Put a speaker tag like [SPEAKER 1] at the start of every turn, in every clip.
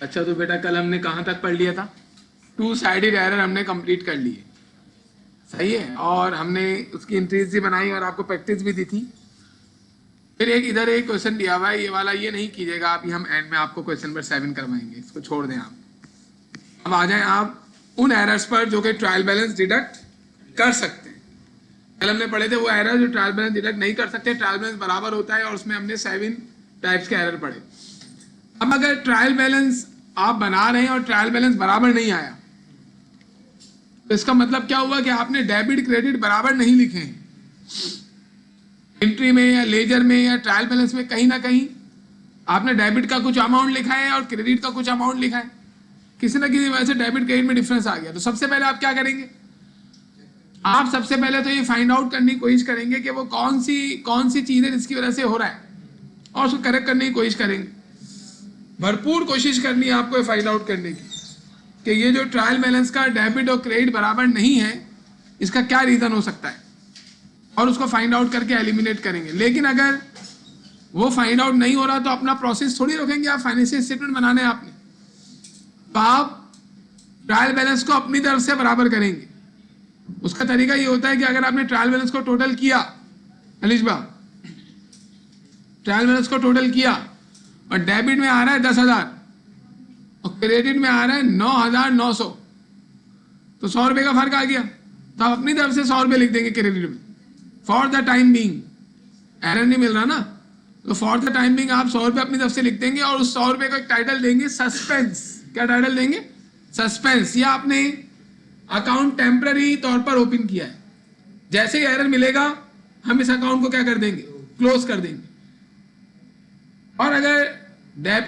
[SPEAKER 1] अच्छा तो बेटा कल हमने कहाँ तक पढ़ लिया था? टू साइडेड एरर हमने कंप्लीट कर लिए, सही है, और हमने उसकी एंट्रीज भी बनाई और आपको प्रैक्टिस भी दी थी। फिर एक इधर एक क्वेश्चन दिया हुआ है, ये वाला ये नहीं कीजिएगा आप, ये हम एंड में आपको क्वेश्चन नंबर 7 करवाएंगे, इसको छोड़ दें आप। अब आ जाएं आप उन एरर्स पर जो कि ट्रायल बैलेंस डिडक्ट कर सकते हैं। कल हमने पढ़े थे वो एरर जो ट्रायल बैलेंस डिडक्ट नहीं कर सकते, ट्रायल बैलेंस बराबर होता है, और उसमें हमने 7 टाइप्स के एरर पढ़े। अब अगर ट्रायल बैलेंस आप बना रहे हैं और ट्रायल बैलेंस बराबर नहीं आया, तो इसका मतलब क्या हुआ कि आपने डेबिट क्रेडिट बराबर नहीं लिखे हैं। एंट्री में या लेजर में या ट्रायल बैलेंस में कहीं ना कहीं आपने डेबिट का कुछ अमाउंट लिखा है और क्रेडिट का कुछ अमाउंट लिखा है, किसी ना किसी वजह से डेबिट क्रेडिट में डिफरेंस आ गया। तो सबसे पहले आप क्या करेंगे, आप सबसे पहले तो ये फाइंड आउट करने की कोशिश करेंगे कि वो कौन सी चीज है जिसकी वजह से हो रहा है, और उसको करेक्ट करने की कोशिश करेंगे। भरपूर कोशिश करनी है आपको फाइंड आउट करने की कि ये जो ट्रायल बैलेंस का डेबिट और क्रेडिट बराबर नहीं है, इसका क्या रीजन हो सकता है, और उसको फाइंड आउट करके एलिमिनेट करेंगे। लेकिन अगर वो फाइंड आउट नहीं हो रहा तो अपना प्रोसेस थोड़ी रोकेंगे, आप फाइनेंशियल स्टेटमेंट बनाने हैं आपने, तो आप ट्रायल बैलेंस को अपनी तरफ से बराबर करेंगे। उसका तरीका ये होता है कि अगर आपने ट्रायल बैलेंस को टोटल किया, अलीशबा ट्रायल बैलेंस को टोटल किया और डेबिट में आ रहा है 10,000 और क्रेडिट में आ रहा है 9,900, तो 100 रुपए का फर्क आ गया, तो आप अपनी तरफ से 100 रुपए लिख देंगे क्रेडिट में for the time being. Error नहीं मिल रहा ना, तो फॉर द टाइम बीइंग आप 100 रुपए अपनी तरफ से लिख देंगे और उस 100 रुपए का एक टाइटल देंगे सस्पेंस। क्या टाइटल देंगे? सस्पेंस। या आपने अकाउंट टेम्पररी तौर पर ओपन किया है, जैसे ही एरर मिलेगा हम इस अकाउंट को क्या कर देंगे, क्लोज कर देंगे। और अगर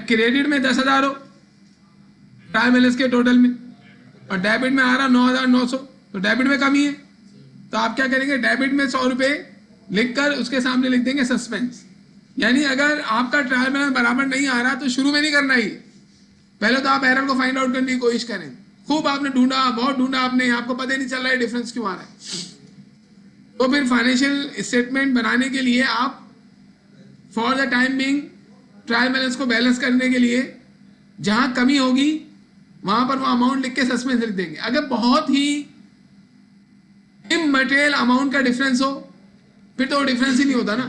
[SPEAKER 1] क्रेडिट में 10,000 हो ट्रायल बैलेंस के टोटल में और डेबिट में आ रहा 9,900, तो डेबिट में कमी है, तो आप क्या करेंगे, डेबिट में 100 रुपए लिखकर उसके सामने लिख देंगे सस्पेंस। यानी अगर आपका ट्रायल बैलेंस बराबर नहीं आ रहा तो शुरू में नहीं करना ही, पहले तो आप एरर को फाइंड आउट करने की कोशिश करें। खूब आपने ढूंढा, बहुत ढूंढा आपने, आपको पता ही नहीं चल रहा है डिफरेंस क्यों आ रहा है, तो फिर फाइनेंशियल स्टेटमेंट बनाने के लिए आप for the time being trial balance को बैलेंस करने के लिए जहां कमी होगी वहां पर वो अमाउंट लिख के सस्पेंस लिख देंगे। अगर बहुत ही इमटेरियल अमाउंट का डिफरेंस हो फिर तो वो डिफरेंस ही नहीं होता ना।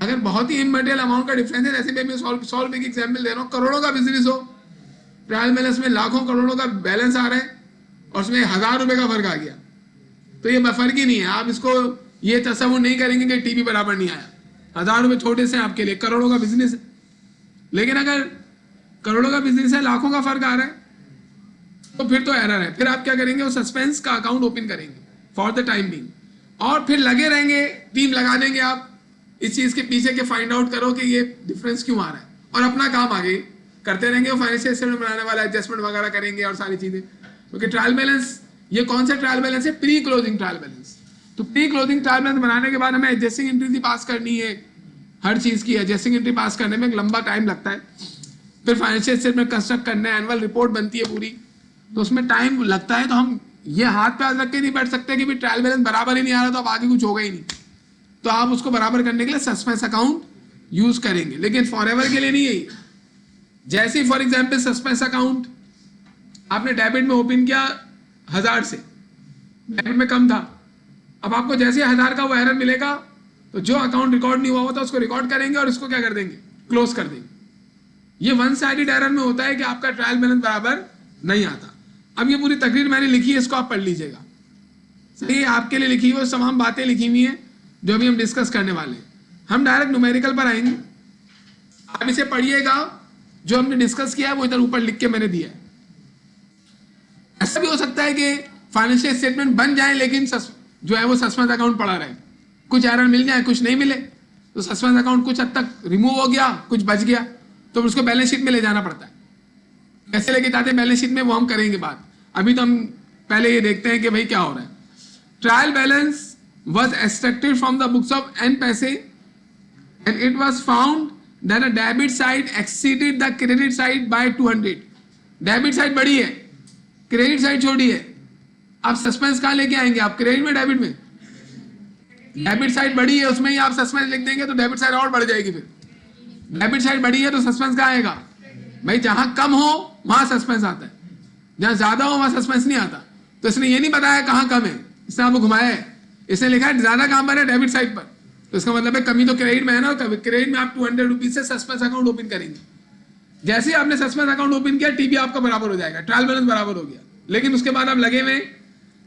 [SPEAKER 1] अगर बहुत ही इमटेरियल अमाउंट का डिफरेंस है, जैसे मैं 100 रुपए की एग्जाम्पल दे रहा हूँ, करोड़ों का बिजनेस हो, ट्रायल बैलेंस में लाखों करोड़ों का बैलेंस आ रहा है और उसमें 1,000 रुपए का फर्क आ गया, तो ये फर्क ही नहीं है। आप इसको ये तस्वीर नहीं करेंगे कि टीवी बराबर नहीं आया, 1,000 रुपए छोटे से आपके लिए, करोड़ों का बिजनेस है। लेकिन अगर करोड़ों का बिजनेस है, लाखों का फर्क आ रहा है, तो फिर तो एरर है। फिर आप क्या करेंगे, वो सस्पेंस का अकाउंट ओपन करेंगे फॉर द टाइम बीइंग, और फिर लगे रहेंगे, टीम लगा देंगे आप इस चीज के पीछे के फाइंड आउट करो कि ये डिफरेंस क्यों आ रहा है, और अपना काम आगे करते रहेंगे। वो फाइनेंशियल स्टेटमेंट बनाने वाला एडजस्टमेंट वगैरह करेंगे और सारी चीजें, क्योंकि ट्रायल बैलेंस ये कौन सा ट्रायल बैलेंस है, प्री क्लोजिंग ट्रायल बैलेंस। तो प्री क्लोजिंग ट्रायल बैलेंस बनाने के बाद हमें एडजस्टिंग एंट्री पास करनी है, हर चीज की एडजस्टिंग एंट्री पास करने में एक लंबा टाइम लगता है। फिर फाइनेंशियल स्टेटमेंट कंस्ट्रक्ट करना है, एनुअल रिपोर्ट बनती है पूरी, तो उसमें टाइम लगता है। तो हम ये हाथ पे हाथ रख के नहीं बैठ सकते कि भी ट्रायल बैलेंस बराबर ही नहीं आ रहा तो अब आगे कुछ होगा ही नहीं, तो आप उसको बराबर करने के लिए सस्पेंस अकाउंट यूज करेंगे, लेकिन फॉर एवर के लिए नहीं है। जैसे फॉर एग्जाम्पल सस्पेंस अकाउंट आपने डेबिट में ओपन किया 1,000 से, डेबिट में कम था, अब आपको जैसे 1,000 का वो एरर मिलेगा तो जो अकाउंट रिकॉर्ड नहीं हुआ होता उसको रिकॉर्ड करेंगे और इसको क्या कर देंगे, क्लोज कर देंगे। ये वन साइडेड एरर में होता है कि आपका ट्रायल बैलेंस बराबर नहीं आता। अब ये पूरी तकरीर मैंने लिखी है, इसको आप पढ़ लीजिएगा, सही है, आपके लिए लिखी हुई तमाम बातें लिखी हुई हैं जो अभी हम डिस्कस करने वाले हैं। हम डायरेक्ट न्यूमेरिकल पर आएंगे, आप इसे पढ़िएगा, जो हमने डिस्कस किया है वो इधर ऊपर लिख के मैंने दिया है। ऐसा भी हो सकता है कि फाइनेंशियल स्टेटमेंट बन जाए लेकिन जो है वो सस्पेंस अकाउंट पड़ा रहे, कुछ एरर मिल जाए कुछ नहीं मिले, तो सस्पेंस अकाउंट कुछ हद तक रिमूव हो गया, कुछ बच गया, तो उसको बैलेंस शीट में ले जाना पड़ता है। कैसे लेके जाते हैं बैलेंस शीट में वो हम करेंगे बात, अभी तो हम पहले ये देखते हैं कि भाई क्या हो रहा है। Trial balance was extracted from the books of N पैसे and it was found that the debit side exceeded the credit side by 200। Debit side बड़ी है, क्रेडिट साइड छोटी है, आप सस्पेंस कहाँ लेके आएंगे, आप क्रेडिट में डेबिट में, डेबिट साइड बड़ी है उसमें ही आप सस्पेंस लिख देंगे तो डेबिट साइड और बढ़ जाएगी। फिर डेबिट साइड बड़ी है तो सस्पेंस कहाँ आएगा, भाई जहां कम हो वहां सस्पेंस आता है, जहां ज्यादा हो वहां सस्पेंस नहीं आता। तो इसने ये नहीं बताया कहां कम है, इसने आपको घुमाया है। इसने लिखा है ज्यादा कहां पर है, डेबिट साइड पर, तो इसका मतलब है कमी तो क्रेडिट में है ना। क्रेडिट में आप 200 रुपीज से सस्पेंस अकाउंट ओपन करेंगे। जैसे ही आपने सस्पेंस अकाउंट ओपन किया, टीपी आपका बराबर हो जाएगा, ट्रायल बैलेंस बराबर हो गया। लेकिन उसके बाद आप लगे हुए,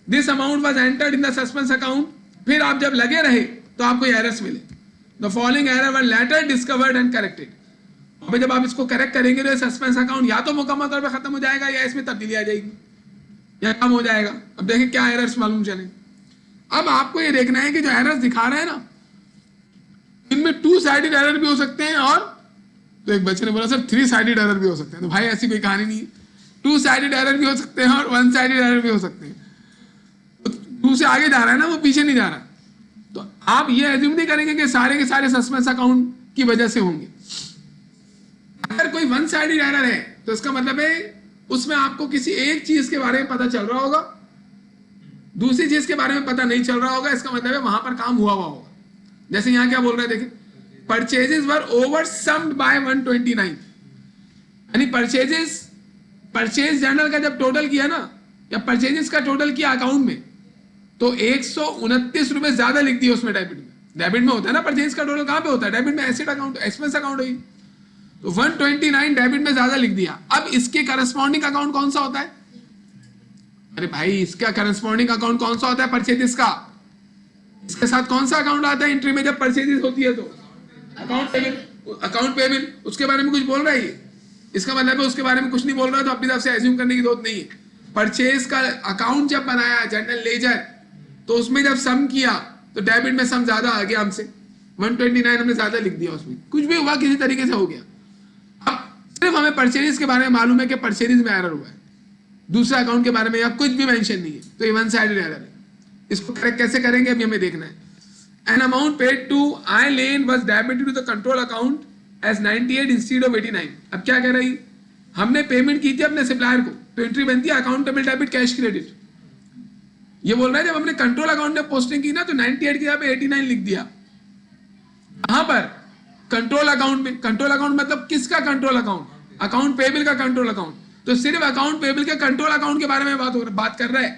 [SPEAKER 1] this amount was entered in the suspense account, फिर आप जब लगे रहे तो आपको एरर्स मिले, the following error were later discovered and corrected. अब जब आप इसको करेक्ट करेंगे तो सस्पेंस अकाउंट या तो मुकम्मल तौर पर खत्म हो जाएगा या इसमें तब्दीली आ जाएगी या कम हो जाएगा। अब देखें क्या एरर्स मालूम चले। अब आपको ये देखना है कि जो एरर्स दिखा रहे हैं ना, इनमें 2 साइडेड एरर भी हो सकते हैं, और तो एक बच्चे ने बोला सर 3 साइडेड एरर भी हो सकते हैं। तो भाई ऐसी कोई कहानी नहीं है, 2 साइडेड एरर भी हो सकते हैं और 1 साइडेड एरर भी हो सकते हैं। तो 2 से आगे जा रहा है ना, वो पीछे नहीं जा रहा। तो आप ये एज्यूम नहीं करेंगे कि सारे के सारे सस्पेंस अकाउंट की वजह से होंगे। अगर कोई 1 साइडेड एरर है तो इसका मतलब है उसमें आपको किसी एक चीज के बारे में पता चल रहा होगा, दूसरी चीज के बारे में पता नहीं चल रहा होगा। इसका मतलब है वहां पर काम हुआ होगा। जैसे यहां क्या बोल रहे हैं, देखें, purchases were over summed bye 129, यानी परचेज जर्नल का जब टोटल किया ना, या परचेजेस का टोटल किया अकाउंट में, तो 129 रुपए ज्यादा लिख दिया उसमें डेबिट में। डेबिट में होता है ना परचेज का टोटल, कहां पे होता है, डेबिट में, एसेट अकाउंट, एक्सपेंस अकाउंट है। तो 129 डेबिट में ज्यादा लिख दिया। अब इसके करस्पॉन्डिंग अकाउंट कौन सा होता है? अरे भाई इसका करस्पॉन्डिंग अकाउंट कौन सा होता है? परचेजेस का। इसके साथ कौन सा अकाउंट आता है एंट्री में जब परचेजेस होती है? तो अकाउंट पेबल। उसके बारे में कुछ बोल रहा है ये? इसका मतलब है उसके बारे में कुछ नहीं बोल रहा, तो अपनी तरफ से एज्यूम करने की जरूरत नहीं है। परचेज का अकाउंट जब बनाया जनरल लेजर, तो उसमें जब सम किया तो डेबिट में सम ज्यादा आ गया हमसे, 129 हमने ज्यादा लिख दिया उसमें, कुछ भी हुआ किसी तरीके से हो गया। अब सिर्फ हमें परचेज के बारे में मालूम है कि परचेज में एरर हुआ है, दूसरे अकाउंट के बारे में या कुछ भी मेंशन नहीं है, तो ये 1 साइडेड एरर है। इसको करेक्ट कैसे करेंगे अभी हमें देखना है। An amount paid to I Lane was debited to the control account as 98 instead of 89। अब क्या कह रही, हमने पेमेंट की थी अपने सप्लायर को, तो एंट्री बनती है अकाउंटेबल डेबिट कैश क्रेडिट। ये बोल रहा है जब हमने कंट्रोल अकाउंट में पोस्टिंग की ना, तो 98 की जगह पे 89 लिख दिया। कहां पर? कंट्रोल अकाउंट में। कंट्रोल अकाउंट मतलब किसका कंट्रोल अकाउंट? अकाउंट पेबल का कंट्रोल अकाउंट। तो सिर्फ अकाउंट पेबल के कंट्रोल अकाउंट के बारे में बात कर रहा है,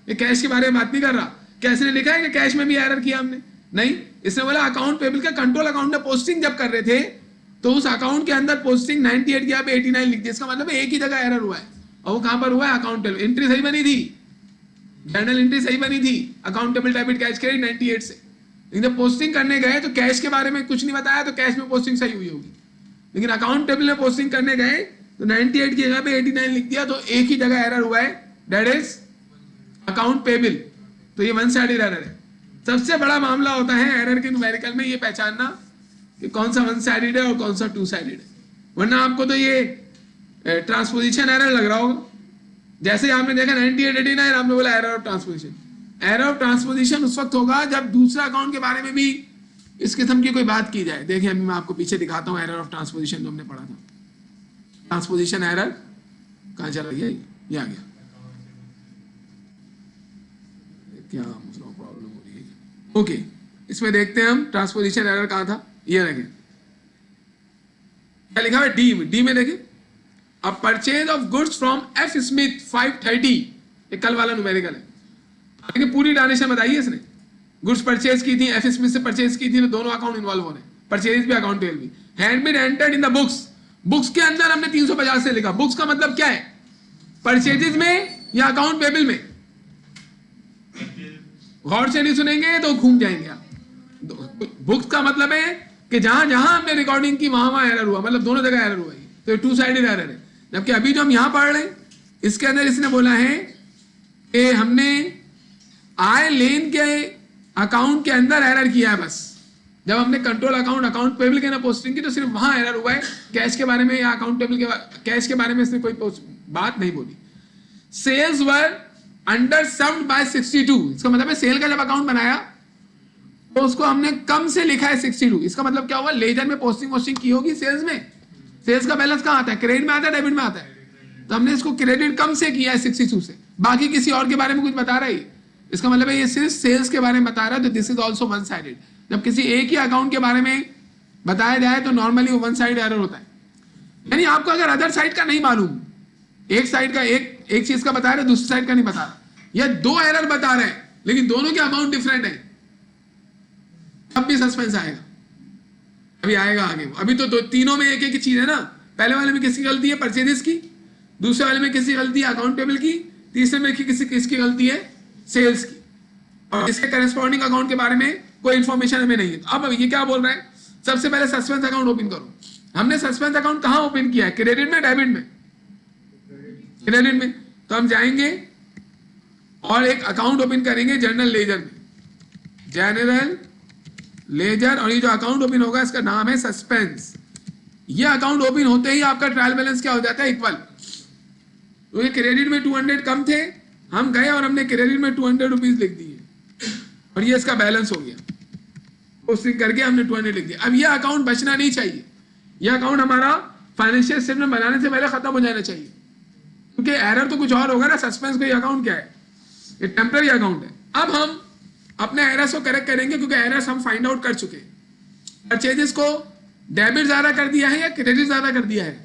[SPEAKER 1] ये कैश के बारे में बात नहीं कर रहा। कैश ने लिखा है कि कैश में भी एरर किया हमने? नहीं, इसने बोला अकाउंट पेबल के कंट्रोल अकाउंट में पोस्टिंग जब कर रहे थे, तो उस अकाउंट के अंदर पोस्टिंग 98 की जगह पे 89 लिख दिया। इसका मतलब एक ही जगह एरर हुआ है, और वो कहां पर हुआ है? अकाउंटेबल। एंट्री सही बनी थी, जर्नल एंट्री सही बनी थी, अकाउंटेबल डेबिट कैश क्रेडिट 98 से। लेकिन जब पोस्टिंग करने गए तो कैश के बारे में कुछ नहीं बताया, तो कैश में पोस्टिंग सही हुई होगी। लेकिन अकाउंटेबल में पोस्टिंग करने गए तो 98 की जगह पे 89 लिख दिया, तो एक ही जगह एरर हुआ है, दैट इज अकाउंट पेबल। तो ये 1 साइडेड एरर है। सबसे बड़ा मामला होता है एरर के न्यूमेरिकल में ये पहचानना कि कौन सा 1 साइडेड है और कौन सा 2 साइडेड है। वरना आपको तो ये ट्रांसपोजिशन एरर लग रहा होगा। जैसे आपने देखा 98 89, आपने बोला error of transposition. Error of transposition उस वक्त होगा जब दूसरा अकाउंट के बारे में भी इस किस्म की कोई बात की जाए। देखिए अभी मैं आपको पीछे दिखाता हूँ एरर ऑफ ट्रांसपोजिशन जो हमने पढ़ा था। ट्रांसपोजिशन एरर कहाँ चला गया? ये आ गया। क्या प्रॉब्लम हो रही है? ओके, इसमें देखते हैं हम ट्रांसपोजिशन एरर कहाँ था। ये देखें क्या लिखा है डी में। डी में देखें, a purchase of goods from F Smith 530, ये कल वाला न्यूमेरिकल है। देखिए पूरी डायरेक्शन बताइए इसने। गुड्स परचेज की थी, एफ स्मिथ से परचेज की थी, तो दोनों अकाउंट इन्वॉल्व हो रहे हैं, परचेज भी अकाउंट पेबल भी। Had been entered in the books, books के अंदर हमने 350 से लिखा। बुक्स का मतलब क्या है? परचेजेस में या अकाउंट पेबल में? गौर से नहीं सुनेंगे तो घूम जाएंगे आप। बुक्स का मतलब है कि जहां जहां हमने रिकॉर्डिंग की वहां वहां एरर हुआ, मतलब दोनों जगह एरर हुआ। तो 2 साइडेड एरर है। जबकि अभी जो हम यहां पढ़ रहे हैं इसके अंदर इसने बोला है कि हमने आई लेन के अकाउंट के अंदर एरर किया है। बस जब हमने कंट्रोल अकाउंट पेबल के ना पोस्टिंग की, तो सिर्फ वहां एरर हुआ है। कैश के बारे में या अकाउंट पेबल के कैश के बारे में इसने कोई बात नहीं बोली। Sales were under summed by 62, इसका मतलब है सेल का जब अकाउंट बनाया तो उसको हमने कम से लिखा है 62। इसका मतलब क्या हुआ? लेजर में पोस्टिंग की होगी सेल्स में। सेल्स का बैलेंस कहां आता है? क्रेडिट में आता है, डेबिट में आता है। तो हमने इसको क्रेडिट कम से किया है 62 से, बाकी किसी और के बारे में कुछ बता रहा है। इसका मतलब है ये सिर्फ सेल्स के बारे में बता रहा है, तो दिस इज ऑल्सो 1 साइडेड। जब किसी एक ही अकाउंट के बारे में बताया जाए तो नॉर्मली वो 1 साइड एरर होता है। यानी आपको अगर अदर साइड का नहीं मालूम, एक साइड का एक चीज का बता रहे, दूसरी साइड का नहीं बता रहा, या दो एरर बता रहे हैं लेकिन दोनों के अमाउंट डिफरेंट है, तब भी सस्पेंस आएगा। अभी आएगा आगे। अभी तो तीनों में एक एक चीज है ना। पहले वाले में किसकी गलती है? परचेजेस की। दूसरे वाले में किसकी गलती है? अकाउंट पेबल की। तीसरे में किसकी गलती है? सेल्स की। और इसके करस्पॉन्डिंग अकाउंट के बारे में कोई इंफॉर्मेशन हमें नहीं है। अब ये क्या बोल रहा है? सबसे पहले सस्पेंस अकाउंट ओपन करो। हमने सस्पेंस अकाउंट कहां ओपन किया है? क्रेडिट में, डेबिट में? क्रेडिट में। तो हम जाएंगे और एक अकाउंट ओपन करेंगे जनरल लेजर में, जनरल लेजर। और ये जो अकाउंट ओपन होगा इसका नाम है सस्पेंस। ये अकाउंट ओपन होते ही आपका ट्रायल बैलेंस क्या हो जाता है? इक्वल। तो ये क्रेडिट में 200 कम थे, हम गए और हमने क्रेडिट में 200 रुपीज लिख दिए और ये इसका बैलेंस हो गया, उस करके हमने 200 लिख दिया। अब ये अकाउंट बचना नहीं चाहिए। ये अकाउंट हमारा फाइनेंशियल स्टेटमेंट बनाने से पहले खत्म हो जाना चाहिए, क्योंकि एरर तो कुछ और होगा ना। सस्पेंस का ये अकाउंट क्या है? ये टेम्पररी अकाउंट है। अब हम अपने एरर्स को करेक्ट करेंगे, क्योंकि एरर्स हम फाइंड आउट कर चुके हैं। परचेजेस को डेबिट ज्यादा कर दिया है या क्रेडिट ज्यादा कर दिया है?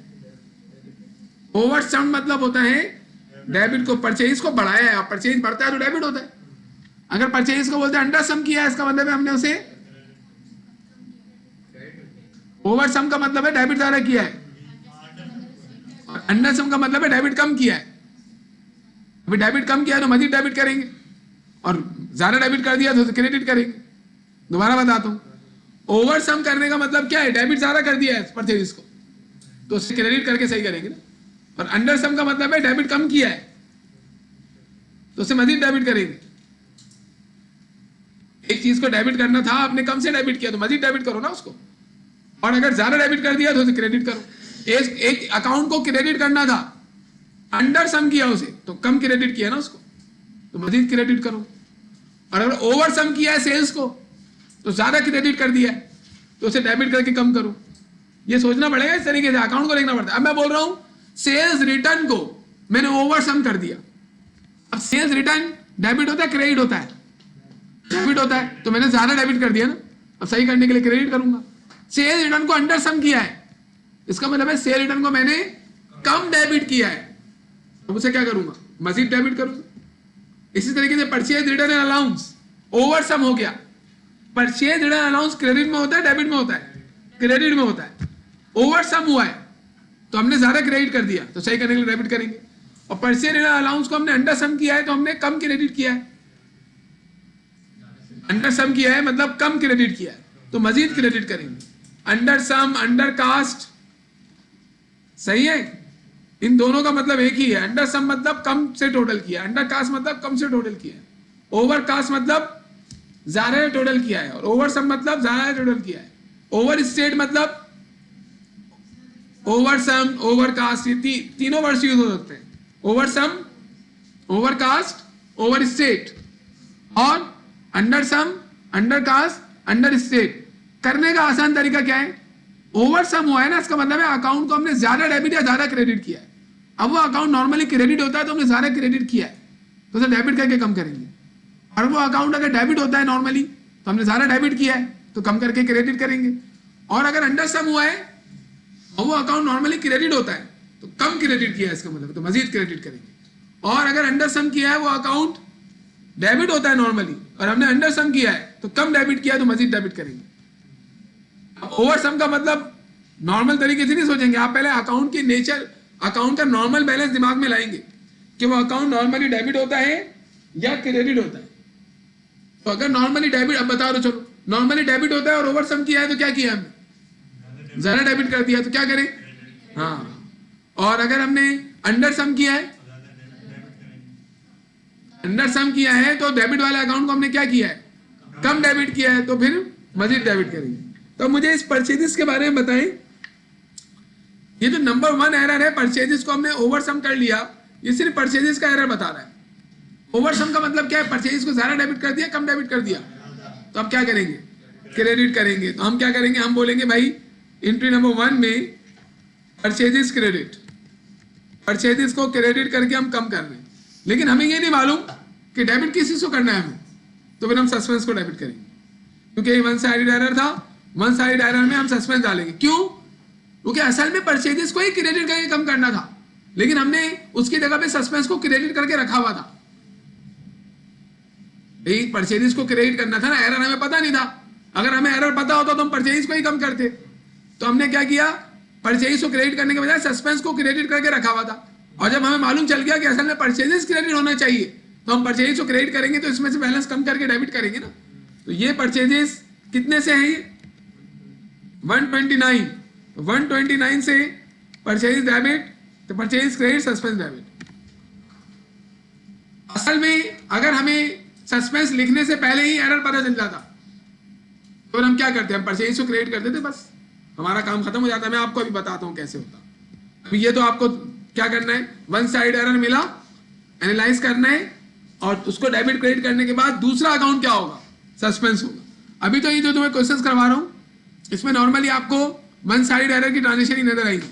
[SPEAKER 1] ओवर सम मतलब होता है डेबिट को, परचेज को बढ़ाया है। परचेज बढ़ता है तो डेबिट होता है। अगर परचेज को बोलते हैं अंडर सम किया है, इसका मतलब है हमने उसे ओवर सम का मतलब है डेबिट ज्यादा किया है, और अंडर सम का मतलब है डेबिट कम किया है। अभी डेबिट कम किया है तो मजीद डेबिट करेंगे, और ज्यादा डेबिट कर दिया तो क्रेडिट करेंगे। दोबारा बताता हूं, ओवर सम करने का मतलब क्या है? डेबिट ज्यादा कर दिया है परचेज को तो उससे क्रेडिट करके सही करेंगे ना। और अंडर सम का मतलब है डेबिट कम किया है तो उससे मजीद डेबिट करेंगे। एक चीज को डेबिट करना था, आपने कम से डेबिट किया तो मजीद डेबिट करो ना उसको, और अगर ज्यादा डेबिट कर दिया तो उसे क्रेडिट करो। एक अकाउंट को क्रेडिट करना था, अंडर सम किया उसे तो कम क्रेडिट किया ना उसको, तो मजीद क्रेडिट करो। और अगर ओवर सम किया है सेल्स को तो ज्यादा क्रेडिट कर दिया है तो उसे डेबिट करके कम करो। ये सोचना पड़ेगा, इस तरीके से अकाउंट को देखना पड़ता है। अब मैं बोल रहा हूं सेल्स रिटर्न को मैंने ओवर सम कर दिया। अब सेल्स रिटर्न डेबिट होता है क्रेडिट होता है? डेबिट होता है, तो मैंने ज्यादा डेबिट कर दिया ना, अब सही करने के लिए क्रेडिट करूंगा। सेल्स रिटर्न को अंडर सम किया है, इसका मतलब है सेल रिटर्न को मैंने कम डेबिट किया है, अब उसे क्या करूंगा? मजीद डेबिट करूंगा। इसी तरीके से purchase return and allowance over sum हो गया। परचेज रिटर्न अलाउंस क्रेडिट में होता है, डेबिट में होता है? क्रेडिट में होता है। ओवर सम हुआ है तो हमने ज्यादा क्रेडिट कर दिया, तो सही करने के लिए डेबिट करेंगे। और परचेज रिटर्न अलाउंस को हमने अंडर सम किया है तो हमने कम क्रेडिट किया है। अंडर सम किया है मतलब कम क्रेडिट किया है, तो मजीद क्रेडिट करेंगे। अंडर सम, अंडर कास्ट, सही है? इन दोनों का मतलब एक ही है। अंडर सम मतलब कम से टोटल किया, अंडर कास्ट मतलब कम से टोटल किया है, ओवर कास्ट मतलब ज्यादा टोटल किया है, और ओवर सम मतलब ज्यादा टोटल किया है। ओवर स्टेट मतलब ओवर सम, ओवर कास्ट, ये तीनों वर्ड्स यूज हो सकते हैं। Over sum, over cast, over state. और under sum, under cast, under state करने का आसान तरीका क्या है? ओवर सम हुआ है ना, इसका मतलब है अकाउंट को हमने ज्यादा डेबिट या ज्यादा क्रेडिट किया है। अब वो अकाउंट नॉर्मली क्रेडिट होता है तो हमने ज्यादा क्रेडिट किया है तो उसे डेबिट करके कम करेंगे। और वो अकाउंट अगर डेबिट होता है नॉर्मली तो हमने ज्यादा डेबिट किया है तो कम करके क्रेडिट करेंगे। और अगर अंडर सम हुआ है और वो अकाउंट नॉर्मली क्रेडिट होता है तो कम क्रेडिट किया है, इसका मतलब तो मजीद क्रेडिट करेंगे। और अगर अंडर सम किया है वो अकाउंट डेबिट होता है नॉर्मली और हमने अंडर सम किया है तो कम डेबिट किया है तो मजीद डेबिट करेंगे। ओवर सम का मतलब नॉर्मल तरीके से नहीं सोचेंगे आप, पहले अकाउंट की नेचर, अकाउंट का नॉर्मल बैलेंस दिमाग में लाएंगे कि वो अकाउंट नॉर्मली डेबिट होता है या क्रेडिट होता है। तो अगर नॉर्मली डेबिट, अब बता दो चलो, नॉर्मली डेबिट होता है और ओवर सम किया है तो क्या किया हमने? ज्यादा डेबिट कर दिया, तो क्या करें? हाँ। और अगर हमने अंडर सम किया है, अंडर सम किया है तो डेबिट वाले अकाउंट को हमने क्या किया है? कम डेबिट किया है, तो फिर मजीद डेबिट करेंगे। तो मुझे इस परचेजेस के बारे में बताएं। ये जो नंबर 1 एरर है, परचेजेस को हमने ओवर सम कर लिया, ये सिर्फ परचेजेस का एरर बता रहा है। ओवर सम का मतलब क्या है? परचेजेस को ज्यादा डेबिट कर दिया, कम डेबिट कर दिया, तो अब क्या करेंगे? क्रेडिट करेंगे। तो हम क्या करेंगे? हम बोलेंगे भाई एंट्री नंबर 1 में परचेजेस क्रेडिट, परचेजेस को क्रेडिट करके हम कम कर रहे हैं, लेकिन हमें ये नहीं मालूम कि डेबिट किस चीज को करना है हमें, तो फिर हम सस्पेंस को डेबिट करेंगे, क्योंकि वन साइडेड एरर था। वन साइड एरर में हम सस्पेंस डालेंगे। क्यों? क्योंकि असल में परचेजेस को ही क्रेडिट करके कम करना था, लेकिन हमने उसकी जगह पे सस्पेंस को क्रेडिट करके रखा हुआ था। परचेजेस को क्रेडिट करना था ना, एरर हमें पता नहीं था। अगर हमें एरर पता होता तो हम परचेज को ही कम करते। तो हमने क्या किया, परचेज को क्रेडिट करने के बजाय सस्पेंस को क्रेडिट करके रखा हुआ था। और जब हमें मालूम चल गया कि असल में परचेजेस क्रेडिट होना चाहिए, तो हम परचेज को क्रेडिट करेंगे, तो इसमें से बैलेंस कम करके डेबिट करेंगे ना। तो ये परचेजेस कितने से है, ये 129, 129 से परचेज डेबिट, तो परचेज क्रेडिट, सस्पेंस डेबिट। असल में अगर हमें सस्पेंस लिखने से पहले ही एरर पता चल जाता तो हम क्या करते हैं, हम परचेज को क्रेडिट करते थे, बस हमारा काम खत्म हो जाता। मैं आपको अभी बताता हूं कैसे होता। अभी ये तो आपको क्या करना है, वन साइड एरर मिला, एनालाइज करना है, और उसको डेबिट क्रेडिट करने के बाद दूसरा अकाउंट क्या होगा, सस्पेंस होगा। अभी तो ये जो तुम्हें क्वेश्चंस करवा रहा हूं, इसमें नॉर्मली आपको वन साइड एरर की ट्रांजेक्शन ही नजर आएगी।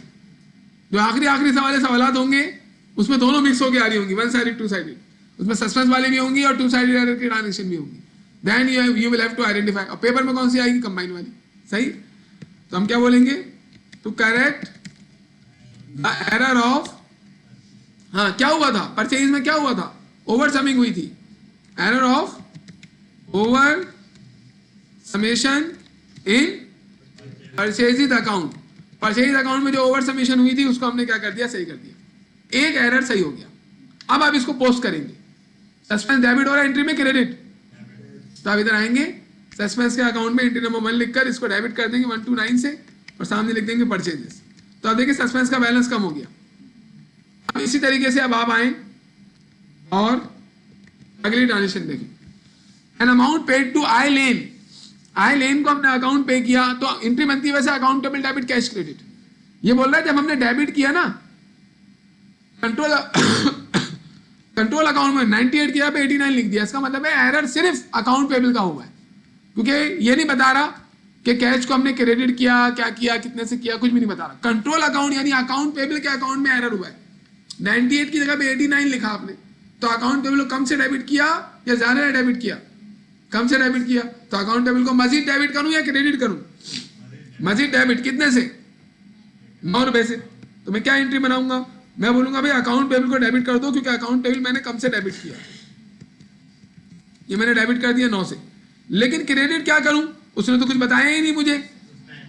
[SPEAKER 1] जो आखिरी सवाल होंगे उसमें दोनों मिक्स होकर आ रही होंगी, वन साइडेड, टू साइडेड। उसमें सस्पेंस वाली भी होंगी और टू साइडेड एरर की ट्रांजेक्शन भी होंगी। Then you will have to identify. और पेपर में कौन सी आएगी, कंबाइन वाली। सही, तो हम क्या बोलेंगे, to correct the error of, हाँ क्या हुआ था परचेज में, क्या हुआ था, ओवर समिंग हुई थी। Error of over summation in purchase account. Purchase account में जो ओवर समेशन हुई थी उसको हमने क्या कर दिया, सही कर दिया। एक एरर सही हो गया। अब आप इसको पोस्ट करेंगे, सस्पेंस डेबिट हो रहा है, एंट्री में क्रेडिट। तो आप इधर आएंगे, सस्पेंस के अकाउंट में एंट्री नंबर 1 लिखकर इसको डेबिट कर देंगे 129 से, और सामने लिख देंगे परचेजेस। तो आप देखिए सस्पेंस का बैलेंस कम हो गया। अब इसी तरीके से अब आप आए और अगली ट्रांजेक्शन देखें, एन अमाउंट पेड टू आई लेन। आई लेन को हमने अकाउंट पे किया, तो एंट्री बनती है वैसे अकाउंटेबल डेबिट कैश क्रेडिट। ये बोल रहा है जब हमने डेबिट किया ना, कंट्रोल अकाउंट में 98 किया पे 89 लिख दिया, इसका मतलब है एरर सिर्फ अकाउंट पेबल का हुआ है, क्योंकि ये नहीं बता रहा कि कैश को हमने क्रेडिट किया, क्या किया, कितने से किया, कुछ भी नहीं बता रहा। कंट्रोल अकाउंट यानी अकाउंट पेबल के अकाउंट में एरर हुआ है। 98 की जगह पे 89 लिखा आपने, तो अकाउंट पेबल को कम से डेबिट किया या ज्यादा डेबिट किया, कम से डेबिट किया। तो अकाउंट पेबल को मजीद डेबिट करूं या क्रेडिट करूं, मजीद डेबिट। कितने से, 9 रुपए से। तो मैं क्या एंट्री बनाऊंगा, मैं बोलूंगा भाई अकाउंट पेबल को डेबिट कर दो, क्योंकि अकाउंट पेबल मैंने कम से डेबिट किया, ये मैंने डेबिट कर दिया 9 से। लेकिन क्रेडिट क्या करूं, उसने तो कुछ बताया ही नहीं मुझे।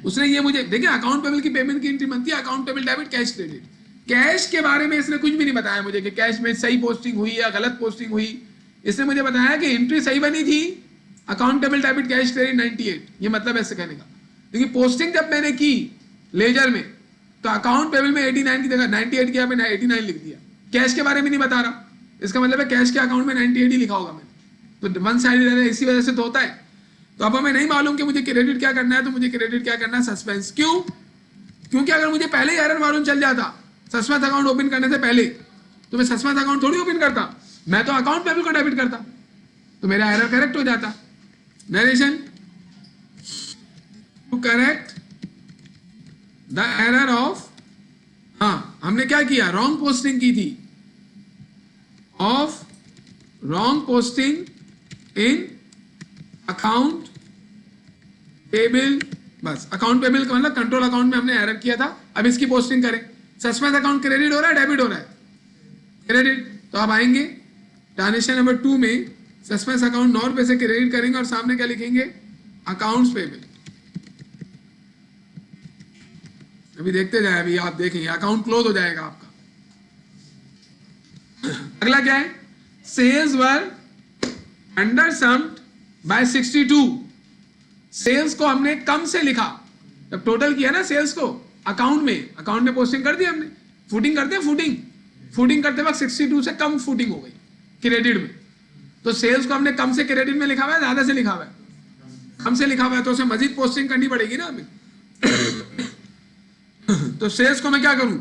[SPEAKER 1] उसने ये मुझे, देखिए अकाउंट पेबल की पेमेंट की एंट्री बनती है account payable debit cash credit. Cash के बारे में इसने कुछ भी नहीं बताया मुझे कि कैश में सही पोस्टिंग हुई या गलत पोस्टिंग हुई। इसने मुझे बताया कि एंट्री सही बनी थी, अकाउंटेबल डेबिट कैश क्रेडिट 98, ये मतलब ऐसे कहने का। लेकिन पोस्टिंग जब मैंने की लेजर में, तो अकाउंट पेबल में 89 की जगह 98 किया, मैंने 89 लिख दिया। कैश के बारे में नहीं बता रहा, इसका मतलब है कैश के अकाउंट में 98 ही लिखा होगा मैंने। तो वन साइड इसी वजह से तो होता है। तो अब हमें नहीं मालूम कि मुझे क्रेडिट क्या करना है, तो मुझे क्रेडिट क्या करना है, सस्पेंस। क्यों, क्योंकि अगर मुझे पहले ही एरर मालूम चल जाता सस्पेंस अकाउंट ओपन करने से पहले, तो मैं सस्पेंस अकाउंट थोड़ी ओपन करता, मैं तो अकाउंट पेबल को डेबिट करता, तो मेरा एरर करेक्ट हो जाता। Narration, to correct the error of, हाँ हमने क्या किया, रॉन्ग पोस्टिंग की थी, of wrong posting in account payable. बस अकाउंट पेबल का मतलब कंट्रोल अकाउंट में हमने एरर किया था। अब इसकी पोस्टिंग करें, सस्पेंस अकाउंट क्रेडिट हो रहा है, डेबिट हो रहा है, क्रेडिट। तो आप आएंगे ट्रांजेक्शन नंबर 2 में, सस्पेंस अकाउंट 9 रुपए से क्रेडिट करेंगे और सामने क्या लिखेंगे, अकाउंट्स पेबल। अभी देखते जाए, अभी आप देखेंगे अकाउंट क्लोज हो जाएगा आपका। अगला क्या है, sales were under summed by 62। सेल्स को हमने कम से लिखा, जब टोटल किया ना सेल्स को अकाउंट में पोस्टिंग कर दी हमने, फुटिंग करते हैं, फुटिंग करते वक्त 62 से कम फुटिंग हो गई क्रेडिट में। तो सेल्स को हमने कम से क्रेडिट में लिखा हुआ है, ज्यादा से लिखा हुआ है, कम से लिखा हुआ है, तो उसे मजीद पोस्टिंग करनी पड़ेगी ना हमें। तो सेल्स को मैं क्या करूं,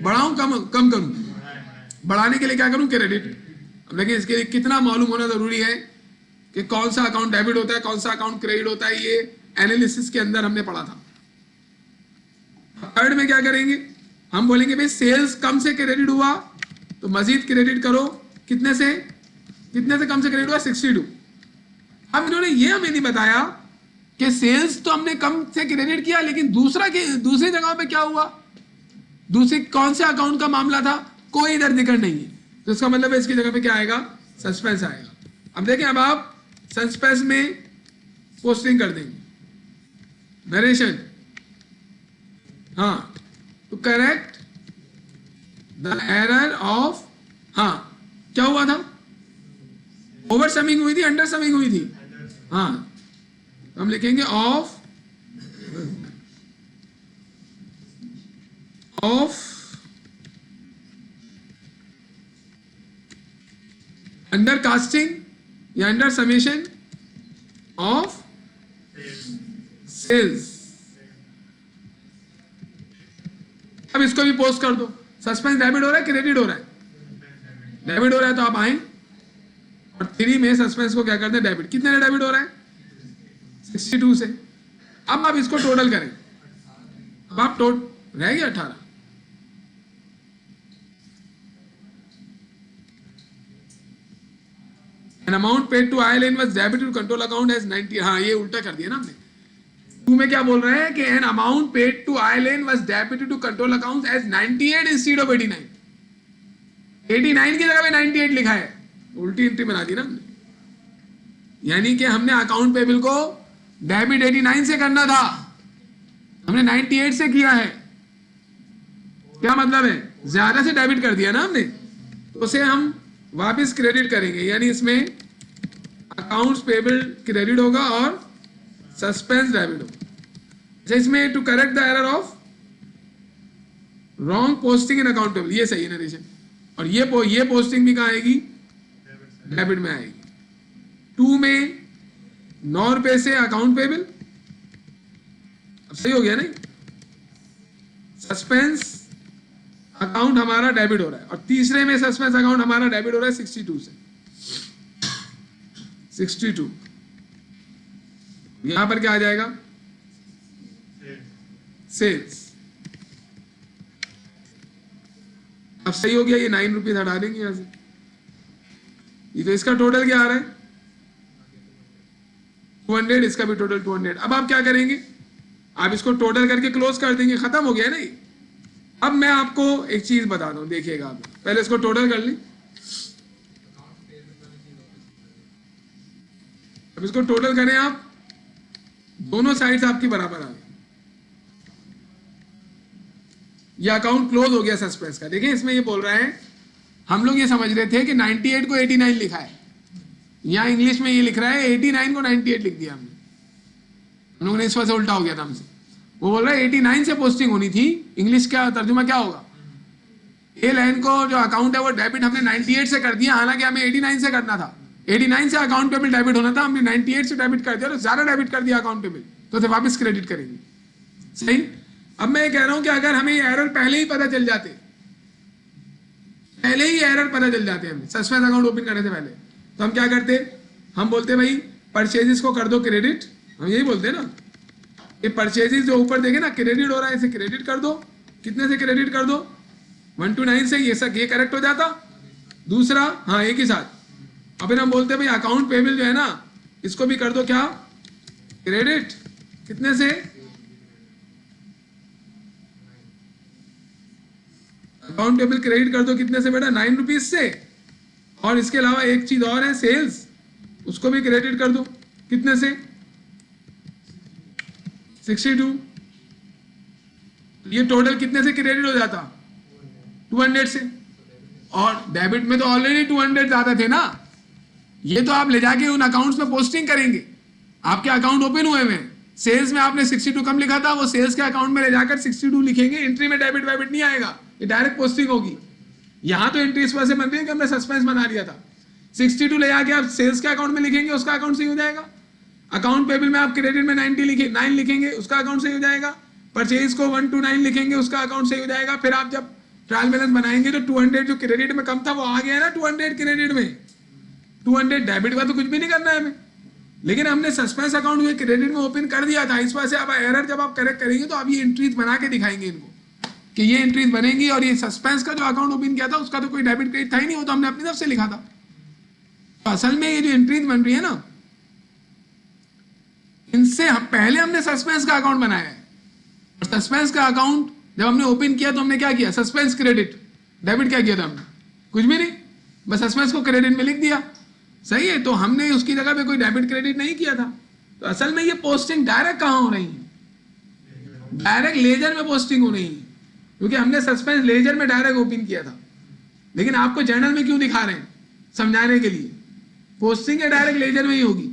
[SPEAKER 1] बढ़ाऊं कम करूं, बढ़ाने के लिए क्या करूं, क्रेडिट। अब लेकिन इसके लिए कितना मालूम होना जरूरी है कि कौन सा अकाउंट डेबिट होता है, कौन सा अकाउंट क्रेडिट होता है, ये एनालिसिस के अंदर हमने पढ़ा था। थर्ड में क्या करेंगे, हम बोलेंगे भाई सेल्स कम से क्रेडिट हुआ तो मजीद क्रेडिट करो, कितने से कम से क्रेडिट हुआ, 62। अब इन्होंने ये हमें नहीं बताया कि सेल्स तो हमने कम से क्रेडिट किया, लेकिन दूसरी जगह पे क्या हुआ, दूसरी कौन से अकाउंट का मामला था, कोई इधर जिक्र नहीं है। तो इसका मतलब है इसकी जगह पे क्या आएगा, सस्पेंस आएगा। अब देखें, अब आप सस्पेंस में पोस्टिंग कर देंगे, नरेशन, हाँ, to correct the error of, हाँ क्या हुआ था, ओवर समिंग हुई थी, अंडर समिंग हुई थी, हाँ, तो हम लिखेंगे ऑफ अंडर कास्टिंग या अंडर समेशन ऑफ सेल्स। अब इसको भी पोस्ट कर दो। सस्पेंस डेबिट हो रहा है, क्रेडिट हो रहा है, डेबिट हो रहा है, तो आप आए और 3 में सस्पेंस को क्या करते हैं, डेबिट। कितने में डेबिट हो रहा है, 62 से। अब आप इसको टोटल करें, अब आप रह गया 18। An amount paid to ILN was debited to control account as 90, हाँ ये उल्टा कर दिया ना हमने। 2 में क्या बोल रहे हैं कि an amount paid to ILN was debited to control account as 98 instead of 89। 89 की जगह पे 98 लिखा है, उल्टी एंट्री बना दी ना हमने। यानी कि हमने अकाउंट पेबल को डेबिट 89 से करना था, हमने 98 से किया है। क्या मतलब है, ज्यादा से डेबिट कर दिया ना हमने, तो उसे हम वापस क्रेडिट करेंगे, यानी इसमें अकाउंट्स पेबल क्रेडिट होगा और सस्पेंस डेबिट होगा। अच्छा, इसमें to correct the error of wrong posting in account payable, ये सही है नरेशन। और ये पोस्टिंग भी कहाँ आएगी, डेबिट में आएगी। 2 में 9 रुपए से अकाउंट पेबल, अब सही हो गया नहीं, सस्पेंस अकाउंट हमारा डेबिट हो रहा है, और तीसरे में सस्पेंस अकाउंट हमारा डेबिट हो रहा है 62 से। 62 यहां पर क्या आ जाएगा, सेल्स। अब सही हो गया, ये 9 रुपीज हटा देंगे यहां से। ये तो इसका टोटल क्या आ रहा है 200, इसका भी टोटल 200। अब आप क्या करेंगे, आप इसको टोटल करके क्लोज कर देंगे, खत्म हो गया नहीं। अब मैं आपको एक चीज बता दूं, देखिएगा आप पहले इसको टोटल कर लें। अब इसको टोटल करें आप, दोनों साइड्स आपकी बराबर आ गई, ये अकाउंट क्लोज हो गया सस्पेंस का। देखिए इसमें ये बोल रहा है, हम लोग ये समझ रहे थे कि 98 को 89 लिखा है, यहां इंग्लिश में ये लिख रहा है 89 को 98 लिख दिया हमने, हम लोगों ने इस वजह से उल्टा हो गया था हमसे। वो बोल रहा है 89 से पोस्टिंग होनी थी, इंग्लिश का तर्जुमा क्या होगा, ए लाइन को जो अकाउंट है वो डेबिट हमने 98 से कर दिया, हालांकि हमें 89 से करना था। 89 से अकाउंट पेबल डेबिट होना था, हमने 98 से डेबिट कर दिया, तो ज्यादा डेबिट कर दिया अकाउंट पेबल, तो वापस क्रेडिट करेंगे। सही। अब मैं ये कह रहा हूं कि अगर हमें ये एरर पहले ही पता चल जाते, हमें सस्पेंस अकाउंट ओपन करने से पहले, तो हम क्या करते, हम बोलते भाई परचेजेस को कर दो क्रेडिट, हम यही बोलते हैं ना, ये परचेजेस जो ऊपर देखे ना क्रेडिट हो रहा है, इसे क्रेडिट कर दो। कितने से क्रेडिट कर दो, 1 to 9 से, ये करेक्ट हो जाता। दूसरा, हाँ एक ही साथ। अब फिर हम बोलते हैं भाई अकाउंट पेबल जो है ना, इसको भी कर दो क्या, क्रेडिट। कितने से, अकाउंट पेबल क्रेडिट कर दो कितने से बेटा, 9 रुपीज से। और इसके अलावा एक चीज और है, सेल्स, उसको भी क्रेडिट कर दो। कितने से, 62। ये टोटल कितने से क्रेडिट हो जाता, 200 से। और डेबिट में तो ऑलरेडी 200 ज्यादा थे ना, ये तो आप ले जाके उन अकाउंट्स में पोस्टिंग करेंगे, आपके अकाउंट ओपन हुए हैं। सेल्स में आपने 62 कम लिखा था, वो सेल्स के अकाउंट में ले जाकर 62 लिखेंगे, एंट्री में डेबिट वेबिट नहीं आएगा, ये डायरेक्ट पोस्टिंग होगी। यहां तो एंट्री इस वजह से बन रही है कि हमने सस्पेंस बना लिया था। 62 ले जाके आप सेल्स के अकाउंट में लिखेंगे, उसका अकाउंट सही हो जाएगा। अकाउंट पेबल में आप क्रेडिट में 9 लिखेंगे, उसका अकाउंट सही हो जाएगा। परचेज को 1 to 9 लिखेंगे, उसका अकाउंट सही हो जाएगा। फिर आप जब ट्रायल बैलेंस बनाएंगे तो 200 जो क्रेडिट में कम था वो आ गया ना 200 क्रेडिट में, 200 डेबिट का तो कुछ भी नहीं करना है हमें, लेकिन हमने सस्पेंस अकाउंट में क्रेडिट में ओपन कर दिया था। इस वजह से अब एरर जब आप करेक्ट करेंगे तो आप ये एंट्रीज बना के दिखाएंगे इनको कि ये एंट्रीज बनेंगी, और ये सस्पेंस का जो अकाउंट ओपन किया था उसका तो कोई डेबिट क्रेडिट था ही नहीं, वो तो हमने अपनी तरफ से लिखा था। तो असल में ये जो एंट्रीज बन रही है ना, इनसे पहले हमने सस्पेंस का अकाउंट बनाया है, और सस्पेंस का अकाउंट जब हमने ओपन किया तो हमने क्या किया, सस्पेंस क्रेडिट डेबिट क्या किया था हमने, कुछ भी नहीं, बस सस्पेंस को क्रेडिट में लिख दिया। सही है, तो हमने उसकी जगह पे कोई डेबिट क्रेडिट नहीं किया था। तो असल में ये पोस्टिंग डायरेक्ट कहाँ हो रही है, डायरेक्ट लेजर में पोस्टिंग हो रही है, क्योंकि हमने सस्पेंस लेजर में डायरेक्ट ओपन किया था। लेकिन आपको जर्नल में क्यों दिखा रहे हैं, समझाने के लिए। पोस्टिंग है डायरेक्ट लेजर में ही होगी,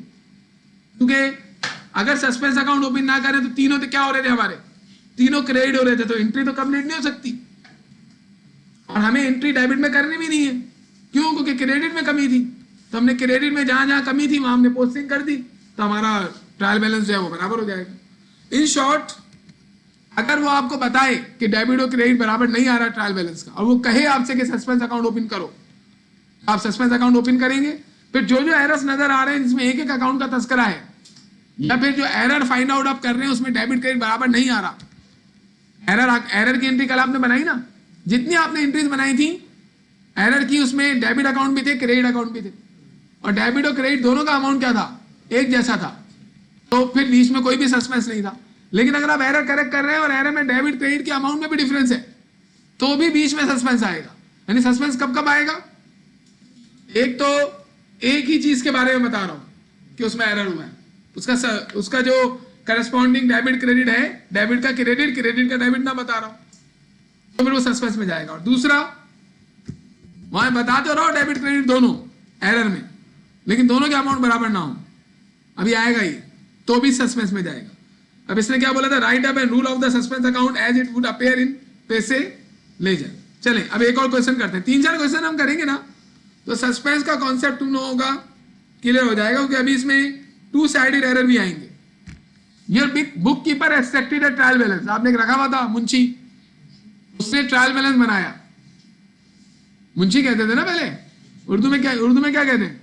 [SPEAKER 1] क्योंकि अगर सस्पेंस अकाउंट ओपन ना करें तो तीनों तो क्या हो रहे थे, हमारे तीनों क्रेडिट हो रहे थे, तो एंट्री तो कंप्लीट नहीं हो सकती, और हमें एंट्री डेबिट में करनी भी नहीं है। क्यों, क्योंकि क्रेडिट में कमी थी, तो हमने क्रेडिट में जहां जहां कमी थी वहां हमने पोस्टिंग कर दी, तो हमारा ट्रायल बैलेंस जो है वो बराबर हो जाएगा। इन शॉर्ट, अगर वो आपको बताए कि डेबिट और क्रेडिट बराबर नहीं आ रहा ट्रायल बैलेंस का, और वो कहे आपसे कि सस्पेंस अकाउंट ओपन करो, आप सस्पेंस अकाउंट ओपन करेंगे, फिर जो जो एरर्स नजर आ रहे हैं जिसमें एक एक अकाउंट का तस्करा है, या फिर जो एरर फाइंड आउट आप कर रहे हैं उसमें डेबिट क्रेडिट बराबर नहीं आ रहा, एरर की एंट्री कल आपने बनाई ना, जितनी आपने एंट्रीज बनाई थी एरर की, उसमें डेबिट अकाउंट भी थे, क्रेडिट अकाउंट भी थे, और डेबिट और क्रेडिट दोनों का अमाउंट क्या था, एक जैसा था, तो फिर बीच में कोई भी सस्पेंस नहीं था। लेकिन अगर आप एरर करेक्ट कर रहे हैं और एरर में डेबिट क्रेडिट के अमाउंट में भी डिफरेंस है, तो भी बीच में सस्पेंस आएगा। यानी सस्पेंस कब कब आएगा, एक तो एक ही चीज के बारे में बता रहा हूं कि उसमें एरर हुआ है, उसका जो करस्पॉन्डिंग डेबिट क्रेडिट है, डेबिट का क्रेडिट, क्रेडिट का डेबिट ना बता रहा हूं, तो फिर वो सस्पेंस में जाएगा। और दूसरा, वहां बता तो रहो डेबिट क्रेडिट दोनों एरर में, लेकिन दोनों के अमाउंट बराबर ना हो, अभी आएगा ये, तो भी सस्पेंस में जाएगा। अब इसने क्या बोला था, write up and rule of the suspense account as it would appear in पैसे लेजर। चले अब एक और क्वेश्चन करते हैं, 3-4 क्वेश्चन हम करेंगे ना, तो सस्पेंस का कॉन्सेप्ट तुम लोगों का क्लियर हो जाएगा, क्योंकि अभी इसमें 2 साइडेड एरर भी आएंगे। Your big book keeper expected a trial balance, आपने रखा हुआ था मुंशी, उसने ट्रायल बैलेंस बनाया, मुंशी कहते थे ना पहले, उर्दू में क्या कहते हैं,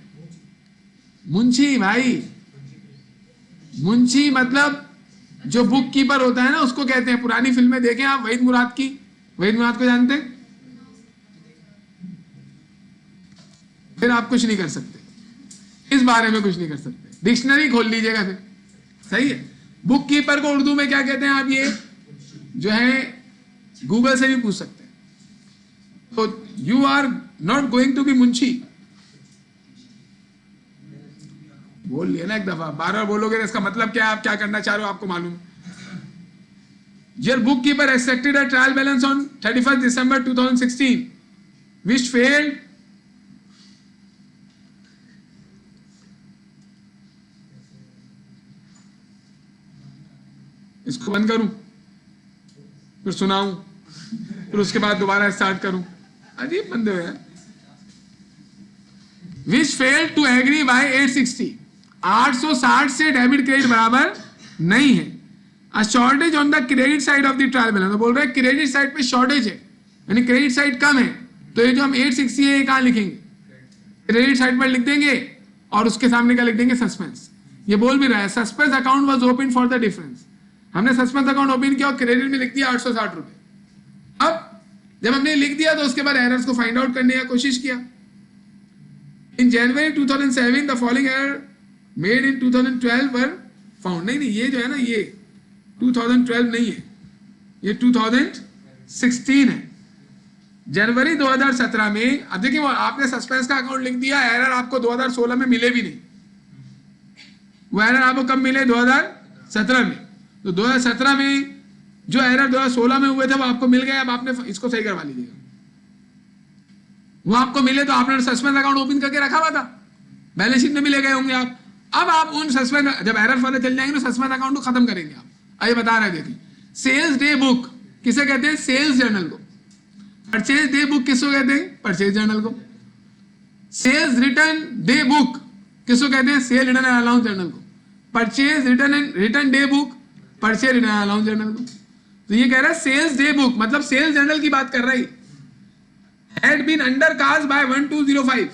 [SPEAKER 1] मुंशी भाई, मुंशी मतलब जो बुक कीपर होता है ना उसको कहते हैं। पुरानी फिल्में देखें आप, वहीद मुराद की, वहीद मुराद को जानते हैं, फिर आप कुछ नहीं कर सकते, इस बारे में कुछ नहीं कर सकते, डिक्शनरी खोल लीजिएगा फिर। सही है, बुक कीपर को उर्दू में क्या कहते हैं आप, ये जो है गूगल से भी पूछ सकते हैं। तो you are not going to be munshi, बोल लिया ना एक दफा, बार बार बोलोगे इसका मतलब क्या, आप क्या करना चाह रहे हो आपको मालूम। Your book keeper accepted a trial balance on 31 December 2016 which failed इसको बंद करूं फिर सुनाऊं फिर उसके बाद दोबारा स्टार्ट करूं, अजीब बंदे हो यार। विच फेल टू एग्री बाय 860, 860 से डेबिट क्रेडिट बराबर नहीं है। A shortage on the credit side of the trial balance, बोल रहे हैं क्रेडिट साइड पे शॉर्टेज है, यानी क्रेडिट साइड कम है, तो ये जो हम 860 है कहां लिखेंगे, क्रेडिट साइड पर लिख देंगे, और उसके सामने क्या लिख देंगे, सस्पेंस। ये बोल भी रहा है suspense account was open for the difference, हमने सस्पेंस अकाउंट ओपन किया और क्रेडिट में लिख दिया 860 रुपए। अब जब हमने लिख दिया तो उसके बाद एरर्स को फाइंड आउट करने की कोशिश किया। इन जनवरी 2007 the following error made in 2012 were found. नहीं, ये जो है ना, ये 2012 नहीं है, ये 2016 है। जनवरी 2017 में, अब देखिए वो आपने सस्पेंस का अकाउंट लिख दिया, एरर आपको 2016 में मिले भी नहीं, वो एरर आपको कब मिले, 2017 में। तो 2017 में जो एरर 2016 में हुए थे वो आपको मिल गए, अब आपने इसको सही करवा लीजिएगा। वो आपको मिले तो आपने सस्पेंस अकाउंट ओपन करके रखा हुआ था, बैलेंस शीट में भी ले गए होंगे आप। अब आप उन सस्पेंस, जब एरर वाले चल जाएंगे तो सस्पेंस अकाउंट को खत्म करेंगे आप। आइए बता रहे, देखिए सेल्स डे बुक किसे कहते हैं, सेल्स जर्नल को। परचेज डे बुक किसको कहते हैं, परचेज जर्नल को। सेल्स रिटर्न डे बुक किसको कहते हैं, sale return and allowance journal को। Purchase return day book, purchase return and allowance journal को। तो ये कह रहा है सेल्स डे बुक, मतलब सेल्स जर्नल की बात कर रही, had been under cast by 1205।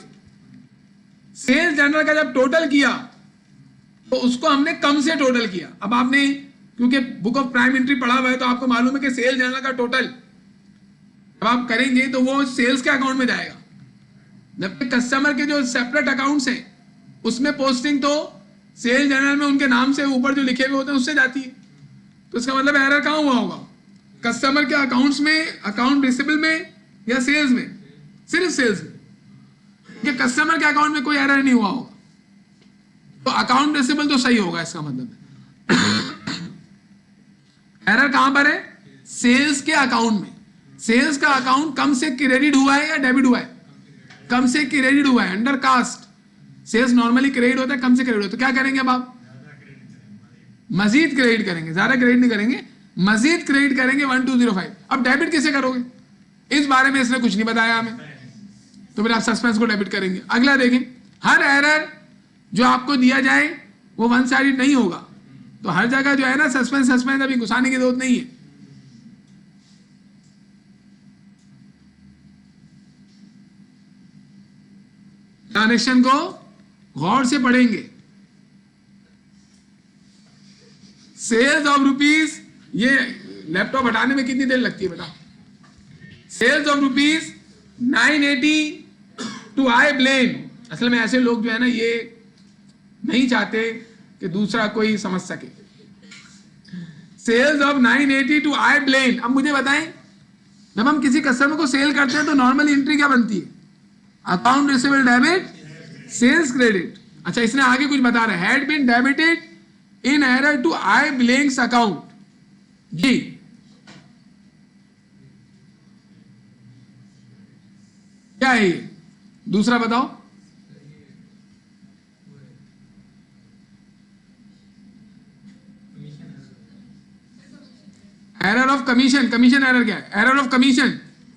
[SPEAKER 1] Sales journal का जब टोटल किया तो उसको हमने कम से टोटल किया। अब आपने क्योंकि बुक ऑफ प्राइम एंट्री पढ़ा हुआ है तो आपको मालूम है कि सेल्स जर्नल का टोटल जब आप करेंगे तो वो सेल्स के अकाउंट में जाएगा, जबकि कस्टमर के जो सेपरेट अकाउंट्स हैं उसमें पोस्टिंग तो सेल्स जर्नल में उनके नाम से ऊपर जो लिखे हुए होते हैं उससे जाती है। तो इसका मतलब एरर कहाँ हुआ होगा? कस्टमर के अकाउंट्स में, अकाउंट रिसीवेबल में, या सेल्स में? सिर्फ सेल्स में, कि कस्टमर के अकाउंट में कोई एरर नहीं हुआ होगा, तो अकाउंट रिसीवेबल तो सही होगा। इसका मतलब एरर कहां पर है? सेल्स के अकाउंट में। सेल्स का अकाउंट कम से क्रेडिट हुआ है या डेबिट हुआ है? कम से क्रेडिट हुआ है, undercast. Sales normally credit होता है, कम से क्रेडिट होता है। तो क्या करेंगे अब आप? मजीद क्रेडिट करेंगे, ज्यादा क्रेडिट नहीं करेंगे, मजीद क्रेडिट करेंगे 1205। अब डेबिट कैसे करोगे? इस बारे में इसने कुछ नहीं बताया हमें, तो फिर आप सस्पेंस को डेबिट करेंगे। अगला देखें, हर एरर जो आपको दिया जाए वो वन साइडेड नहीं होगा, तो हर जगह जो है ना सस्पेंस सस्पेंस अभी घुसाने की जरूरत नहीं है। ट्रांजेक्शन को गौर से पढ़ेंगे। सेल्स ऑफ रुपीज, ये लैपटॉप हटाने में कितनी देर लगती है बताओ? Sales of rupees 980 to I blame. असल में ऐसे लोग जो है ना ये नहीं चाहते कि दूसरा कोई समझ सके। Sales of 980 to I blame. अब मुझे बताएं, जब हम किसी कस्टमर को सेल करते हैं तो नॉर्मल एंट्री क्या बनती है? Account receivable debit, sales credit. अच्छा, इसने आगे कुछ बता रहा है, had been debited in error to I blanks account. जी, क्या है ये? दूसरा बताओ। Error of commission. Commission error क्या है? Error of commission.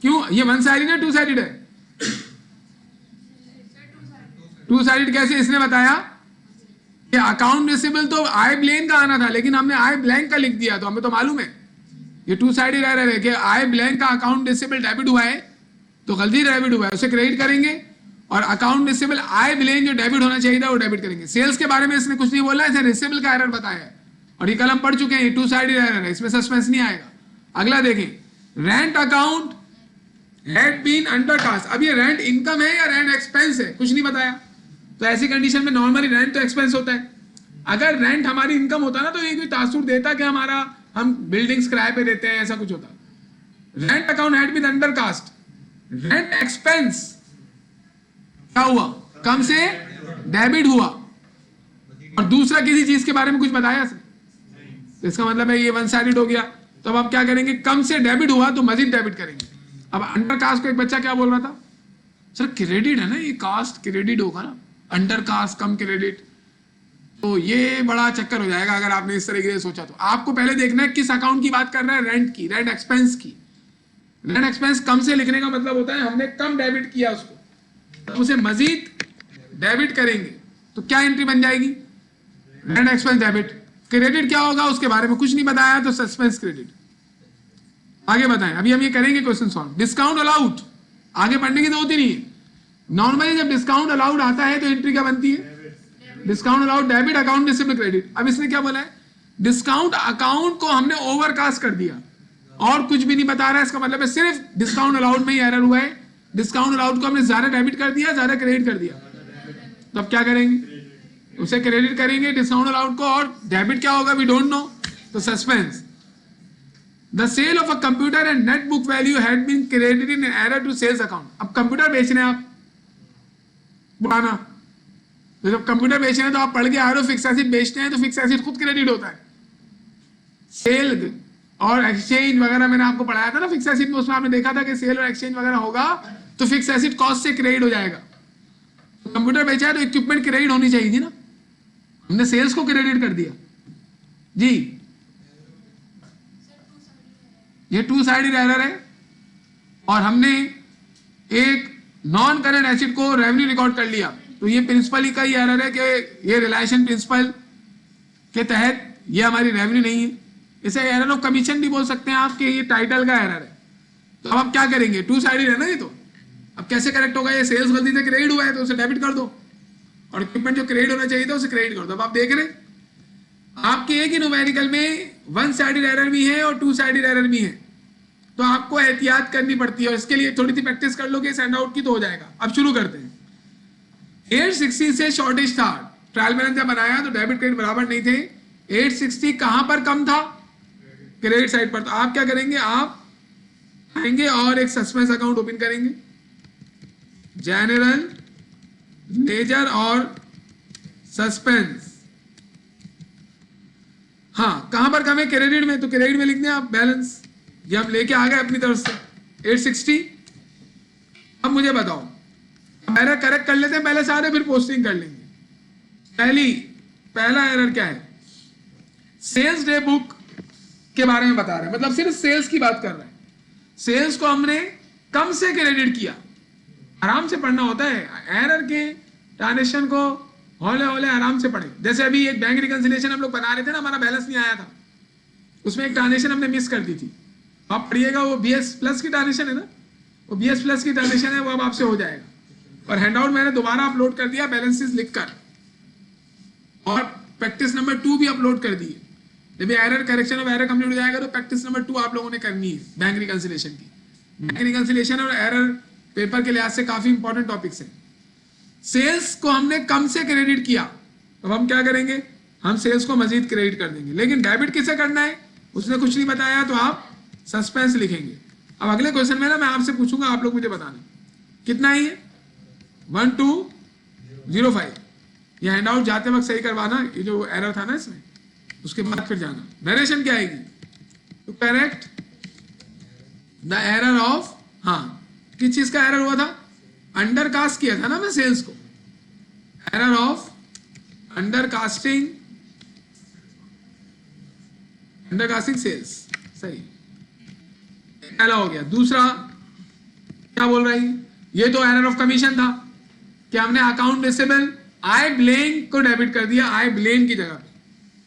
[SPEAKER 1] क्यों? ये वन साइडेड है, टू साइडेड है? टू साइडेड कैसे? इसने बताया कि अकाउंट रिसीवेबल तो आई ब्लैंक का आना था, लेकिन हमने आई ब्लैंक का लिख दिया, तो हमें तो मालूम है ये टू साइडेड एरर है कि आई ब्लैंक का अकाउंट रिसीवेबल डेबिट हुआ है तो गलती डेबिट हुआ है, उसे क्रेडिट करेंगे, और अकाउंट रिसीवेबल आई ब्लैंक जो डेबिट होना चाहिए था वो डेबिट करेंगे। सेल्स के बारे में इसने कुछ नहीं बोला, इसे रिसीवेबल का एरर बताया है, और ये कल हम पढ़ चुके हैं, टू साइडेड एरर है, इसमें सस्पेंस नहीं आएगा। अगला देखें, rent account had been under cast. अब ये रेंट इनकम है या रेंट एक्सपेंस है? कुछ नहीं बताया। तो ऐसी कंडीशन में नॉर्मली रेंट तो एक्सपेंस होता है। अगर रेंट हमारी इनकम होता ना तो ये कोई तासुर देता कि हमारा हम बिल्डिंग्स किराए पे देते हैं, ऐसा कुछ होता। Rent account had been under cast. Rent expense क्या हुआ? कम से डेबिट हुआ, और दूसरा किसी चीज के बारे में कुछ बताया सर, तो इसका मतलब है ये वन साइडेड हो गया। तो अब आप क्या करेंगे? कम से डेबिट हुआ तो मजीद डेबिट करेंगे। अब अंडर कास्ट को एक बच्चा क्या बोल रहा था, सर क्रेडिट है ना, ये कास्ट क्रेडिट होगा ना, अंडर कास्ट कम क्रेडिट, तो ये बड़ा चक्कर हो जाएगा अगर आपने इस तरीके से सोचा। तो आपको पहले देखना है किस अकाउंट की बात कर रहा है, रेंट की, रेंट एक्सपेंस की। रेंट एक्सपेंस कम से लिखने का मतलब होता है हमने कम डेबिट किया उसको, तो उसे मजीद डेबिट करेंगे तो क्या एंट्री बन जाएगी? Rent expense debit. क्रेडिट क्या होगा उसके बारे में कुछ नहीं बताया, तो सस्पेंस क्रेडिट। आगे बताएं, अभी हम ये करेंगे क्वेश्चन सॉल्व। डिस्काउंट अलाउड, आगे पढ़ने की जरूरत ही नहीं है। नॉर्मली जब डिस्काउंट अलाउड आता है तो एंट्री क्या बनती है? Discount allowed debit, account receivable credit. अब इसने क्या बोला है? डिस्काउंट अकाउंट को हमने ओवरकास्ट कर दिया और कुछ भी नहीं बता रहा है। इसका मतलब है सिर्फ डिस्काउंट अलाउड में ही एरर हुआ है। डिस्काउंट अलाउड को हमने ज्यादा डेबिट कर दिया, ज्यादा क्रेडिट कर दिया। तो अब क्या करेंगे? उसे क्रेडिट करेंगे डिस्काउंट अलाउड को, और डेबिट क्या होगा वी डोंट नो, तो suspense. The sale of a computer and net book value had been credited in error to sales account. अब कंप्यूटर बेच रहे हैं आप पुराना, तो जब कंप्यूटर बेच रहे हैं तो आप पढ़ के आ रहे हो फिक्स एसेट बेचते हैं तो फिक्स एसेट खुद क्रेडिट होता है। सेल और एक्सचेंज वगैरह मैंने आपको पढ़ाया था ना फिक्स एसेट में, उसमें आपने देखा था कि सेल और एक्सचेंज वगैरह होगा तो फिक्स एसेट कॉस्ट से क्रेडिट हो जाएगा। तो कंप्यूटर बेचा है तो इक्विपमेंट क्रेडिट होनी चाहिए थी ना, हमने सेल्स को क्रेडिट कर दिया। जी, ये टू साइडेड एरर है, और हमने एक नॉन करेंट एसेट को रेवेन्यू रिकॉर्ड कर लिया, तो ये प्रिंसिपल का ही एरर है कि ये रिलेशन प्रिंसिपल के तहत ये हमारी रेवेन्यू नहीं है। इसे एरर ऑफ कमीशन भी बोल सकते हैं आप कि ये टाइटल का एरर है। तो अब आप क्या करेंगे? टू साइडेड है ना ये, तो अब कैसे करेक्ट होगा? ये सेल्स गलती से क्रेडिट हुआ है तो उसे डेबिट कर दो, और इक्विपमेंट जो क्रेडिट होना चाहिए था उसे क्रेडिट कर दो। अब आप देख रहे आपके एक ही न्यूमेरिकल में वन साइडेड एरर भी है और टू साइडेड एरर भी है, तो आपको एहतियात करनी पड़ती है, और इसके लिए थोड़ी सी प्रैक्टिस कर लोगे सैंड आउट की तो हो जाएगा। अब शुरू करते हैं। 860 से शॉर्टेज था, ट्रायल बैलेंस जब बनाया तो डेबिट क्रेडिट बराबर नहीं थे, 860 कहां पर कम था, क्रेडिट साइड पर। तो आप क्या करेंगे, आप आएंगे और एक सस्पेंस अकाउंट ओपन करेंगे, जनरल लेजर और सस्पेंस। हाँ, कहां पर कम है, क्रेडिट में, तो क्रेडिट में लिख दें आप बैलेंस। ये हम लेके आ गए अपनी तरफ से 860। अब मुझे बताओ, एरर करेक्ट कर लेते हैं पहले सारे, फिर पोस्टिंग कर लेंगे। पहला एरर क्या है, सेल्स डे बुक के बारे में बता रहे हैं, मतलब सिर्फ सेल्स की बात कर रहे हैं। सेल्स को हमने कम से क्रेडिट किया, आराम से पढ़ना होता है, एरर के ट्रांजेक्शन को हौले हौले आराम से पढ़े। जैसे अभी एक बैंक रिकंसिलिएशन हम लोग बना रहे थे ना, हमारा बैलेंस नहीं आया था, उसमें एक ट्रांजेक्शन हमने मिस कर दी थी। आप पढ़िएगा, वो BS प्लस की ट्रांजेक्शन है ना, वो BS प्लस की ट्रांजेक्शन है, वो अब आपसे हो जाएगा। और हैंडआउट मैंने दोबारा अपलोड कर दिया बैलेंसेस लिखकर, और प्रैक्टिस नंबर 2 भी अपलोड कर दी है। जब error correction of error complete हो जाएगा तो प्रैक्टिस नंबर 2 आप लोगों ने करनी है बैंक रिकंसिलिएशन की। बैंक रिकंसिलिएशन और एरर पेपर के लिहाज से काफी इंपॉर्टेंट टॉपिक्स हैं। सेल्स को हमने कम से क्रेडिट किया, अब हम क्या करेंगे, हम सेल्स को मजीद क्रेडिट कर देंगे। लेकिन डेबिट किसे करना है उसने कुछ नहीं बताया, तो आप सस्पेंस लिखेंगे। अब अगले क्वेश्चन में ना मैं आपसे पूछूंगा, आप लोग मुझे बताना कितना ही है, 1205। ये हैंडआउट जाते वक्त सही करवाना, ये जो एरर था ना इसमें, उसके बाद फिर जाना। नरेशन क्या आएगी, to correct the error of, हाँ किस चीज का एरर हुआ था, अंडरकास्ट किया था ना मैं सेल्स को, एरर ऑफ अंडरकास्टिंग सेल्स, सही पहला हो गया। दूसरा क्या बोल रही, ये तो एरर ऑफ कमीशन था कि हमने अकाउंट रिसीवेबल आई ब्लेम को डेबिट कर दिया, आई ब्लेम की जगह पे।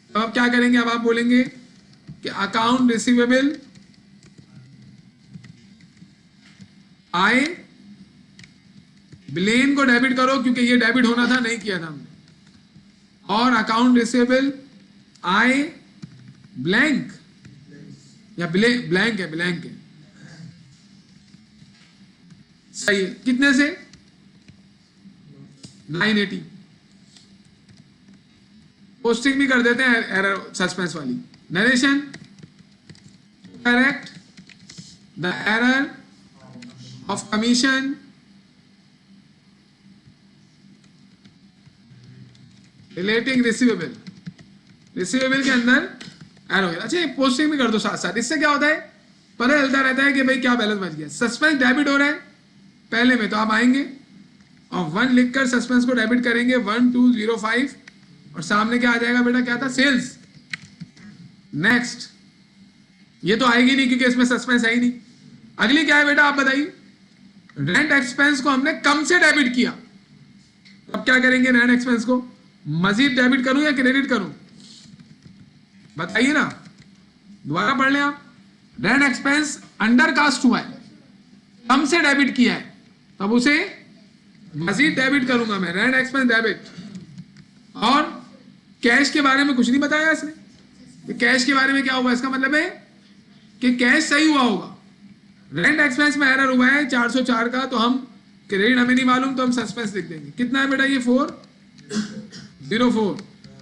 [SPEAKER 1] तो अब क्या करेंगे, अब आप बोलेंगे कि अकाउंट रिसीवेबल आई ब्लेम को डेबिट करो, क्योंकि ये डेबिट होना था, नहीं किया था हमने। और अकाउंट रिसीवेबल आई ब्लैंक, या ब्लैंक है, ब्लैंक है, सही है। कितने से, 980। पोस्टिंग भी कर देते हैं एरर सस्पेंस वाली। Narration, correct the error of commission relating receivable, receivable के अंदर एरर हो गया। अच्छा, ये पोस्टिंग भी कर दो साथ साथ, इससे क्या होता है, पता चलता रहता है कि भाई क्या बैलेंस बच गया। सस्पेंस डेबिट हो रहा है पहले में, तो आप आएंगे और 1 लिखकर सस्पेंस को डेबिट करेंगे, 1205, और सामने क्या आ जाएगा बेटा, क्या था, सेल्स। नेक्स्ट, ये तो आएगी नहीं क्योंकि इसमें सस्पेंस है ही नहीं। अगली क्या है बेटा, आप बताइए, रेंट एक्सपेंस को हमने कम से डेबिट किया, अब क्या करेंगे, रेंट एक्सपेंस को मजीद डेबिट करूं या क्रेडिट करूं, बताइए ना, दोबारा पढ़ लें आप। रेंट एक्सपेंस अंडर कास्ट हुआ है, कम से डेबिट किया है, तब उसे मजीद डेबिट करूंगा मैं, रेंट एक्सपेंस डेबिट। और कैश के बारे में कुछ नहीं बताया इसने, कि कैश के बारे में क्या हुआ, इसका मतलब है कि कैश सही हुआ होगा। रेंट एक्सपेंस में एरर हुआ है 404 का, तो हम क्रेडिट हमें नहीं मालूम, तो हम सस्पेंस लिख देंगे। कितना है बेटा, ये 404।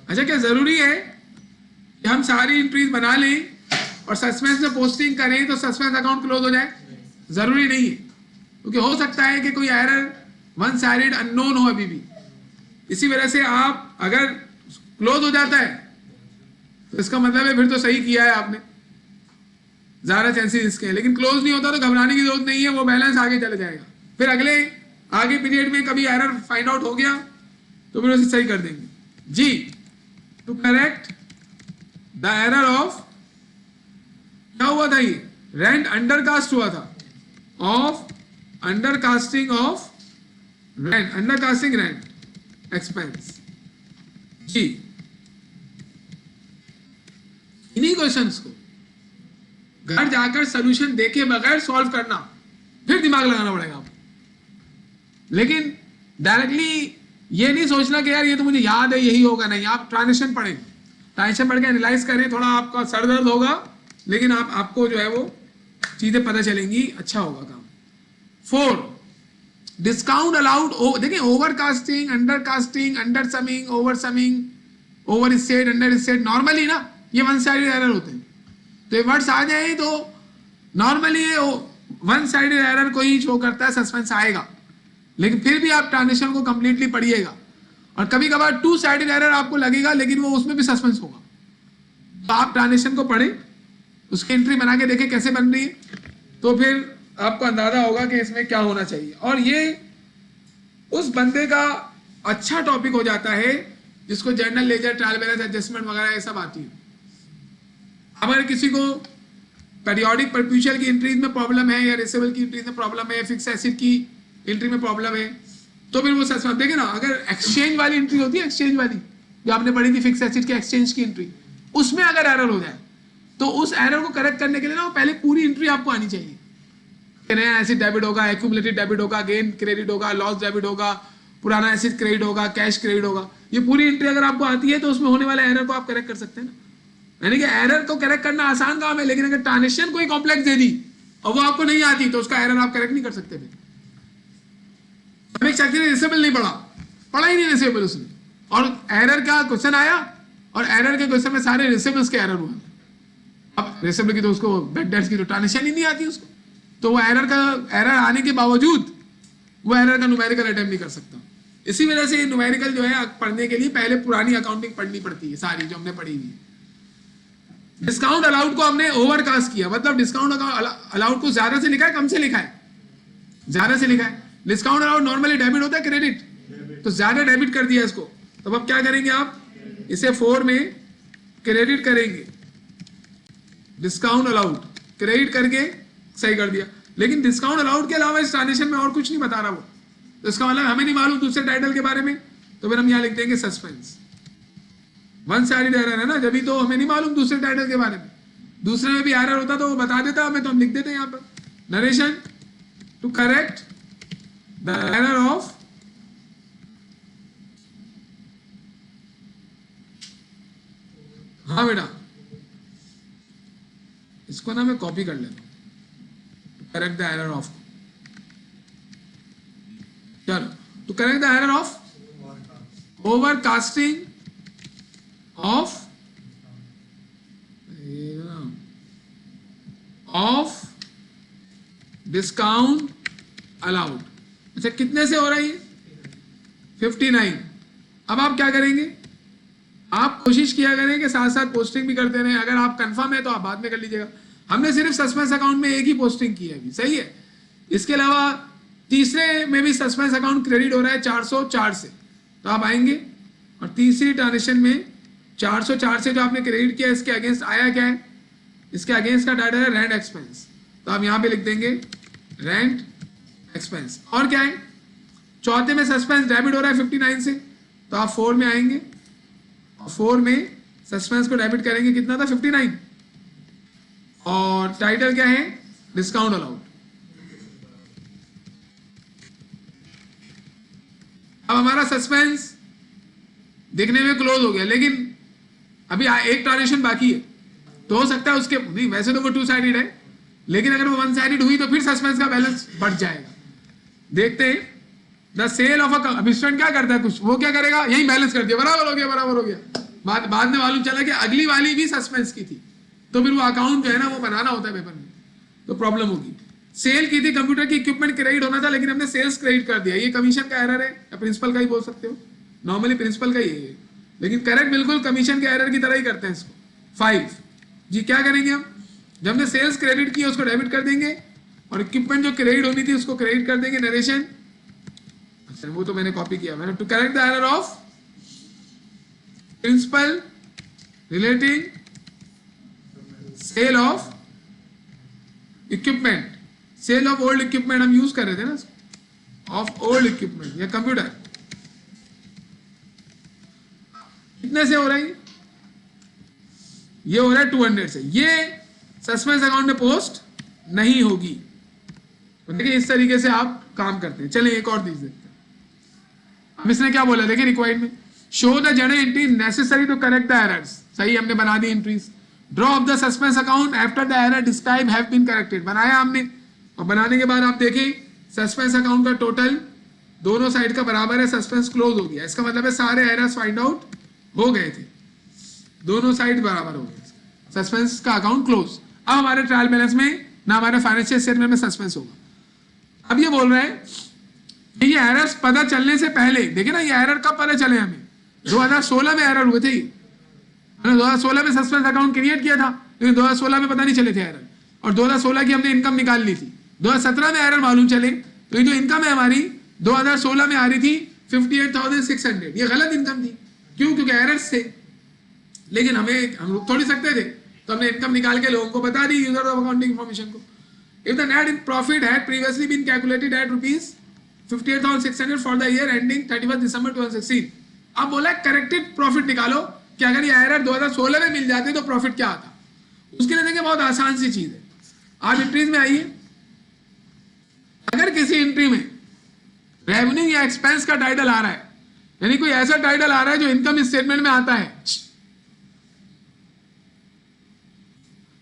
[SPEAKER 1] अच्छा, क्या जरूरी है कि हम सारी एंट्रीज बना लें और सस्पेंस में पोस्टिंग करें तो सस्पेंस अकाउंट क्लोज हो जाए? जरूरी नहीं है, क्योंकि हो सकता है कि कोई एरर वन साइडेड अननोन हो अभी भी। इसी वजह से आप अगर क्लोज हो जाता है तो इसका मतलब है फिर तो सही किया है आपने, ज्यादा चांसेस इसके हैं। लेकिन क्लोज नहीं होता तो घबराने की जरूरत नहीं है, वो बैलेंस आगे चले जाएगा। फिर आगे पीरियड में कभी एरर फाइंड आउट हो गया तो फिर उसे सही कर देंगे। जी, to correct the error of, क्या हुआ था, ये रेंट अंडरकास्ट हुआ था, of undercasting of rent, undercasting rent expense. जी, इन्हीं क्वेश्चंस को घर जाकर सॉल्यूशन देखे बगैर सॉल्व करना, फिर दिमाग लगाना पड़ेगा आपको। लेकिन डायरेक्टली ये नहीं सोचना कि यार ये तो मुझे याद है यही होगा, नहीं। आप ट्रांजेक्शन पढ़ें, ट्रांजेक्शन पढ़ के एनालाइज करें, थोड़ा आपका सर दर्द होगा लेकिन आपको जो है वो चीजें पता चलेंगी, अच्छा होगा काम। 4 डिस्काउंट अलाउड, देखिए over casting, under casting, under summing, over summing, over state, under state, normally ना ये वन साइडेड एरर होते हैं। तो ये वर्ड्स आ जाए तो नॉर्मली ये वन साइडेड एरर को ही शो करता है, सस्पेंस आएगा। लेकिन फिर भी आप ट्रांजिशन को कंप्लीटली पढ़िएगा, और कभी कभार टू साइडेड एरर आपको लगेगा लेकिन वो उसमें भी सस्पेंस होगा। तो आप ट्रांजिशन को पढ़ें, उसकी एंट्री बना के देखें कैसे बन रही है, तो फिर आपको अंदाजा होगा कि इसमें क्या होना चाहिए। और ये उस बंदे का अच्छा टॉपिक हो जाता है जिसको journal ledger, trial balance, adjustment वगैरह ये सब आती है। अगर किसी को पेरियोडिक परप्यूचुअल की एंट्रीज में प्रॉब्लम है, या रिसेबल की एंट्रीज में प्रॉब्लम है, फिक्स एसिड की एंट्री में प्रॉब्लम है, तो फिर वो सस्पेंस देखे ना। अगर एक्सचेंज वाली एंट्री होती है, एक्सचेंज वाली जो आपने पढ़ी थी, फिक्स एसिड के एक्सचेंज की एंट्री, उसमें अगर एरर हो जाए तो उस एरर को करेक्ट करने के लिए ना पहले पूरी एंट्री आपको आनी चाहिए। नया एसिड डेबिट होगा, एक्यूमुलेटेड डेबिट होगा, गेन क्रेडिट होगा, लॉस डेबिट होगा, पुराना एसिड क्रेडिट होगा, कैश क्रेडिट होगा। ये पूरी एंट्री अगर आपको आती है तो उसमें होने वाले एरर को आप करेक्ट कर सकते हैं ना। यानी कि एरर को करेक्ट करना आसान काम है, लेकिन अगर ट्रांजिशन कोई कॉम्प्लेक्स दे दी और वो आपको नहीं आती तो उसका एरर आप करेक्ट नहीं कर सकते। फिर एक शख्स ने रिसेबल नहीं पढ़ा ही नहीं रिसेबल उसने, और एरर का क्वेश्चन आया और एरर के क्वेश्चन में सारे रिसेबल्स के एरर हुए। अब रिसेबल की तो उसको बैड डेट्स की तो ट्रांजिशन ही नहीं आती उसको, तो वो एरर आने के बावजूद वो एरर का न्यूमेरिकल अटेम्प्ट नहीं कर सकता। इसी वजह से न्यूमेरिकल जो है पढ़ने के लिए पहले पुरानी अकाउंटिंग पढ़नी पड़ती है, सारी जो हमने पढ़ी हुई। डिस्काउंट अलाउड को हमने ओवरकास्ट किया, मतलब डिस्काउंट अलाउड को ज्यादा से लिखा है, कम से लिखा है, ज्यादा से लिखा है। डिस्काउंट अलाउड नॉर्मली डेबिट होता है, क्रेडिट, तो ज्यादा डेबिट कर दिया इसको। तो अब क्या करेंगे आप, इसे 4 में क्रेडिट करेंगे, डिस्काउंट अलाउड क्रेडिट करके सही कर दिया। लेकिन डिस्काउंट अलाउड के अलावा इस ट्रांजेक्शन में और कुछ नहीं बता रहा वो, तो इसका मतलब हमें नहीं मालूम दूसरे टाइटल के बारे में, तो फिर हम यहाँ लिख देंगे सस्पेंस। वन साइडेड एरर है ना, जब भी तो हमें नहीं मालूम दूसरे टाइटल के बारे में। दूसरे में भी एरर होता तो वो बता देता हमें, तो हम लिख देते यहाँ पर narration to correct the error of हाँ बेटा, इसको ना मैं कॉपी कर लेता हूं, करेक्ट द एरर ऑफ, चलो, to correct the error of overcasting of discount allowed. अच्छा, कितने से हो रही है? 59। अब आप क्या करेंगे, आप कोशिश किया करें कि साथ साथ पोस्टिंग भी करते रहें। अगर आप कंफर्म है तो आप बाद में कर लीजिएगा। हमने सिर्फ सस्पेंस अकाउंट में एक ही पोस्टिंग की है अभी, सही है। इसके अलावा तीसरे में भी सस्पेंस अकाउंट क्रेडिट हो रहा है 404 से, तो आप आएंगे और तीसरी ट्रांजेक्शन में 404 से जो आपने क्रेडिट किया, इसके अगेंस्ट आया क्या है, इसके अगेंस्ट का डाटा है रेंट एक्सपेंस, तो आप यहाँ पे लिख देंगे रेंट एक्सपेंस। और क्या है, चौथे में सस्पेंस डेबिट हो रहा है 59 से, तो आप 4 में आएंगे और 4 में सस्पेंस को डेबिट करेंगे, कितना था 59, और टाइटल क्या है, डिस्काउंट अलाउड। अब हमारा सस्पेंस दिखने में क्लोज हो गया, लेकिन अभी एक ट्रांजेक्शन बाकी है, तो हो सकता है उसके नहीं, वैसे तो वो 2 साइडेड है, लेकिन अगर वो 1 साइडेड हुई तो फिर सस्पेंस का बैलेंस बढ़ जाएगा। देखते हैं, द सेल ऑफ अ, अब स्टूडेंट क्या करता है, कुछ वो क्या करेगा, यही बैलेंस कर दिया, बराबर हो गया, बराबर हो गया। बाद में मालूम चला कि अगली वाली भी सस्पेंस की थी, तो फिर वो अकाउंट जो है ना वो बनाना होता है पेपर में, तो प्रॉब्लम होगी। सेल की थी, कंप्यूटर की इक्विपमेंट क्रेडिट होना था, लेकिन हमने सेल्स क्रेडिट कर दिया। ये कमीशन का एरर है, या प्रिंसिपल का ही बोल सकते हो, नॉर्मली प्रिंसिपल का ही है, लेकिन करेक्ट बिल्कुल कमीशन के एरर की तरह ही करते हैं इसको। 5 जी, क्या करेंगे हम, जब हमने सेल्स क्रेडिट की उसको डेबिट कर देंगे, और इक्विपमेंट जो क्रेडिट होनी थी उसको क्रेडिट कर देंगे, नरेशन। अच्छा, वो तो मैंने कॉपी किया, मैंने to correct the error of principal relating sale of equipment, sale of old equipment हम यूज कर रहे थे ना, ऑफ ओल्ड इक्विपमेंट या कंप्यूटर। कितने से हो रहा है ये हो रहा है 200 से। ये सस्पेंस अकाउंट में पोस्ट नहीं होगी। देखिए इस तरीके से आप काम करते हैं। चलिए एक और चीज देखते हैं। अब इसने क्या बोला, देखिए रिक्वायर्ड में show the journal entry necessary to correct the errors. सही, हमने बना दी entries. Draw off the suspense account after the error describe have been corrected, बनाया हमने। और बनाने के बाद आप देखें सस्पेंस अकाउंट का टोटल दोनों साइड का बराबर है, सस्पेंस क्लोज हो गया। इसका मतलब है सारे एरर्स फाइंड आउट हो गए थे, दोनों साइड बराबर हो गए, सस्पेंस का अकाउंट क्लोज। अब हमारे ट्रायल बैलेंस में ना हमारे फाइनेंशियल स्टेटमेंट में सस्पेंस होगा। अब ये बोल रहे हैं कि ये एरर्स पता चलने से पहले, देखिए ना ये एरर कब पता चले हमें, 2016 में एरर हुए थे। मैंने 2016 में सस्पेंस अकाउंट क्रिएट किया था, लेकिन 2016 में पता नहीं चले थे एरर, और 2016 की हमने इनकम निकाल ली थी। 2017 में एरर मालूम चले, तो ये जो इनकम है हमारी 2016 में आ रही थी 58,600, ये गलत इनकम थी। क्यों? क्योंकि एरर्स थे, लेकिन हम लोग थोड़ी सकते थे, तो हमने इनकम निकाल के लोगों को बता दी, यूजर ऑफ अकाउंटिंग इन्फॉर्मेशन को। If the net profit had previously been calculated at ₹58,600 for the year ending 31 December 2016। अब बोला करेक्टेड प्रॉफिट निकालो कि अगर ये एरर 2016 में मिल जाते तो प्रॉफिट क्या आता। उसके लिए देखिए बहुत आसान सी चीज है, आप एंट्रीज में आइए। अगर किसी एंट्री में रेवेन्यू या एक्सपेंस का टाइटल आ रहा है, यानी कोई ऐसा टाइटल आ रहा है जो इनकम स्टेटमेंट में आता है,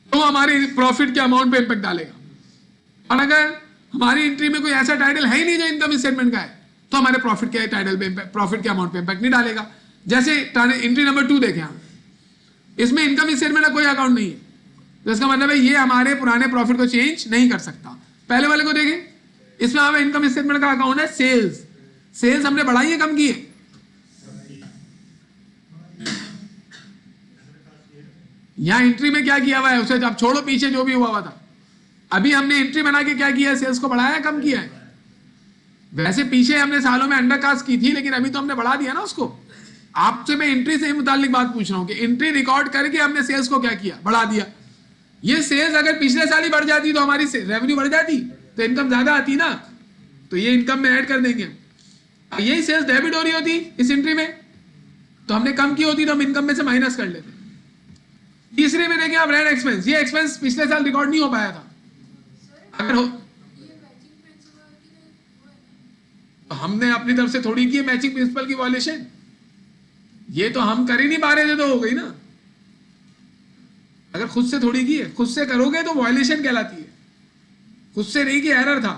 [SPEAKER 1] तो हमारे प्रॉफिट के अमाउंट पे इंपैक्ट डालेगा। और अगर हमारी एंट्री में कोई ऐसा टाइटल है ही नहीं जो इनकम स्टेटमेंट का है, तो हमारे प्रॉफिट के टाइटल पे प्रॉफिट के अमाउंट पे इंपैक्ट नहीं डालेगा। जैसे एंट्री नंबर 2 देखें हम, इसमें इनकम स्टेटमेंट का कोई अकाउंट नहीं है, तो इसका मतलब है ये हमारे पुराने प्रॉफिट को चेंज नहीं कर सकता। पहले वाले को देखें, इसमें हमें इनकम स्टेटमेंट का अकाउंट है सेल्स। सेल्स हमने बढ़ाई है कम की है? यहां एंट्री में क्या किया हुआ है उसे आप छोड़ो, पीछे जो भी हुआ था। अभी हमने एंट्री बना के क्या किया है, सेल्स को बढ़ाया कम किया है? वैसे पीछे हमने सालों में अंडरकास्ट की थी, लेकिन अभी तो हमने बढ़ा दिया ना उसको। आपसे मैं एंट्री से ही मुतालिक बात पूछ रहा हूं कि एंट्री रिकॉर्ड करके हमने सेल्स को क्या किया, बढ़ा दिया। ये सेल्स अगर पिछले साल ही बढ़ जाती तो हमारी रेवेन्यू बढ़ जाती, तो इनकम ज्यादा आती ना, तो ये इनकम में ऐड कर देंगे। यही सेल्स डेबिट हो रही होती इस एंट्री में, तो हमने कम की होती तो हम इनकम में से माइनस कर लेते। तीसरे में देखें आप रेंट एक्सपेंस, ये एक्सपेंस पिछले साल रिकॉर्ड नहीं हो पाया था। अगर हो तो हमने अपनी तरफ से थोड़ी की मैचिंग प्रिंसिपल की वॉयलेशन, ये तो हम कर ही नहीं पा रहे थे तो हो गई ना। अगर खुद से थोड़ी की है, खुद से करोगे तो वॉयलेशन कहलाती है, खुद से नहीं की एरर था।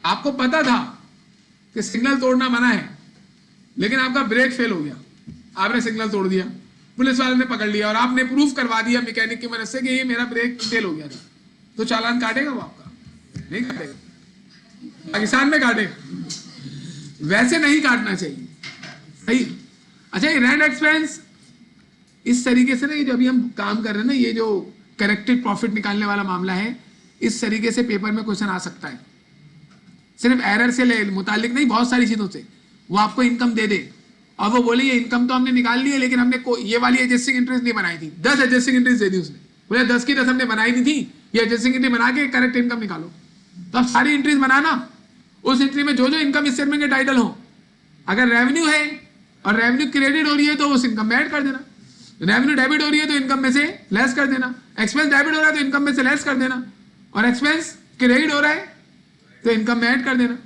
[SPEAKER 1] आपको पता था कि सिग्नल तोड़ना मना है, लेकिन आपका ब्रेक फेल हो गया, आपने सिग्नल तोड़ दिया, पुलिस वाले ने पकड़ लिया और आपने प्रूफ करवा दिया मैकेनिक की मदद से कि ये मेरा ब्रेक फेल हो गया था, तो चालान काटेगा वो आपका? नहीं काटेगा, पाकिस्तान में काटेगा। वैसे नहीं काटना चाहिए, सही। अच्छा, ये रेंट एक्सपेंस इस तरीके से ना, ये जो अभी हम काम कर रहे हैं ना, ये जो करेक्टेड प्रॉफिट निकालने वाला मामला है, इस तरीके से पेपर में क्वेश्चन आ सकता है। सिर्फ एरर से मुतालिक नहीं, बहुत सारी चीजों से। वो आपको इनकम दे दे और वो बोले ये इनकम तो हमने निकाल ली है, लेकिन हमने ये वाली एडजस्टिंग इंटरेस्ट नहीं बनाई थी। 10 एडजस्टिंग इंटरेस्ट दे दी उसने, बोले 10 की 10 हमने बनाई नहीं थी, ये एडजस्टिंग एंट्री बना के करेक्ट इनकम निकालो। तो अब सारी एंट्रीज बनाना, उस एंट्री में जो जो इनकम स्टेटमेंट के टाइटल हो, अगर रेवेन्यू है और रेवेन्यू क्रेडिट हो रही है तो उस इनकम में ऐड कर देना, रेवेन्यू डेबिट हो रही है तो इनकम में से लेस कर देना, एक्सपेंस डेबिट हो रहा है तो इनकम में से लेस कर देना, और एक्सपेंस क्रेडिट हो रहा है तो इनकम में ऐड कर देना।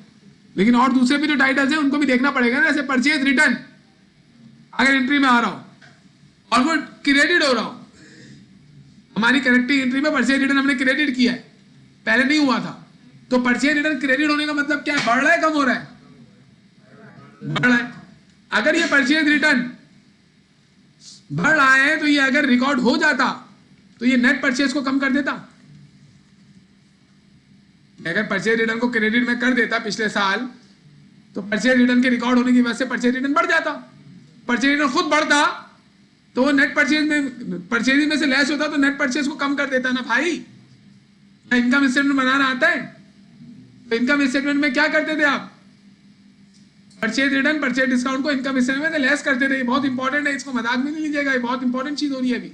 [SPEAKER 1] लेकिन और दूसरे भी जो टाइटल्स हैं उनको भी देखना पड़ेगा ना, जैसे परचेज रिटर्न अगर एंट्री में आ रहा हो और वो क्रेडिट हो रहा हो, हमारी करेक्टिंग एंट्री में परचेज रिटर्न हमने क्रेडिट किया है, पहले नहीं हुआ था, तो परचेज रिटर्न क्रेडिट होने का मतलब क्या है, बढ़ रहा है कम हो रहा है? बढ़ रहा है। अगर ये परचेज रिटर्न बढ़ रहा है तो ये अगर रिकॉर्ड हो जाता तो ये नेट परचेज को कम कर देता। अगर परचेज रिटर्न को क्रेडिट में कर देता पिछले साल, तो परचेज रिटर्न के रिकॉर्ड होने की वजह से परचेज रिटर्न बढ़ जाता। परचेज रिटर्न खुद बढ़ता तो वो नेट परचेज में, परचेज में से लेस होता तो नेट परचेज को कम कर देता ना भाई। इनकम स्टेटमेंट बनाना आता है, तो इनकम स्टेटमेंट में क्या करते थे आप, परचेज रिटर्न परचेज डिस्काउंट को इनकम स्टेटमेंट में लेस करते थे। बहुत इंपॉर्टेंट है, इसको मजाक में नहीं लीजिएगा, ये बहुत इंपॉर्टेंट चीज हो रही है अभी।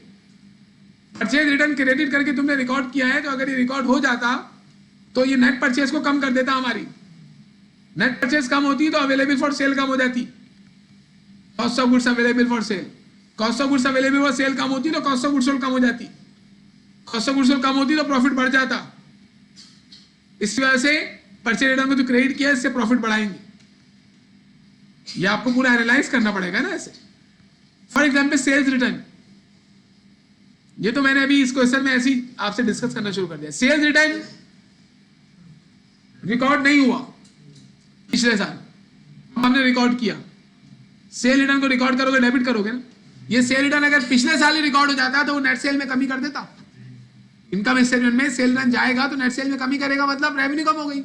[SPEAKER 1] परचेज रिटर्न क्रेडिट करके तुमने रिकॉर्ड किया है, तो अगर ये रिकॉर्ड हो जाता तो ये नेट परचेज को कम कर देता। हमारी नेट परचेज कम होती तो अवेलेबल फॉर सेल कम हो जाती, cost of goods available for sale, cost of goods available for sale कम होती तो कॉस्ट ऑफ गुड्स सोल्ड कम हो जाती, कॉस्ट ऑफ गुड्स सोल्ड कम होती तो प्रॉफिट बढ़ जाता। इस वजह से परचेज रिटर्न को जो क्रेडिट किया इससे प्रॉफिट बढ़ाएंगे, ये आपको पूरा एनालाइज करना पड़ेगा ना ऐसे। फॉर एग्जाम्पल सेल्स रिटर्न, ये तो मैंने अभी इस क्वेश्चन में ऐसी आपसे डिस्कस करना शुरू कर दिया। सेल्स रिटर्न रिकॉर्ड नहीं हुआ पिछले साल, हमने रिकॉर्ड किया। सेल रिटर्न को रिकॉर्ड करोगे, डेबिट करोगे ना। ये सेल रिटर्न अगर पिछले साल ही रिकॉर्ड हो जाता तो वो नेट सेल में कमी कर देता। इनकम स्टेटमेंट में सेल रिटर्न जाएगा तो नेट सेल में कमी करेगा, मतलब रेवेन्यू कम हो गई।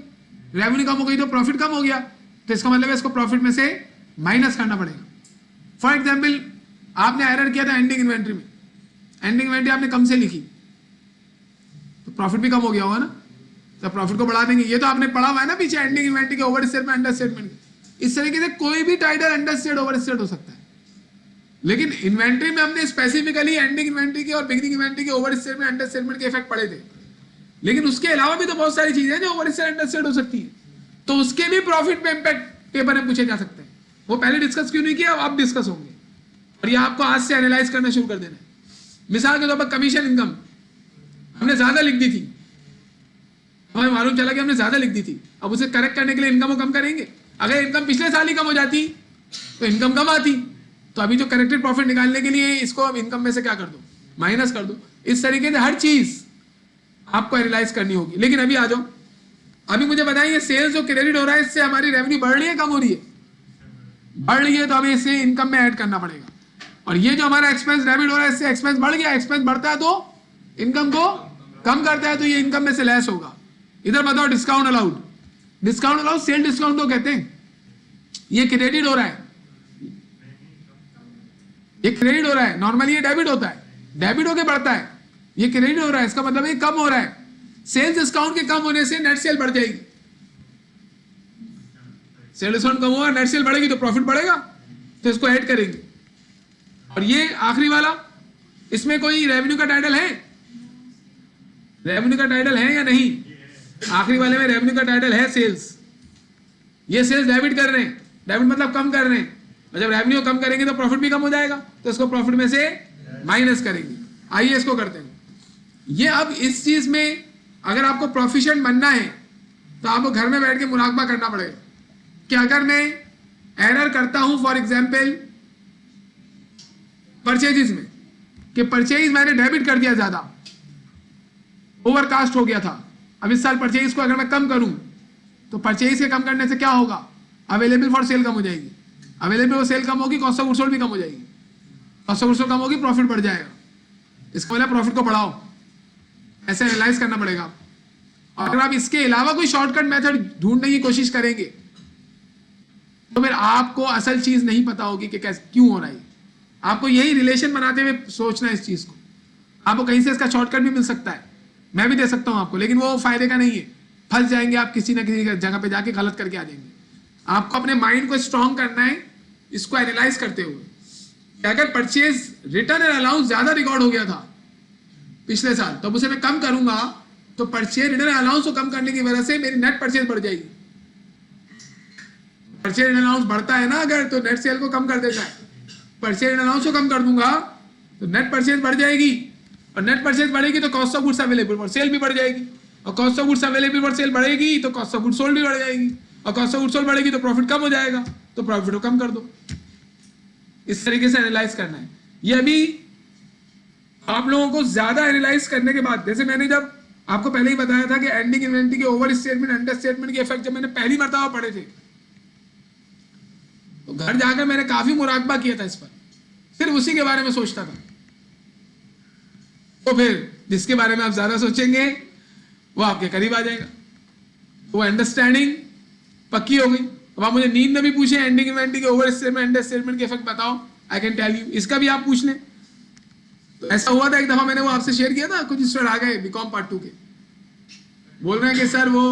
[SPEAKER 1] रेवेन्यू कम हो गई तो प्रॉफिट कम हो गया, तो इसका मतलब है इसको प्रॉफिट में से माइनस करना पड़ेगा। फॉर एग्जाम्पल आपने एरर किया था एंडिंग इन्वेंट्री में, एंडिंग इन्वेंट्री आपने कम से लिखी तो प्रॉफिट भी कम हो गया होगा ना, तो प्रॉफिट को बढ़ा देंगे। ये तो आपने पढ़ा हुआ है ना पीछे, एंडिंग इन्वेंट्री के ओवर स्टेटमेंट, अंडर स्टेटमेंट। इस तरीके से कोई भी title under state over state हो सकता है, लेकिन इन्वेंट्री में हमने स्पेसिफिकली एंडिंग इन्वेंट्री के और बिगिनिंग इन्वेंट्री के ओवर स्टेटमेंट, अंडर स्टेटमेंट के इफेक्ट पड़े थे। लेकिन उसके अलावा भी तो बहुत सारी चीजें जो ओवर स्टेट, अंडर स्टेट हो सकती है, तो उसके भी प्रॉफिट पे इंपैक्ट पेपर में पूछे जा सकते हैं। वो पहले डिस्कस क्यों नहीं किया, अब डिस्कस होंगे, और ये आपको आज से एनालाइज करना शुरू कर देना है। मिसाल के तौर पर कमीशन इनकम हमने ज्यादा लिख दी थी, हमें मालूम चला कि हमने ज्यादा लिख दी थी, अब उसे करेक्ट करने के लिए इनकम को कम करेंगे। अगर इनकम पिछले साल ही कम हो जाती तो इनकम कम आती, तो अभी जो करेक्टेड प्रॉफिट निकालने के लिए इसको अब इनकम में से क्या कर दो, माइनस कर दो। इस तरीके से हर चीज आपको एनालाइज करनी होगी। लेकिन अभी आ जाओ, अभी मुझे बताइए सेल्स जो क्रेडिट हो रहा है इससे हमारी रेवेन्यू बढ़ रही है कम हो रही है? बढ़ रही है, तो हमें इसे इनकम में ऐड करना पड़ेगा। और ये जो हमारा एक्सपेंस डेबिट हो रहा है इससे एक्सपेंस बढ़ गया, एक्सपेंस बढ़ता है तो इनकम को कम करता है, तो ये इनकम में से लेस होगा। इधर बताओ discount allowed, discount allowed sale discount तो कहते हैं, ये क्रेडिट हो रहा है, ये क्रेडिट हो रहा है। नॉर्मली ये डेबिट होता है, डेबिट होके बढ़ता है, ये क्रेडिट हो रहा है, इसका मतलब ये कम हो रहा है। सेल्स डिस्काउंट के कम होने से नेट सेल बढ़ जाएगी, सेल डिस्काउंट कम हुआ, नेट सेल बढ़ेगी तो प्रॉफिट बढ़ेगा, तो इसको ऐड करेंगे। और ये आखिरी वाला, इसमें कोई रेवेन्यू का टाइटल है, रेवेन्यू का टाइटल है या नहीं? आखिरी वाले में रेवेन्यू का टाइटल है सेल्स। ये सेल्स डेबिट कर रहे हैं, डेबिट मतलब कम कर रहे हैं, और जब रेवेन्यू कम करेंगे तो प्रॉफिट भी कम हो जाएगा, तो इसको प्रॉफिट में से माइनस करेंगे। आइए इसको करते हैं। ये अब इस चीज में अगर आपको प्रोफिशिएंट बनना है तो आपको घर में बैठ के मुराकबा करना पड़ेगा कि अगर मैं एरर करता हूं फॉर एग्जाम्पल परचेजेस में, कि परचेज मैंने डेबिट कर दिया, ज्यादा ओवरकास्ट हो गया था, अब इस साल परचेज को अगर मैं कम करूं तो परचेज के कम करने से क्या होगा, अवेलेबल फॉर सेल कम हो जाएगी, अवेलेबल फॉर सेल कम होगी, कॉस्ट ऑफ गुड्स सोल्ड भी कम हो जाएगी, कॉस्ट ऑफ गुड्स सोल्ड कम होगी, प्रॉफिट बढ़ जाएगा। इसका मतलब प्रॉफिट को बढ़ाओ, ऐसे एनालाइज करना पड़ेगा। और अगर आप इसके अलावा कोई शॉर्टकट मेथड ढूंढने की कोशिश करेंगे तो फिर आपको असल चीज नहीं पता होगी कि कैसे क्यों हो रहा है। आपको यही रिलेशन बनाते हुए सोचना है इस चीज को। आपको कहीं से इसका शॉर्टकट भी मिल सकता है, मैं भी दे सकता हूं आपको, लेकिन वो फायदे का नहीं है, फंस जाएंगे आप किसी ना किसी जगह पे जाके गलत करके आ जाएंगे। आपको अपने माइंड को स्ट्रॉन्ग करना है इसको एनालाइज करते हुए। अगर परचेज रिटर्न एंड अलाउंस ज्यादा रिकॉर्ड हो गया था पिछले साल, तो उसे मैं कम करूंगा तो परचेज रिटर्न एंड अलाउंस को कम करने की वजह से मेरी नेट परचेज बढ़ जाएगी। परचेज रिटर्न अलाउंस बढ़ता है ना अगर, तो नेट सेल को कम कर देता है। परचेज रिटर्न अलाउंस को कम कर दूंगा तो नेट परचेज बढ़ जाएगी, और नेट परचेज बढ़ेगी तो cost of goods available for cell भी बढ़ जाएगी, और cost of goods available for cell बढ़ेगी तो कॉस्ट ऑफ गुड्स सोल्ड भी बढ़ जाएगी, और कॉस्ट ऑफ गुड्स सोल्ड बढ़ेगी तो प्रॉफिट कम हो जाएगा, तो प्रॉफिट को कम कर दो। इस तरीके से एनालाइज करना है। ये अभी आप लोगों को ज्यादा एनालाइज करने के बाद, जैसे मैंने जब आपको पहले ही बताया था कि एंडिंग इन्वेंट्री के ओवर स्टेटमेंट, अंडर स्टेटमेंट के इफेक्ट जब मैंने पहली मर्तबा पढ़े थे तो घर जाकर मैंने काफी मुराकबा किया था इस पर, फिर उसी के बारे में सोचता था। तो फिर जिसके बारे में आप ज्यादा सोचेंगे वो आपके करीब आ जाएगा, वो अंडरस्टैंडिंग पक्की हो गई। अब आप मुझे नींद में भी पूछे एंडिंग इन्वेंट्री के ओवर स्टेटमेंट, अंडर स्टेटमेंट के इफेक्ट बताओ, आई कैन टेल यू। इसका भी आप पूछ लें। तो ऐसा हुआ था एक दफा, मैंने वो आपसे शेयर किया था, कुछ स्टूडेंट आ गए बीकॉम पार्ट 2 के, बोल रहे हैं कि सर वो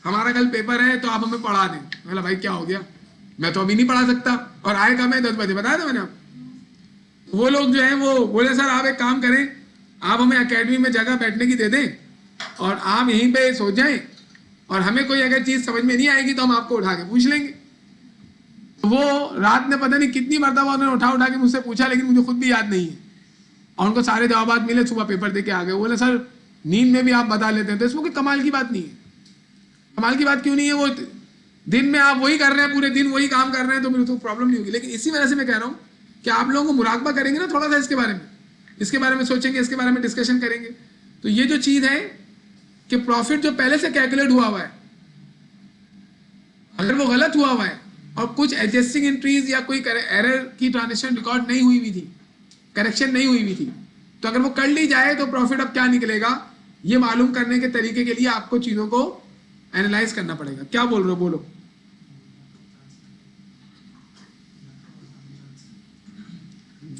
[SPEAKER 1] हमारा कल पेपर है तो आप हमें पढ़ा दें। बोला भाई क्या हो गया, मैं तो अभी नहीं पढ़ा सकता, और आए कब है 10 बजे, बताया था मैंने आपको। वो लोग जो है वो बोले सर आप एक काम करें, आप हमें एकेडमी में जगह बैठने की दे दें और आप यहीं पे सो जाएं, और हमें कोई अगर चीज समझ में नहीं आएगी तो हम आपको उठा के पूछ लेंगे। तो वो रात में पता नहीं कितनी मरतबा उन्होंने उठा के मुझसे पूछा, लेकिन मुझे खुद भी याद नहीं है, और उनको सारे जवाब मिले, सुबह पेपर दे के आ गए। बोले सर नींद में भी आप बता लेते हैं, तो इसमें कोई कमाल की बात नहीं है। कमाल की बात क्यों नहीं है, वो दिन में आप वही कर रहे हैं, पूरे दिन वही काम कर रहे हैं, तो मेरे तो प्रॉब्लम नहीं होगी। लेकिन इसी वजह से मैं कह रहा हूँ कि आप लोगों को मुराकबा करेंगे ना थोड़ा सा इसके बारे में, इसके बारे में सोचेंगे, इसके बारे में डिस्कशन करेंगे। तो ये जो चीज है कि प्रॉफिट जो पहले से कैलकुलेट हुआ है, अगर वो गलत हुआ है और कुछ एडजस्टिंग एंट्रीज या कोई एरर की ट्रांजेक्शन रिकॉर्ड नहीं हुई थी, करेक्शन नहीं हुई थी, तो अगर वो कर ली जाए तो प्रॉफिट अब क्या निकलेगा, ये मालूम करने के तरीके के लिए आपको चीजों को एनालाइज करना पड़ेगा। क्या बोल रहे हो, बोलो।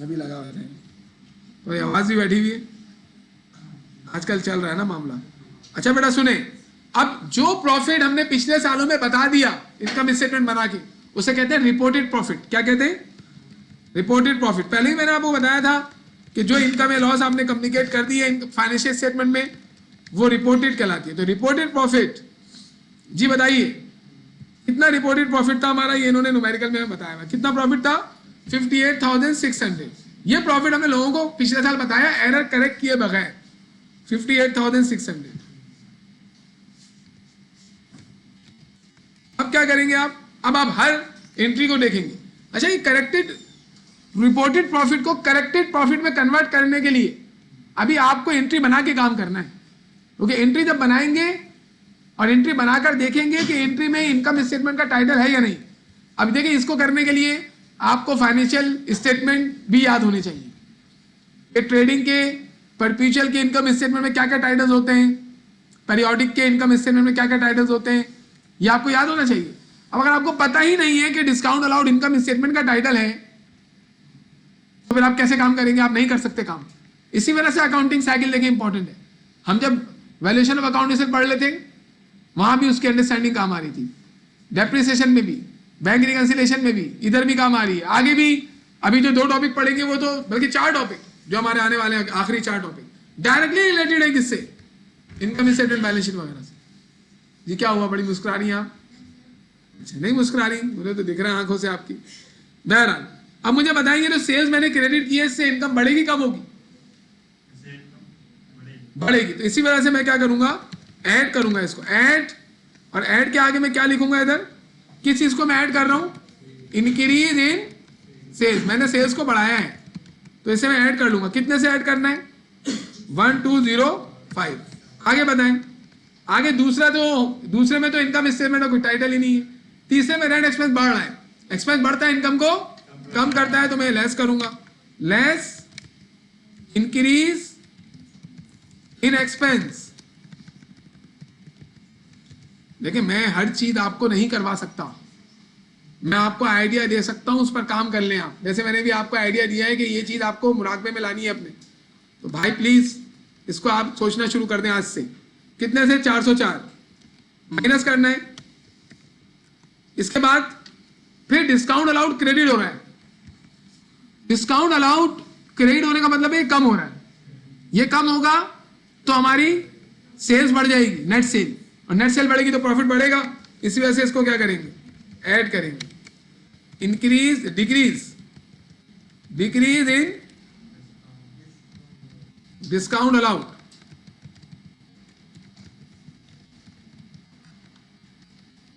[SPEAKER 1] अभी लगा हुआ है तो आवाज भी बैठी हुई है, आजकल चल रहा है ना मामला। अच्छा बेटा सुने, अब जो प्रॉफिट हमने पिछले सालों में बता दिया इनकम स्टेटमेंट बना के, उसे कहते हैं रिपोर्टेड प्रॉफिट। क्या कहते हैं? Reported profit. पहले ही मैंने आपको बताया था कि जो इनकम है लॉस आपने कम्युनिकेट कर दी है फाइनेंशियल स्टेटमेंट में, वो रिपोर्टेड कहलाती है। तो रिपोर्टेड प्रॉफिट, जी बताइए कितना रिपोर्टेड प्रॉफिट था हमारा, ये इन्होंने न्यूमेरिकल में बताया हुआ। कितना प्रॉफिट था? 58,600। ये प्रॉफिट हमने लोगों को पिछले साल बताया एरर करेक्ट किए बगैर, 58,600। अब क्या करेंगे आप? अब आप हर एंट्री को देखेंगे। अच्छा, ये करेक्टेड रिपोर्टेड प्रॉफिट को करेक्टेड प्रॉफिट में कन्वर्ट करने के लिए अभी आपको एंट्री बना के काम करना है, क्योंकि एंट्री जब बनाएंगे और एंट्री बनाकर देखेंगे कि एंट्री में इनकम स्टेटमेंट का टाइटल है या नहीं। अब देखिए, इसको करने के लिए आपको फाइनेंशियल स्टेटमेंट भी याद होने चाहिए कि ट्रेडिंग के, परपेचुअल के इनकम स्टेटमेंट में क्या क्या टाइटल्स होते हैं, पीरियोडिक के इनकम स्टेटमेंट में क्या क्या टाइटल्स होते हैं, ये आपको याद होना चाहिए। अब अगर आपको पता ही नहीं है कि डिस्काउंट अलाउड इनकम स्टेटमेंट का टाइटल है, तो फिर आप कैसे काम करेंगे? आप नहीं कर सकते काम। इसी वजह से अकाउंटिंग साइकिल देखिए इंपॉर्टेंट है। हम जब वैल्यूएशन ऑफ अकाउंटेंसी पढ़ लेते वहां भी उसकी अंडरस्टैंडिंग काम आ रही थी, डेप्रिसिएशन में भी, बैंक रिकंसिलिएशन में भी, इधर भी काम आ रही है, आगे भी। अभी जो 2 टॉपिक पढ़ेंगे वो तो, बल्कि 4 टॉपिक जो हमारे आने वाले हैं, आखिरी 4 टॉपिक डायरेक्टली रिलेटेड है किससे? इनकम स्टेटमेंट, बैलेंस शीट वगैरह से। जी क्या हुआ, बड़ी मुस्कुरा रही हैं आप? अच्छा नहीं मुस्कुरा रही, मुझे तो दिख रहा है आंखों से आपकी। बहरहाल अब मुझे बताएंगे जो सेल्स मैंने क्रेडिट किए इससे इनकम बढ़ेगी कम होगी? बढ़ेगी। तो इसी वजह से मैं क्या करूंगा, ऐड करूंगा इसको, ऐड, और ऐड के आगे मैं क्या लिखूंगा इधर, किस चीज को मैं ऐड कर रहा हूं? Increase in sales. मैंने सेल्स को बढ़ाया है तो इसे मैं ऐड कर लूंगा। कितने से ऐड करना है? 1205। आगे बताएं। आगे दूसरा, तो दूसरे में तो इनकम स्टेटमेंट का कोई टाइटल ही नहीं है। तीसरे में रेंट एक्सपेंस बढ़ रहा है, एक्सपेंस बढ़ता है इनकम को कम करता है, तो मैं लेस करूंगा, लेस इंक्रीज इन एक्सपेंस। देखिए मैं हर चीज आपको नहीं करवा सकता, मैं आपको आइडिया दे सकता हूं, उस पर काम कर लें आप। जैसे मैंने भी आपको आइडिया दिया है कि ये चीज आपको मुराकबे में लानी है अपने, तो भाई प्लीज इसको आप सोचना शुरू कर दें आज से। कितने से? 404 माइनस करना है। इसके बाद फिर डिस्काउंट अलाउड क्रेडिट हो रहा है। डिस्काउंट अलाउड क्रेडिट होने का मतलब है ये कम हो रहा है। ये कम होगा तो हमारी सेल्स बढ़ जाएगी, नेट सेल, और नेट सेल बढ़ेगी तो प्रॉफिट बढ़ेगा। इसी वजह से इसको क्या करेंगे, ऐड करेंगे। Increase, decrease, decrease in discount allowed.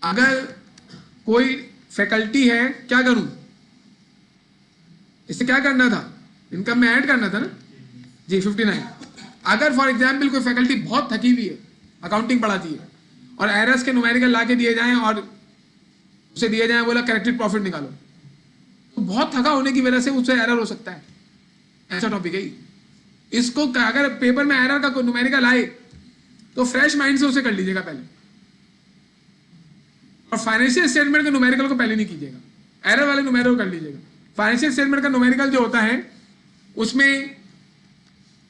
[SPEAKER 1] अगर कोई फैकल्टी है, क्या करूं, इसे क्या करना था, इनकम में ऐड करना था ना जी, 59। अगर फॉर एग्जाम्पल कोई फैकल्टी बहुत थकी हुई है, अकाउंटिंग पढ़ाती है, और एरर्स के न्यूमेरिकल ला के दिए जाएं और उसे दिए जाएं, बोला करेक्टेड प्रॉफिट निकालो, तो बहुत थका होने की वजह से उसे एरर हो सकता है। ऐसा टॉपिक है। इसको अगर पेपर में एरर का कोई न्यूमेरिकल आए तो फ्रेश माइंड से उसे कर लीजिएगा पहले, और फाइनेंशियल स्टेटमेंट के न्यूमेरिकल को पहले नहीं कीजिएगा, एरर वाले न्यूमेरिकल कर लीजिएगा। फाइनेंशियल स्टेटमेंट का न्यूमेरिकल जो होता है उसमें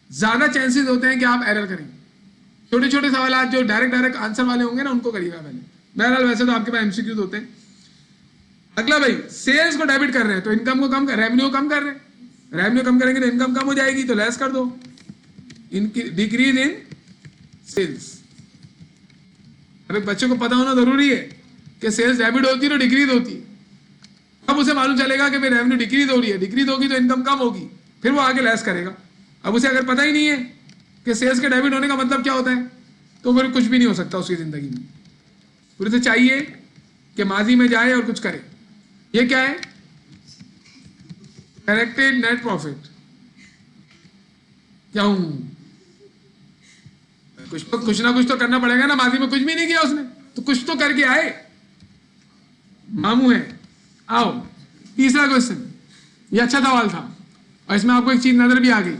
[SPEAKER 1] ज्यादा चांसेस होते हैं कि आप एरर करेंगे। छोटे छोटे सवाल जो डायरेक्ट आंसर वाले होंगे ना, उनको करिएगा पहले। बहरहाल वैसे तो आपके पास एमसीक्यूज होते हैं। अगला भाई, सेल्स को डेबिट कर रहे हैं तो इनकम को कम कर, रेवेन्यू कम कर रहे हैं, रेवेन्यू कम करेंगे तो इनकम कम हो जाएगी, तो लेस कर दो, डिक्रीज इन सेल्स। अरे बच्चों को पता होना जरूरी है कि सेल्स डेबिट होती है तो डिक्रीज होती है। अब उसे मालूम चलेगा कि भाई रेवेन्यू डिक्रीज हो रही है, डिक्रीज होगी तो इनकम कम होगी, फिर वो आगे लेस करेगा। अब उसे अगर पता ही नहीं है कि सेल्स के डेबिट होने का मतलब क्या होता है, तो फिर कुछ भी नहीं हो सकता उसकी जिंदगी में। फिर उसे चाहिए कि माजी में जाए और कुछ करे। ये क्या है? Corrected net profit. क्या हूं, कुछ ना कुछ तो करना पड़ेगा ना, माजी में कुछ भी नहीं किया उसने तो कुछ तो करके आए, मामू है। आओ तीसरा क्वेश्चन, ये अच्छा सवाल था और इसमें आपको एक चीज नजर भी आ गई।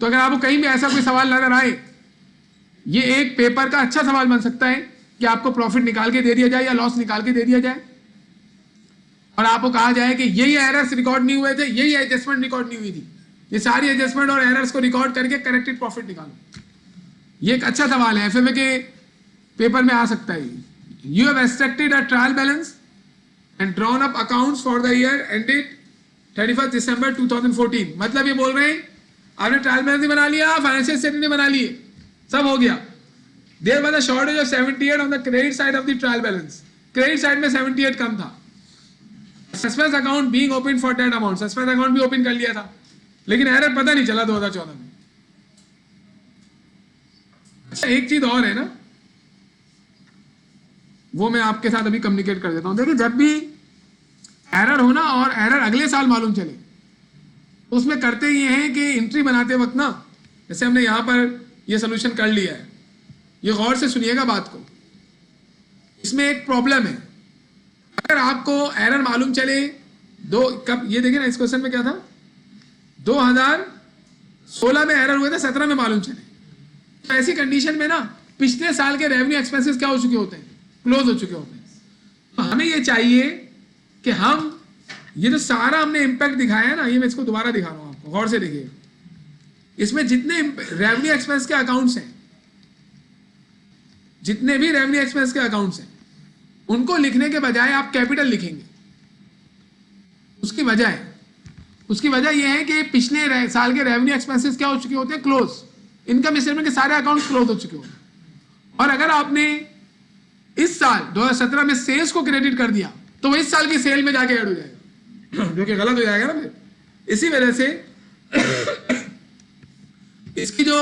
[SPEAKER 1] तो अगर आपको कहीं भी ऐसा कोई सवाल नजर आए, ये एक पेपर का अच्छा सवाल बन सकता है कि आपको प्रॉफिट निकाल के दे दिया जाए या लॉस निकाल के दे दिया जाए और आपको कहा जाए कि यही एरर्स रिकॉर्ड नहीं हुए थे, यही एडजस्टमेंट रिकॉर्ड नहीं हुई थी, ये सारी एडजस्टमेंट और एरर्स को रिकॉर्ड करके करेक्टेड प्रॉफिट निकालो। ये एक अच्छा सवाल है, एफएमए के पेपर में आ सकता है। You have extracted a trial balance and drawn up accounts for the year ended 31 दिसंबर 2014। मतलब ये बोल रहे हैं आपने ट्रायल बैलेंस बना लिया, फाइनेंशियल स्टेटमेंट बना लिए, सब हो गया। There was a shortage of 78 on the credit side of the trial balance. Credit side में 78 कम था। Suspense account being open for that amount, suspense account भी ओपन कर लिया था, लेकिन एरर पता नहीं चला 2014 में। अच्छा एक चीज और है ना, वो मैं आपके साथ अभी कम्युनिकेट कर देता हूं। देखिए जब भी एरर हो ना और एरर अगले साल मालूम चले, उसमें करते ये हैं कि एंट्री बनाते वक्त ना, जैसे हमने यहां पर ये सोल्यूशन कर लिया है, ये गौर से सुनिएगा बात को, इसमें एक प्रॉब्लम है। अगर आपको एरर मालूम चले कब, ये देखिए ना इस क्वेश्चन में क्या था, 2016 में एरर हुए थे, 17 में मालूम चले, तो ऐसी कंडीशन में ना पिछले साल के रेवेन्यू एक्सपेंसेस क्या हो चुके होते हैं, क्लोज हो चुके होते हैं। तो हमें ये चाहिए कि हम ये जो सारा हमने इंपैक्ट दिखाया है ना, ये मैं इसको दोबारा दिखा रहा हूं आपको, गौर से देखिए। इसमें जितने रेवेन्यू एक्सपेंस के अकाउंट्स हैं, जितने भी रेवेन्यू एक्सपेंस के अकाउंट्स हैं, उनको लिखने के बजाय आप कैपिटल लिखेंगे। उसकी वजह यह है कि पिछले साल के रेवेन्यू एक्सपेंसेस क्या हो चुके होते हैं, क्लोज। इनकम स्टेटमेंट के सारे अकाउंट्स क्लोज हो चुके होते हैं। और अगर आपने इस साल 2017 में सेल्स को क्रेडिट कर दिया, तो वो इस साल की सेल में जाके ऐड हो जाएगा, जो कि गलत हो जाएगा ना फिर। इसी वजह से इसकी जो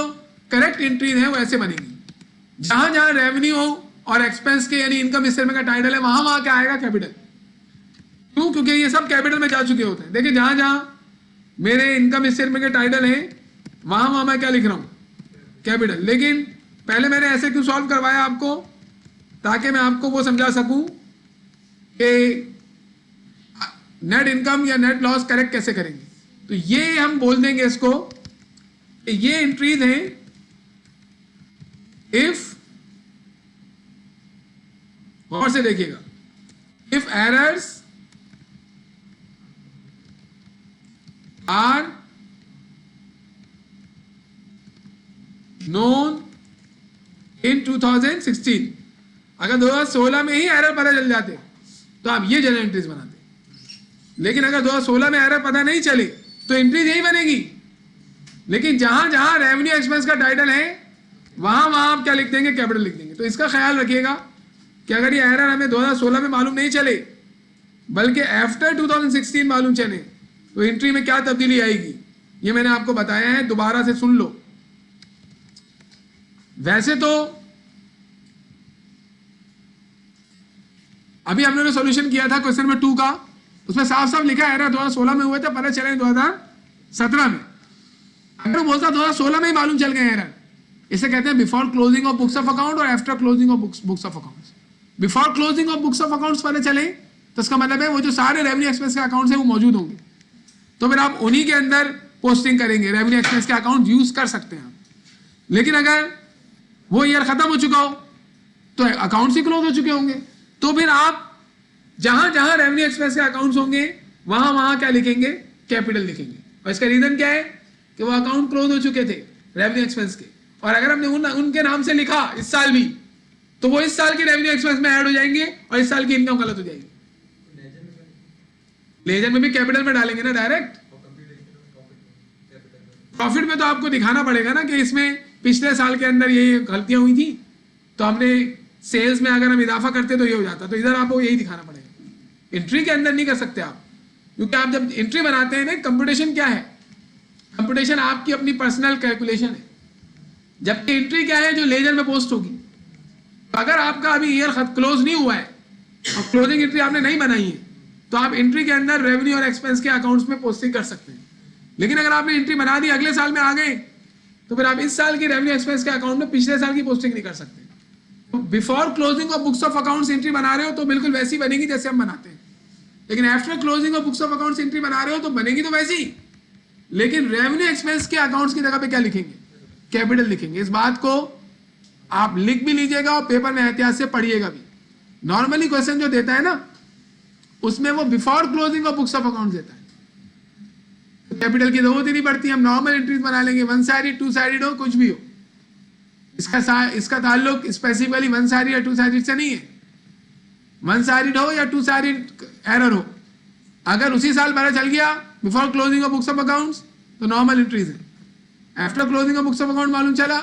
[SPEAKER 1] करेक्ट एंट्रीज है वो ऐसे बनेगी, जहां जहां रेवेन्यू और एक्सपेंस के यानी इनकम स्टेटमेंट का टाइटल है, वहां वहां क्या आएगा, कैपिटल। क्यों? क्योंकि ये सब कैपिटल में जा चुके होते हैं। देखिए जहां जहां मेरे इनकम स्टेटमेंट के टाइटल है, वहां वहां मैं क्या लिख रहा हूं, कैपिटल। लेकिन पहले मैंने ऐसे क्यों सॉल्व करवाया आपको, ताकि मैं आपको वो समझा सकूं कि नेट इनकम या नेट लॉस करेक्ट कैसे करेंगे। तो ये हम बोल देंगे इसको, ये एंट्रीज हैं इफ, गौर से देखिएगा, if errors are known in 2016। अगर 2016 में ही एरर पता चल जाते तो आप ये जनरल एंट्रीज बनाते, लेकिन अगर 2016 में एरर पता नहीं चले तो एंट्रीज यही बनेगी। लेकिन जहां जहां रेवेन्यू एक्सपेंस का टाइटल है, वहां वहां आप क्या लिख देंगे, कैपिटल लिख देंगे। तो इसका ख्याल रखिएगा कि अगर ये एरर हमें 2016 में मालूम नहीं चले, बल्कि आफ्टर 2016 मालूम चले, तो एंट्री में क्या तब्दीली आएगी, ये मैंने आपको बताया है, दोबारा से सुन लो। वैसे तो अभी हमने जो सॉल्यूशन किया था क्वेश्चन नंबर 2 का, उसमें साफ साफ लिखा है एरर 2016 में हुए थे, पता चले 2017 में। अगर बोलता 2016 में ही मालूम चल गए एरर, इसे कहते हैं before closing of books of account और after closing of books of accounts. Before closing of books of accounts पता चले तो इसका मतलब है वो जो सारे रेवेन्यू एक्सपेंस के अकाउंट्स हैं वो मौजूद होंगे, तो फिर आप उन्हीं के अंदर पोस्टिंग करेंगे, रेवेन्यू एक्सपेंस के अकाउंट यूज कर सकते हैं आप। लेकिन अगर वो ईयर खत्म हो चुका हो तो अकाउंट्स ही क्लोज हो चुके होंगे, तो फिर आप जहां जहां रेवेन्यू एक्सपेंस के अकाउंट्स होंगे वहां वहां क्या लिखेंगे, कैपिटल लिखेंगे। और इसका रीजन क्या है कि वो अकाउंट क्लोज हो चुके थे रेवेन्यू एक्सपेंस के, और अगर हमने उनके नाम से लिखा इस साल भी, तो वो इस साल के रेवेन्यू एक्सपेंस में ऐड हो जाएंगे और इस साल की इनकम गलत हो जाएगी। लेजर में भी कैपिटल में डालेंगे ना डायरेक्ट। प्रॉफिट में तो आपको दिखाना पड़ेगा ना कि इसमें पिछले साल के अंदर ये गलतियां हुई थी, तो हमने सेल्स में अगर हम इजाफा करते तो ये हो जाता, तो इधर आपको यही दिखाना पड़ेगा। एंट्री के अंदर नहीं कर सकते आप, क्योंकि आप जब एंट्री बनाते हैं ना, कंप्यूटेशन क्या है, कंप्यूटेशन आपकी अपनी पर्सनल कैलकुलेशन है, जबकि एंट्री क्या है, जो लेजर में पोस्ट होगी। तो अगर आपका अभी ईयर क्लोज नहीं हुआ है और क्लोजिंग एंट्री आपने नहीं बनाई है, तो आप एंट्री के अंदर रेवेन्यू और एक्सपेंस के अकाउंट्स में पोस्टिंग कर सकते हैं। लेकिन अगर आपने एंट्री बना दी, अगले साल में आ गए तो फिर आप इस साल की रेवेन्यू एक्सपेंस के अकाउंट में पिछले साल की पोस्टिंग नहीं कर सकते। तो before closing of books of accounts entry बना रहे हो तो बिल्कुल वैसी बनेगी जैसे हम बनाते हैं, लेकिन after closing of books of accounts entry बना रहे हो तो बनेगी तो वैसी, लेकिन रेवेन्यू एक्सपेंस के अकाउंट्स की जगह पे क्या लिखेंगे? कैपिटल लिखेंगे। इस बात को आप लिख भी लीजिएगा और पेपर में एहतियात से पढ़िएगा भी। नॉर्मली क्वेश्चन जो देता है ना उसमें वो before closing of books of accounts देता है, कैपिटल की जरूरत ही नहीं पड़ती, हम नॉर्मल एंट्रीज बना लेंगे, वन साइडेड टू साइडेड हो कुछ भी हो। इसका ताल्लुक स्पेसिफिकली वन साइडेड या टू साइडेड से नहीं है। वन साइडेड हो या टू साइडेड एरर हो, अगर उसी साल पता चल गया before closing of books of accounts तो नॉर्मल एंट्रीज है। After closing of books of account मालूम चला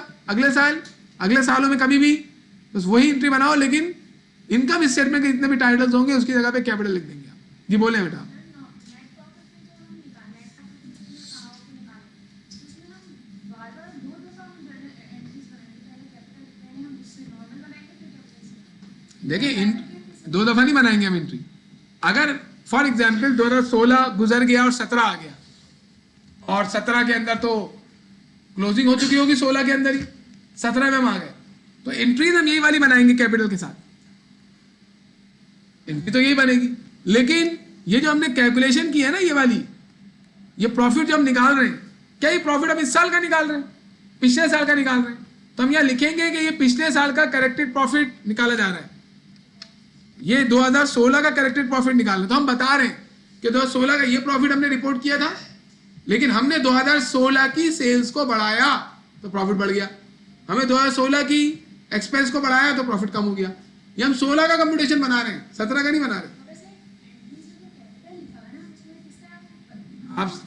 [SPEAKER 1] अगले सालों में कभी भी बस वही एंट्री बनाओ, लेकिन इनकम स्टेटमेंट के जितने भी टाइटल्स होंगे उसकी जगह पे कैपिटल लिख देंगे आप। जी बोले बेटा। देखिए दो दफा नहीं बनाएंगे हम एंट्री। अगर फॉर एग्जाम्पल 2016 गुजर गया और 17 आ गया, और 17 के अंदर तो क्लोजिंग हो चुकी होगी 16 के अंदर ही, 17 में हम आ गए, तो एंट्रीज हम यही वाली बनाएंगे कैपिटल के साथ, एंट्री तो यही बनेगी। लेकिन ये जो हमने कैलकुलेशन की है ना, ये वाली, ये प्रॉफिट जो हम निकाल रहे हैं, क्या ये प्रॉफिट हम इस साल का निकाल रहे हैं, पिछले साल का निकाल रहे हैं? तो हम यहाँ लिखेंगे कि ये पिछले साल का करेक्टेड प्रॉफिट निकाला जा रहा है, ये 2016 का करेक्टेड प्रॉफिट निकालना। तो हम बता रहे हैं कि 2016 का ये प्रॉफिट हमने रिपोर्ट किया था, लेकिन हमने 2016 की सेल्स को बढ़ाया तो प्रॉफिट बढ़ गया, हमें 2016 की एक्सपेंस को बढ़ाया तो प्रॉफिट कम हो गया। ये हम 16 का कंप्यूटेशन बना रहे हैं, 17 का नहीं बना रहे। आप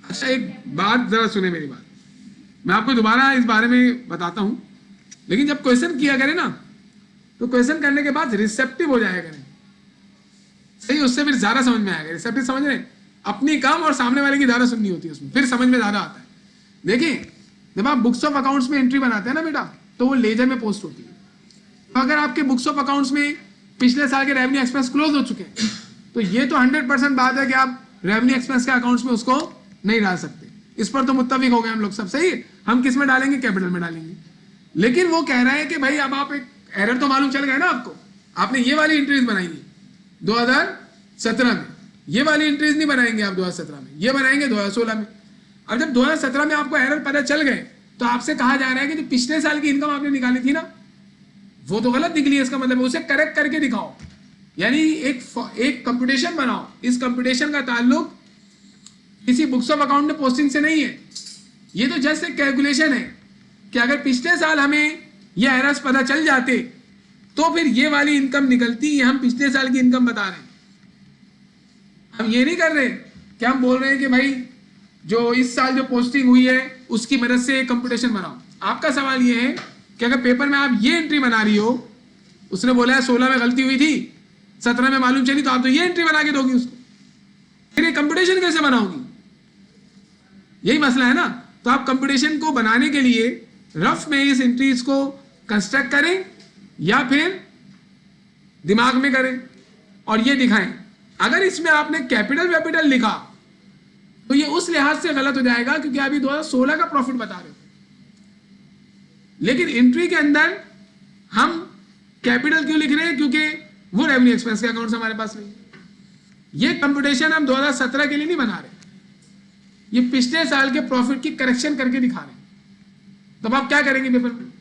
[SPEAKER 1] अच्छा एक बात जरा सुने मेरी बात, मैं आपको दोबारा इस बारे में बताता हूं, लेकिन जब क्वेश्चन किया करें ना तो क्वेश्चन करने के बाद रिसेप्टिव हो जाया करें, सही, उससे फिर ज्यादा समझ में आएगा। रिसेप्टिव समझ रहे हैं, अपनी कम और सामने वाले की ज्यादा सुननी होती है, उसमें फिर समझ में ज्यादा आता है। देखिए जब आप बुक्स ऑफ अकाउंट्स में एंट्री बनाते हैं ना बेटा, तो वो लेजर में पोस्ट होती है। तो अगर आपके बुक्स ऑफ अकाउंट्स में पिछले साल के रेवेन्यू एक्सपेंस क्लोज हो चुके हैं, तो ये तो 100% बात है कि आप रेवेन्यू एक्सपेंस के अकाउंट्स में उसको नहीं डाल सकते। इस पर तो मुत्तफिक हो गए हम लोग सब, सही है। हम किस में डालेंगे? कैपिटल में डालेंगे। लेकिन वो कह रहे हैं कि भाई अब आप एक एरर तो मालूम चल गया ना आपको, आपने ये वाली एंट्रीज बनाई है 2017 में, ये वाली एंट्रीज नहीं बनाएंगे आप 2017 में, ये बनाएंगे 2016 में। अब जब 2017 में आपको एरर पता चल गए तो आपसे कहा जा रहा है कि जो पिछले साल की इनकम आपने निकाली थी ना, वो तो गलत निकली है, इसका मतलब उसे करेक्ट करके दिखाओ, यानी एक कंप्यूटेशन बनाओ। इस कंप्यूटेशन का ताल्लुक किसी बुक्स ऑफ अकाउंट में पोस्टिंग से नहीं है, ये तो जस्ट एक कैलकुलेशन है कि अगर पिछले साल हमें ये एरर्स पता चल जाते तो फिर ये वाली इनकम निकलती, ये हम पिछले साल की इनकम बता रहे हैं। हम ये नहीं कर रहे कि हम बोल रहे हैं कि भाई जो इस साल जो पोस्टिंग हुई है उसकी मदद से कंप्यूटेशन बनाओ। आपका सवाल ये है कि अगर पेपर में आप ये एंट्री बना रही हो, उसने बोला है 16 में गलती हुई थी, 17 में मालूम चली, तो आप तो ये एंट्री बना के दोगी उसको, फिर ये कंप्यूटेशन कैसे बनाओगी? यही मसला है ना। तो आप कंप्यूटेशन को बनाने के लिए रफ में इस एंट्रीज को कंस्ट्रक्ट करें या फिर दिमाग में करें और ये दिखाएं। अगर इसमें आपने कैपिटल लिखा तो ये उस लिहाज से गलत हो जाएगा क्योंकि अभी 2016 का प्रॉफिट बता रहे हो, लेकिन एंट्री के अंदर हम कैपिटल क्यों लिख रहे हैं? क्योंकि वो रेवेन्यू एक्सपेंस के अकाउंट्स हमारे पास नहीं। ये कंप्यूटेशन हम 2017 के लिए नहीं बना रहे, ये पिछले साल के प्रॉफिट की करेक्शन करके दिखा रहे हैं। तो आप क्या करेंगे पेपर में?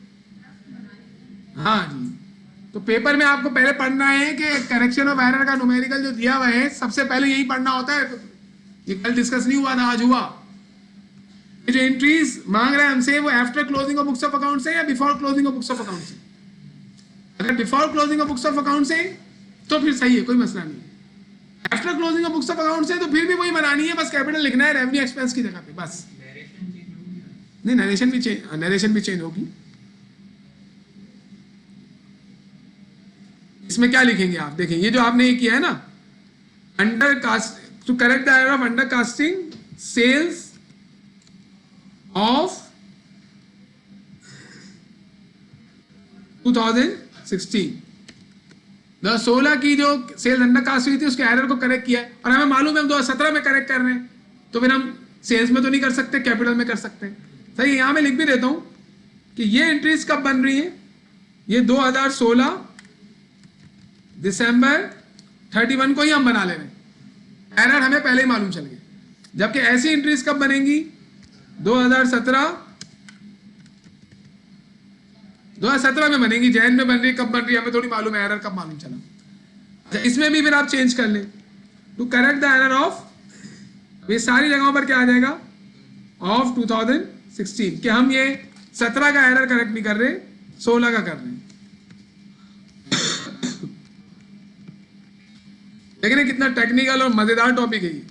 [SPEAKER 1] हाँ जी, तो पेपर में आपको पहले पढ़ना है कि करेक्शन ऑफ एरर का न्यूमेरिकल जो दिया हुआ है सबसे पहले यही पढ़ना होता है। ये कल डिस्कस नहीं हुआ था, आज हुआ। ये जो एंट्रीज मांग रहा है हमसे वो after closing of books of account से या before closing of books of account से? अगर before closing of books of account से तो फिर सही है, कोई मसला नहीं। After closing of books of account से तो फिर भी वही बनानी है, बस कैपिटल लिखना है रेवेन्यू एक्सपेंस की जगह पे, बस। नहीं, नरेशन भी चेंज होगी। इसमें क्या लिखेंगे आप? देखें ये जो आपने ये किया है ना, under cast to correct the error of under casting sales of 2016, 2016 की जो सेल्स अंडर कास्ट हुई थी उसके एरर को करेक्ट किया है, और हमें मालूम है हम 2017 में करेक्ट कर रहे हैं, तो फिर हम सेल्स में तो नहीं कर सकते, कैपिटल में कर सकते हैं। सही, यहां मैं लिख भी देता हूं कि ये एंट्रीज कब बन रही है, ये 2016 दिसंबर 31 को ही हम बना ले रहे हैं, एरर हमें पहले ही मालूम चल गया। जबकि ऐसी एंट्रीज कब बनेंगी, 2017 में बनेगी। जैन में बन रही, कब बन रही है हमें थोड़ी मालूम है, एरर कब मालूम चला। अच्छा, इसमें भी फिर आप चेंज कर लें to correct the error of, ये सारी जगहों पर क्या आ जाएगा, ऑफ 2016, कि हम ये 17 का एरर करेक्ट नहीं कर रहे, 16 का कर रहे हैं। लेकिन कितना टेक्निकल और मजेदार टॉपिक है ये।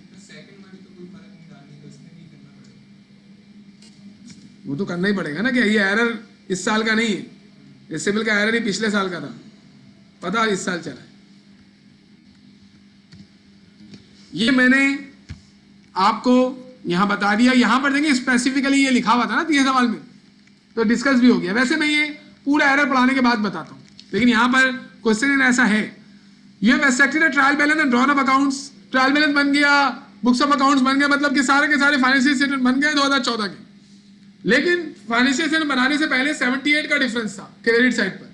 [SPEAKER 1] वो तो करना ही पड़ेगा ना, कि ये एरर इस साल का नहीं है, ये सिविल का एरर ही पिछले साल का था, पता इस साल चला है। ये मैंने आपको यहां बता दिया। यहां पर देखिए स्पेसिफिकली ये लिखा हुआ था ना 3 सवाल में, तो डिस्कस भी हो गया। वैसे मैं ये पूरा एरर पढ़ाने के बाद बताता हूं, लेकिन यहां पर क्वेश्चन ऐसा है, you have accepted a trial balance and drawn up accounts. Trial balance बन गया, बुक्स ऑफ अकाउंट्स बन गया, मतलब कि सारे के सारे फाइनेंशियल स्टेटमेंट बन गए 2014 के। लेकिन फाइनेंशियल स्टेटमेंट बनाने से पहले 78 का डिफरेंस था क्रेडिट साइड पर,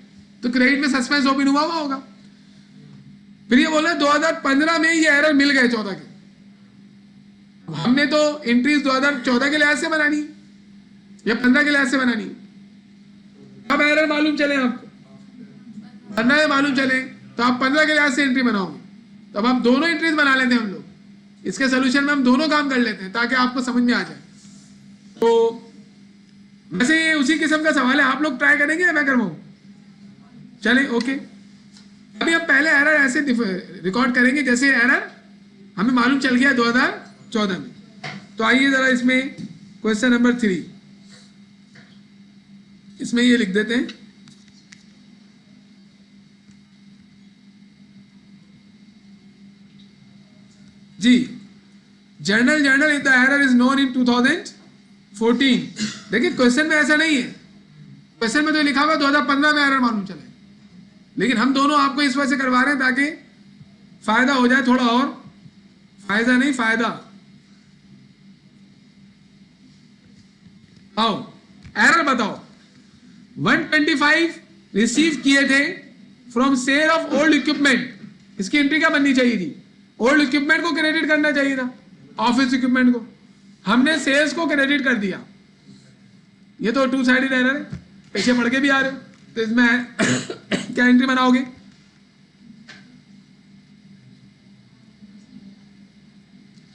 [SPEAKER 1] तो क्रेडिट में सस्पेंस ओपन हुआ होगा। फिर ये बोला 2015 में ये एरर मिल गए 14 के। हमने तो एंट्रीज 2014 के लिहाज से बनानी या 15 के लिहाज से बनानी। अब एरर मालूम चले आपको, 15 में मालूम चले तो आप 15 के लिहाज से एंट्री बनाओगे, तो अब आप दोनों एंट्रीज बना लेते हैं हम लोग। इसके सोल्यूशन में हम दोनों काम कर लेते हैं ताकि आपको समझ में आ जाए। तो वैसे ये उसी किस्म का सवाल है, आप लोग ट्राई करेंगे या मैं करवाऊं? चले ओके। अभी हम पहले एरर ऐसे रिकॉर्ड करेंगे जैसे एरर हमें मालूम चल गया 2014 में। तो आइए जरा इसमें क्वेश्चन नंबर 3, इसमें ये लिख देते हैं, जी journal if the error is known in 2014। देखिए क्वेश्चन में ऐसा नहीं है, क्वेश्चन में तो लिखा हुआ 2015 में एरर मालूम चले, लेकिन हम दोनों आपको इस वजह से करवा रहे हैं ताकि फायदा हो जाए थोड़ा और, फायदा नहीं फायदा। आओ एरर बताओ। 125 रिसीव किए थे from sale of old equipment, इसकी एंट्री क्या बननी चाहिए थी? ओल्ड इक्विपमेंट को क्रेडिट करना चाहिए था, ऑफिस इक्विपमेंट को। हमने सेल्स को क्रेडिट कर दिया। ये तो 2 साइडेड एरर है, पीछे पढ़ के भी आ रहे हो, तो इसमें क्या एंट्री बनाओगे?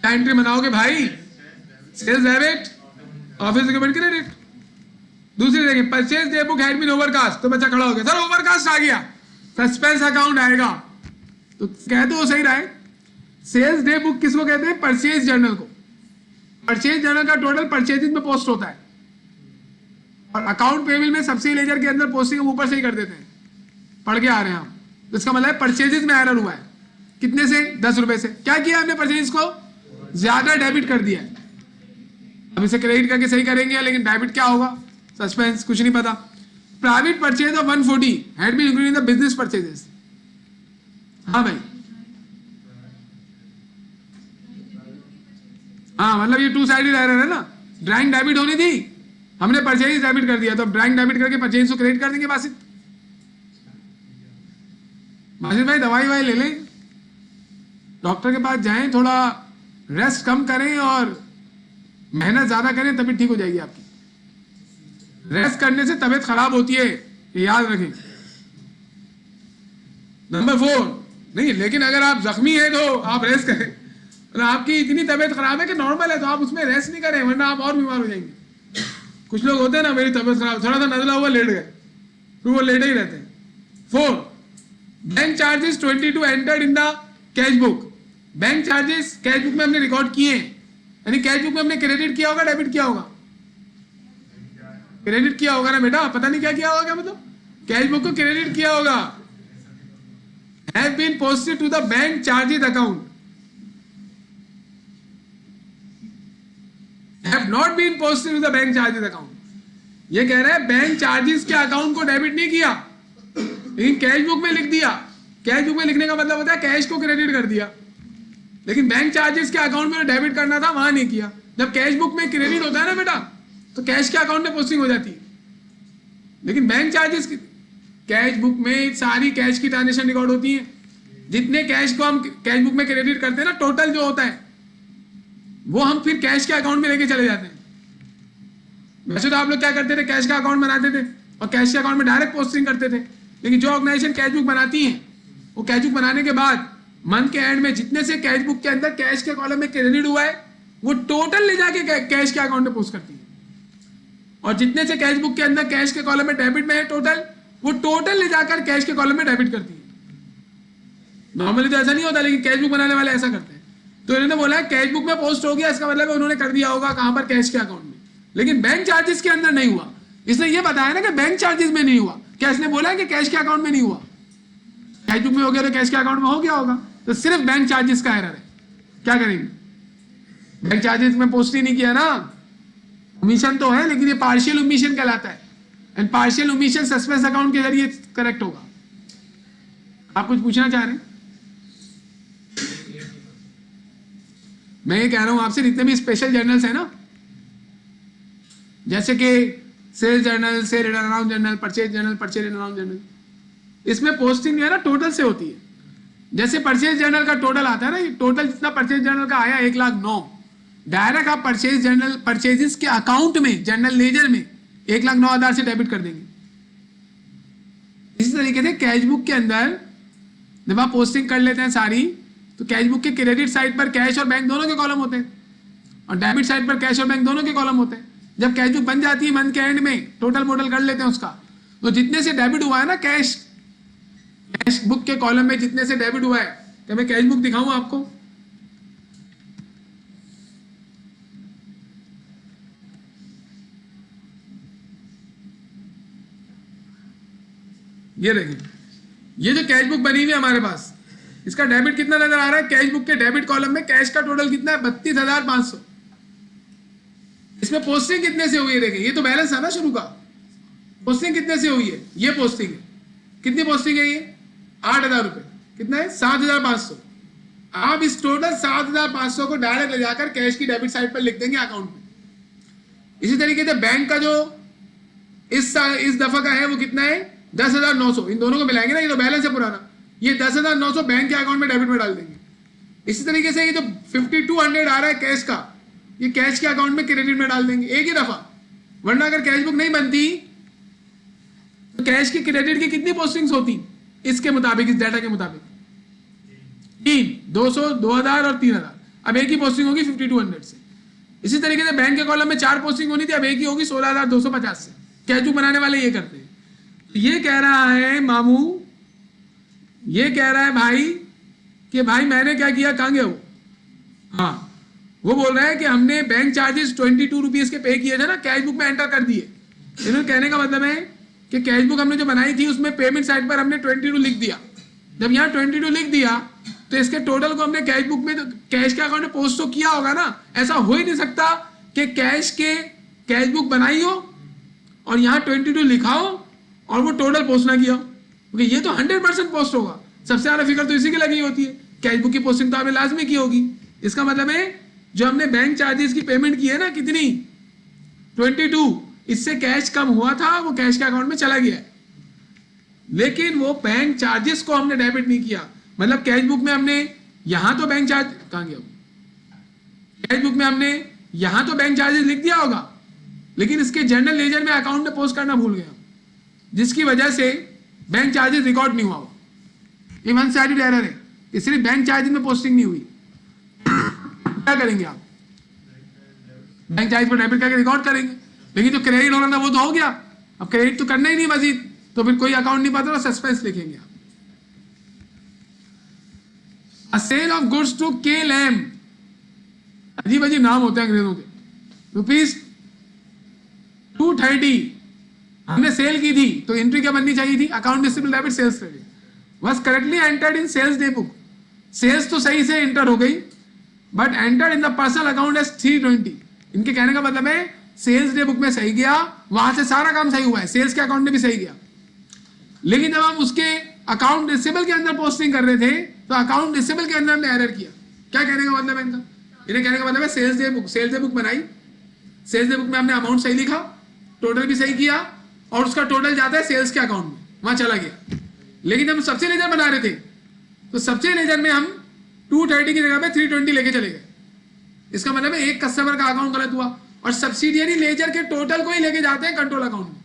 [SPEAKER 1] क्या एंट्री बनाओगे भाई? Sales debit, office equipment credit. दूसरी देखिए, purchase day book had been overcast, तो बच्चा खड़ा हो गया, सर ओवरकास्ट आ गया, सस्पेंस अकाउंट आएगा। तो कहते हो सही रहा है, सेल्स डे बुक किसको कहते हैं? परचेज जर्नल को। परचेज जर्नल का टोटल परचेजिंग में पोस्ट होता है, और अकाउंट पेबल में सब्सिडी लेजर के अंदर पोस्टिंग हम ऊपर से ही कर देते हैं, पढ़ के आ रहे हैं हम। तो इसका मतलब परचेजेस में एरर हुआ है, कितने से? 10 रुपए से। क्या किया हमने? परचेज को ज्यादा डेबिट कर दिया है। अब इसे क्रेडिट करके सही करेंगे, लेकिन डेबिट क्या होगा? सस्पेंस, कुछ नहीं पता। Private purchase of 140 had been included in the business purchases. हाँ भाई, हाँ मतलब ये 2 साइडेड एरर है ना। ड्राइंग डेबिट होनी थी, हमने परचेज डेबिट कर दिया, तो अब ड्राइंग डेबिट करके परचेज को क्रेडिट कर देंगे। बासित भाई दवाई ले लें, डॉक्टर के पास जाएं, थोड़ा रेस्ट कम करें और मेहनत ज्यादा करें, तबीयत ठीक हो जाएगी आपकी। रेस्ट करने से तबीयत खराब होती है, ये याद रखें। नंबर 4 नहीं, लेकिन अगर आप जख्मी हैं तो आप रेस्ट करें। आपकी इतनी तबीयत खराब है कि नॉर्मल है, तो आप उसमें रेस्ट नहीं करें, वरना आप और बीमार हो जाएंगे। कुछ लोग होते हैं ना, मेरी तबीयत खराब, थोड़ा सा नजला हुआ, लेट गए, फिर वो लेटे ही रहते हैं। 4 bank charges 22 entered in the cash book. Bank charges cash book में हमने रिकॉर्ड किए हैं, यानी कैश बुक में हमने क्रेडिट किया होगा, डेबिट किया होगा? क्रेडिट किया होगा ना बेटा, पता नहीं क्या किया होगा, क्या मतलब? कैश बुक को क्रेडिट किया होगा। Have been posted to the bank charges account, have not been posted to the bank charges account. ये कह रहा है बैंक चार्जेस के अकाउंट को डेबिट नहीं किया, लेकिन कैश बुक में लिख दिया। कैश बुक में लिखने का मतलब होता है कैश को क्रेडिट कर दिया, लेकिन बैंक चार्जेस के अकाउंट में डेबिट करना था, वहां नहीं किया। जब कैश बुक में क्रेडिट होता है ना बेटा, तो कैश के अकाउंट में पोस्टिंग हो जाती है। लेकिन बैंक चार्जेस कैश बुक में सारी कैश की ट्रांजेक्शन रिकॉर्ड होती है। जितने कैश को हम कैश बुक में क्रेडिट करते हैं ना, टोटल जो होता है वो हम फिर कैश के अकाउंट में लेके चले जाते हैं। वैसे तो आप लोग क्या करते थे, कैश का अकाउंट बनाते थे और कैश के अकाउंट में डायरेक्ट पोस्टिंग करते थे। लेकिन जो ऑर्गेनाइजेशन कैश बुक बनाती है, वो कैश बुक बनाने के बाद मंथ के एंड में जितने से कैश बुक के अंदर कैश के कॉलम में क्रेडिट हुआ है, वो टोटल ले जाके कैश के अकाउंट में पोस्ट करती है। और जितने से कैश बुक के अंदर कैश के कॉलम में डेबिट में है टोटल, वो टोटल ले जाकर कैश के कॉलम में डेबिट करती है। नॉर्मली तो ऐसा नहीं होता, लेकिन कैश बुक बनाने वाले ऐसा करते हैं। तो इन्होंने बोला कैश बुक में पोस्ट हो गया, इसका मतलब उन्होंने कर दिया होगा कहां पर, कैश के अकाउंट में। लेकिन बैंक चार्जेस के अंदर नहीं हुआ। इसने ये बताया ना कि बैंक चार्जेस में नहीं हुआ, क्या इसने बोला है कि कैश के अकाउंट में नहीं हुआ? कैश बुक में हो गया तो कैश के अकाउंट में हो गया होगा। तो सिर्फ बैंक चार्जेस का एरर है। क्या करेंगे? बैंक चार्जेस में पोस्ट ही नहीं किया ना, ओमिशन तो है, लेकिन ये पार्शियल ओमिशन कहलाता है। And partial omission suspense account के जरिए करेक्ट होगा। आप कुछ पूछना चाह रहे हैं? मैं ये कह रहा हूं आपसे, जितने भी स्पेशल जर्नल्स है ना, जैसे कि sales journal, sale return around journal, purchase journal, purchase return around journal, इसमें पोस्टिंग जो है ना टोटल से होती है। जैसे परचेज जर्नल का टोटल आता है ना, ये टोटल जितना परचेज जर्नल का आया 1,09,000, डायरेक्ट आप परचेज जर्नल परचेजेस के अकाउंट में जर्नल लेजर में 1,09,000 से डेबिट कर देंगे। इसी तरीके से कैश बुक के अंदर जब आप पोस्टिंग कर लेते हैं सारी, तो कैश बुक के क्रेडिट साइड पर कैश और बैंक दोनों के कॉलम होते हैं और डेबिट साइड पर कैश और बैंक दोनों के कॉलम होते हैं। जब कैश बुक बन जाती है मंथ के एंड में, टोटल मोटल कर लेते हैं उसका, तो जितने से डेबिट हुआ है ना कैश बुक के कॉलम में जितने से डेबिट हुआ है, तो मैं कैश बुक दिखाऊं आपको। ये देखिए, ये जो कैश बुक बनी हुई है हमारे पास, इसका डेबिट कितना नजर आ रहा है? कैश बुक के डेबिट कॉलम में कैश का टोटल कितना है? 32,500। इसमें पोस्टिंग कितने से हुई है? देखिए, ये तो बैलेंस है ना शुरू का। पोस्टिंग कितने से हुई है? ये पोस्टिंग है। कितनी पोस्टिंग है? ये 8,000 रुपए। कितना है? 7,500। आप इस टोटल 7,500 को डायरेक्ट ले जाकर कैश की डेबिट साइड पर लिख देंगे अकाउंट में। इसी तरीके से बैंक का जो इस दफा का है वो कितना है? 10,900। इन दोनों को मिलाएंगे ना, ये तो बैलेंस है पुराना, ये 10,900 बैंक के अकाउंट में डेबिट में डाल देंगे। इसी तरीके से ये जो 5,200 आ रहा है कैश का, ये कैश के अकाउंट में क्रेडिट में डाल देंगे एक ही दफा। वरना अगर कैश बुक नहीं बनती तो कैश की क्रेडिट की कितनी पोस्टिंग्स होती इसके मुताबिक, इस डाटा के मुताबिक? 3, 200, 2,000 और 3,000। अब एक ही पोस्टिंग होगी 5,200 से। इसी तरीके से बैंक के कॉलम में 4 पोस्टिंग होनी थी, अब एक ही होगी 16,250 से। कैश बुक बनाने वाले ये करते हैं। ये कह रहा है मामू, ये कह रहा है भाई कि भाई मैंने क्या किया, कहां गया वो? हाँ, वो बोल रहा है कि हमने बैंक चार्जेस 22 रुपीज के पे किए थे ना, कैश बुक में एंटर कर दिए। इन्होंने कहने का मतलब है कि कैश बुक हमने जो बनाई थी उसमें पेमेंट साइड पर हमने 22 लिख दिया। जब यहाँ 22 लिख दिया तो इसके टोटल को हमने कैश बुक में, तो कैश के अकाउंट में पोस्ट तो किया होगा ना। ऐसा हो ही नहीं सकता कि कैश बुक बनाई हो और यहाँ 22 लिखा हो और वो टोटल पोस्ट ना किया हो, क्योंकि ये तो 100% पोस्ट होगा। सबसे ज्यादा फिगर तो इसी की लगी होती है। कैश बुक की पोस्टिंग तो आपने लाजमी की होगी। इसका मतलब है जो हमने बैंक चार्जेस की पेमेंट की है ना, कितनी? 22, इससे कैश कम हुआ था, वो कैश के अकाउंट में चला गया, लेकिन वो बैंक चार्जेस को हमने डेबिट नहीं किया। मतलब कैश बुक में हमने यहां तो बैंक चार्ज, कहां गया? कैश बुक में हमने यहां तो बैंक चार्जेस लिख दिया होगा, लेकिन इसके जर्नल लेजर में अकाउंट में पोस्ट करना भूल गया, जिसकी वजह से बैंक चार्जेस रिकॉर्ड नहीं हुआ। ये वन साइडेड एरर है, इसलिए बैंक चार्जेस में पोस्टिंग नहीं हुई। क्या करेंगे आप? बैंक चार्ज पर डेबिट करके रिकॉर्ड करेंगे, लेकिन जो क्रेडिट होना था वो तो हो गया। अब क्रेडिट तो करना ही नहीं मजीद, तो फिर कोई अकाउंट नहीं पता, सस्पेंस लिखेंगे आप। अ सेल ऑफ गुड्स टू के लैम, अजीब अजीब नाम होते हैं अंग्रेजों के। ₹230 हमने सेल की थी, तो एंट्री क्या बननी चाहिए थी? Account receivable debit sales credit was correctly entered in sales day book. Sales तो सही से एंटर हो गई, but entered in the personal account as 320। इनके कहने का मतलब है सेल्स डे बुक में सही गया, वहां से सारा काम सही हुआ है, सेल्स के अकाउंट में भी सही गया। लेकिन जब हम उसके अकाउंट रिसीवेबल के अंदर पोस्टिंग कर रहे थे, तो अकाउंट रिसीवेबल के अंदर हमने एरर किया। क्या कहने का मतलब है इनका? इन्हें कहने का मतलब है सेल्स डे बुक बनाई, सेल्स डे बुक में हमने अमाउंट सही लिखा, टोटल भी सही किया, और उसका टोटल जाता है सेल्स के अकाउंट में, वहां चला गया। लेकिन हम सब्सिडी लेजर बना रहे थे, तो सब्सिडी लेजर में हम 230 की जगह पे 320 लेके चले गए। इसका मतलब है एक कस्टमर का अकाउंट गलत हुआ, और सब्सिडियरी लेजर के टोटल को ही लेके जाते हैं कंट्रोल अकाउंट में।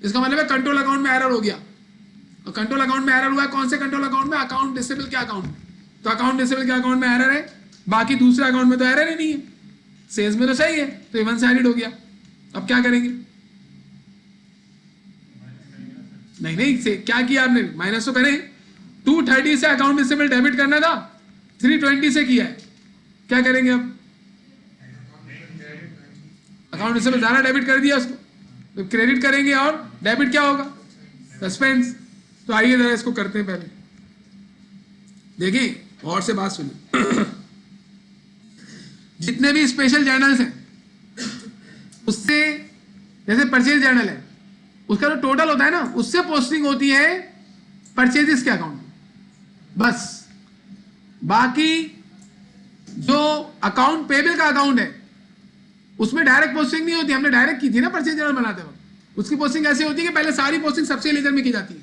[SPEAKER 1] इसका मतलब है कंट्रोल अकाउंट में एरर हो गया, और कंट्रोल अकाउंट में एरर हुआ है, कौन से कंट्रोल अकाउंट में? अकाउंट रिसीवेबल के अकाउंट में। तो अकाउंट रिसीवेबल के अकाउंट में एरर है, बाकी दूसरे अकाउंट में तो एरर ही नहीं है, सेल्स में तो सही है, तो ये वन साइडेड हो गया। अब क्या करेंगे? नहीं से क्या किया आपने? माइनस तो करें। 230 से अकाउंट रिसीवेबल डेबिट करना था, 320 से किया है, क्या करेंगे अब? अकाउंट रिसीवेबल ज्यादा डेबिट कर दिया उसको, तो क्रेडिट करेंगे, और डेबिट क्या होगा? सस्पेंस। तो आइए जरा इसको करते हैं। पहले देखिए और से बात सुनिए। जितने भी स्पेशल जर्नल्स हैं, उससे जैसे परचेज जर्नल है, उसका जो टोटल होता है ना, उससे पोस्टिंग होती है परचेजेस के अकाउंट में बस। बाकी जो अकाउंट पेबल का अकाउंट है, उसमें डायरेक्ट पोस्टिंग नहीं होती। हमने डायरेक्ट की थी ना परचेज जर्नल बनाते वक्त। उसकी पोस्टिंग ऐसी होती है कि पहले सारी पोस्टिंग सब्सिडी लेजर में की जाती है,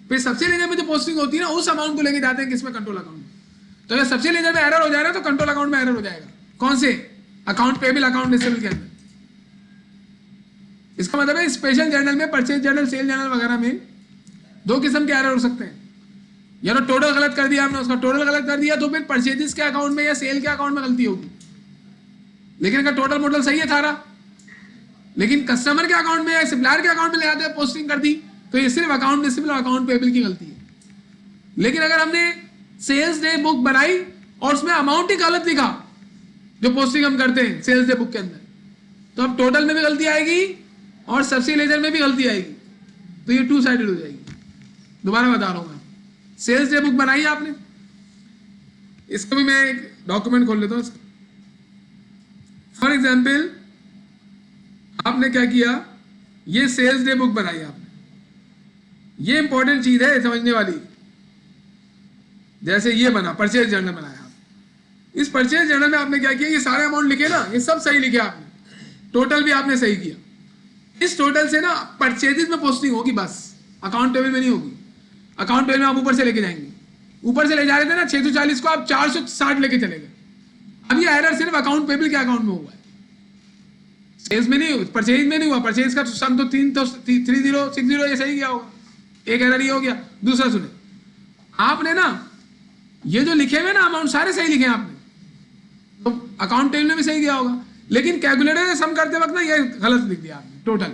[SPEAKER 1] फिर सब्सिडी लेजर में जो पोस्टिंग होती है ना, उस अमाउंट को लेके जाते हैं किसमें? कंट्रोल अकाउंट में। तो अगर सब्सिडी लेजर में एरर हो जा रहा है, तो कंट्रोल अकाउंट में एरर हो जाएगा। कौन से? अकाउंट पेबल, अकाउंट रिसीवेबल के अंदर। इसका मतलब है स्पेशल जर्नल में, परचेज जर्नल, सेल जर्नल वगैरह में दो किस्म के एरर हो सकते हैं। या तो टोटल गलत कर दिया हमने, उसका टोटल गलत कर दिया, तो फिर परचेजेस के अकाउंट में या सेल के अकाउंट में गलती होगी। लेकिन अगर टोटल मॉडल सही है सारा, लेकिन कस्टमर के अकाउंट में या सप्लायर के अकाउंट में ले आते हैं, पोस्टिंग कर दी, तो ये सिर्फ अकाउंट रिसीवेबल और अकाउंट पेबल की गलती है। लेकिन अगर हमने सेल्स डे बुक बनाई और उसमें अमाउंट ही गलत लिखा, जो पोस्टिंग हम करते हैं सेल्स डे बुक के अंदर, तो अब टोटल में भी गलती आएगी और सब्सिडी लेजर में भी गलती आएगी, तो ये 2 साइडेड हो जाएगी। दोबारा बता रहा हूं मैं, सेल्स डे बुक बनाई आपने, इसको भी मैं एक डॉक्यूमेंट खोल लेता हूं। फॉर एग्जाम्पल आपने क्या किया, ये सेल्स डे बुक बनाई आपने, ये इंपॉर्टेंट चीज है समझने वाली। जैसे ये बना परचेज जर्नल बनाया आप, इस परचेज जर्नल में आपने क्या किया, ये सारे अमाउंट लिखे ना, ये सब सही लिखे आपने, टोटल भी आपने सही किया। इस टोटल से ना परचेजेस में पोस्टिंग होगी बस, अकाउंट टेबल में नहीं होगी। अकाउंट टेबल में आप ऊपर से लेके जाएंगे, ऊपर से ले जा रहे थे ना 640 को, आप 460 लेके चले गए। अब ये एरर सिर्फ अकाउंट पेबल के अकाउंट में हुआ है, सेल्स में नहीं, परचेज में नहीं हुआ। परचेज का सम तो 3060 ये सही गया होगा, एक एरर ये हो गया। दूसरा सुने, आपने ना ये जो लिखे हुए ना अमाउंट सारे सही लिखे हैं आपने, तो अकाउंट टेबल में भी सही गया होगा, लेकिन कैलकुलेटर से सम करते वक्त ना ये गलत लिख दिया आपने टोटल।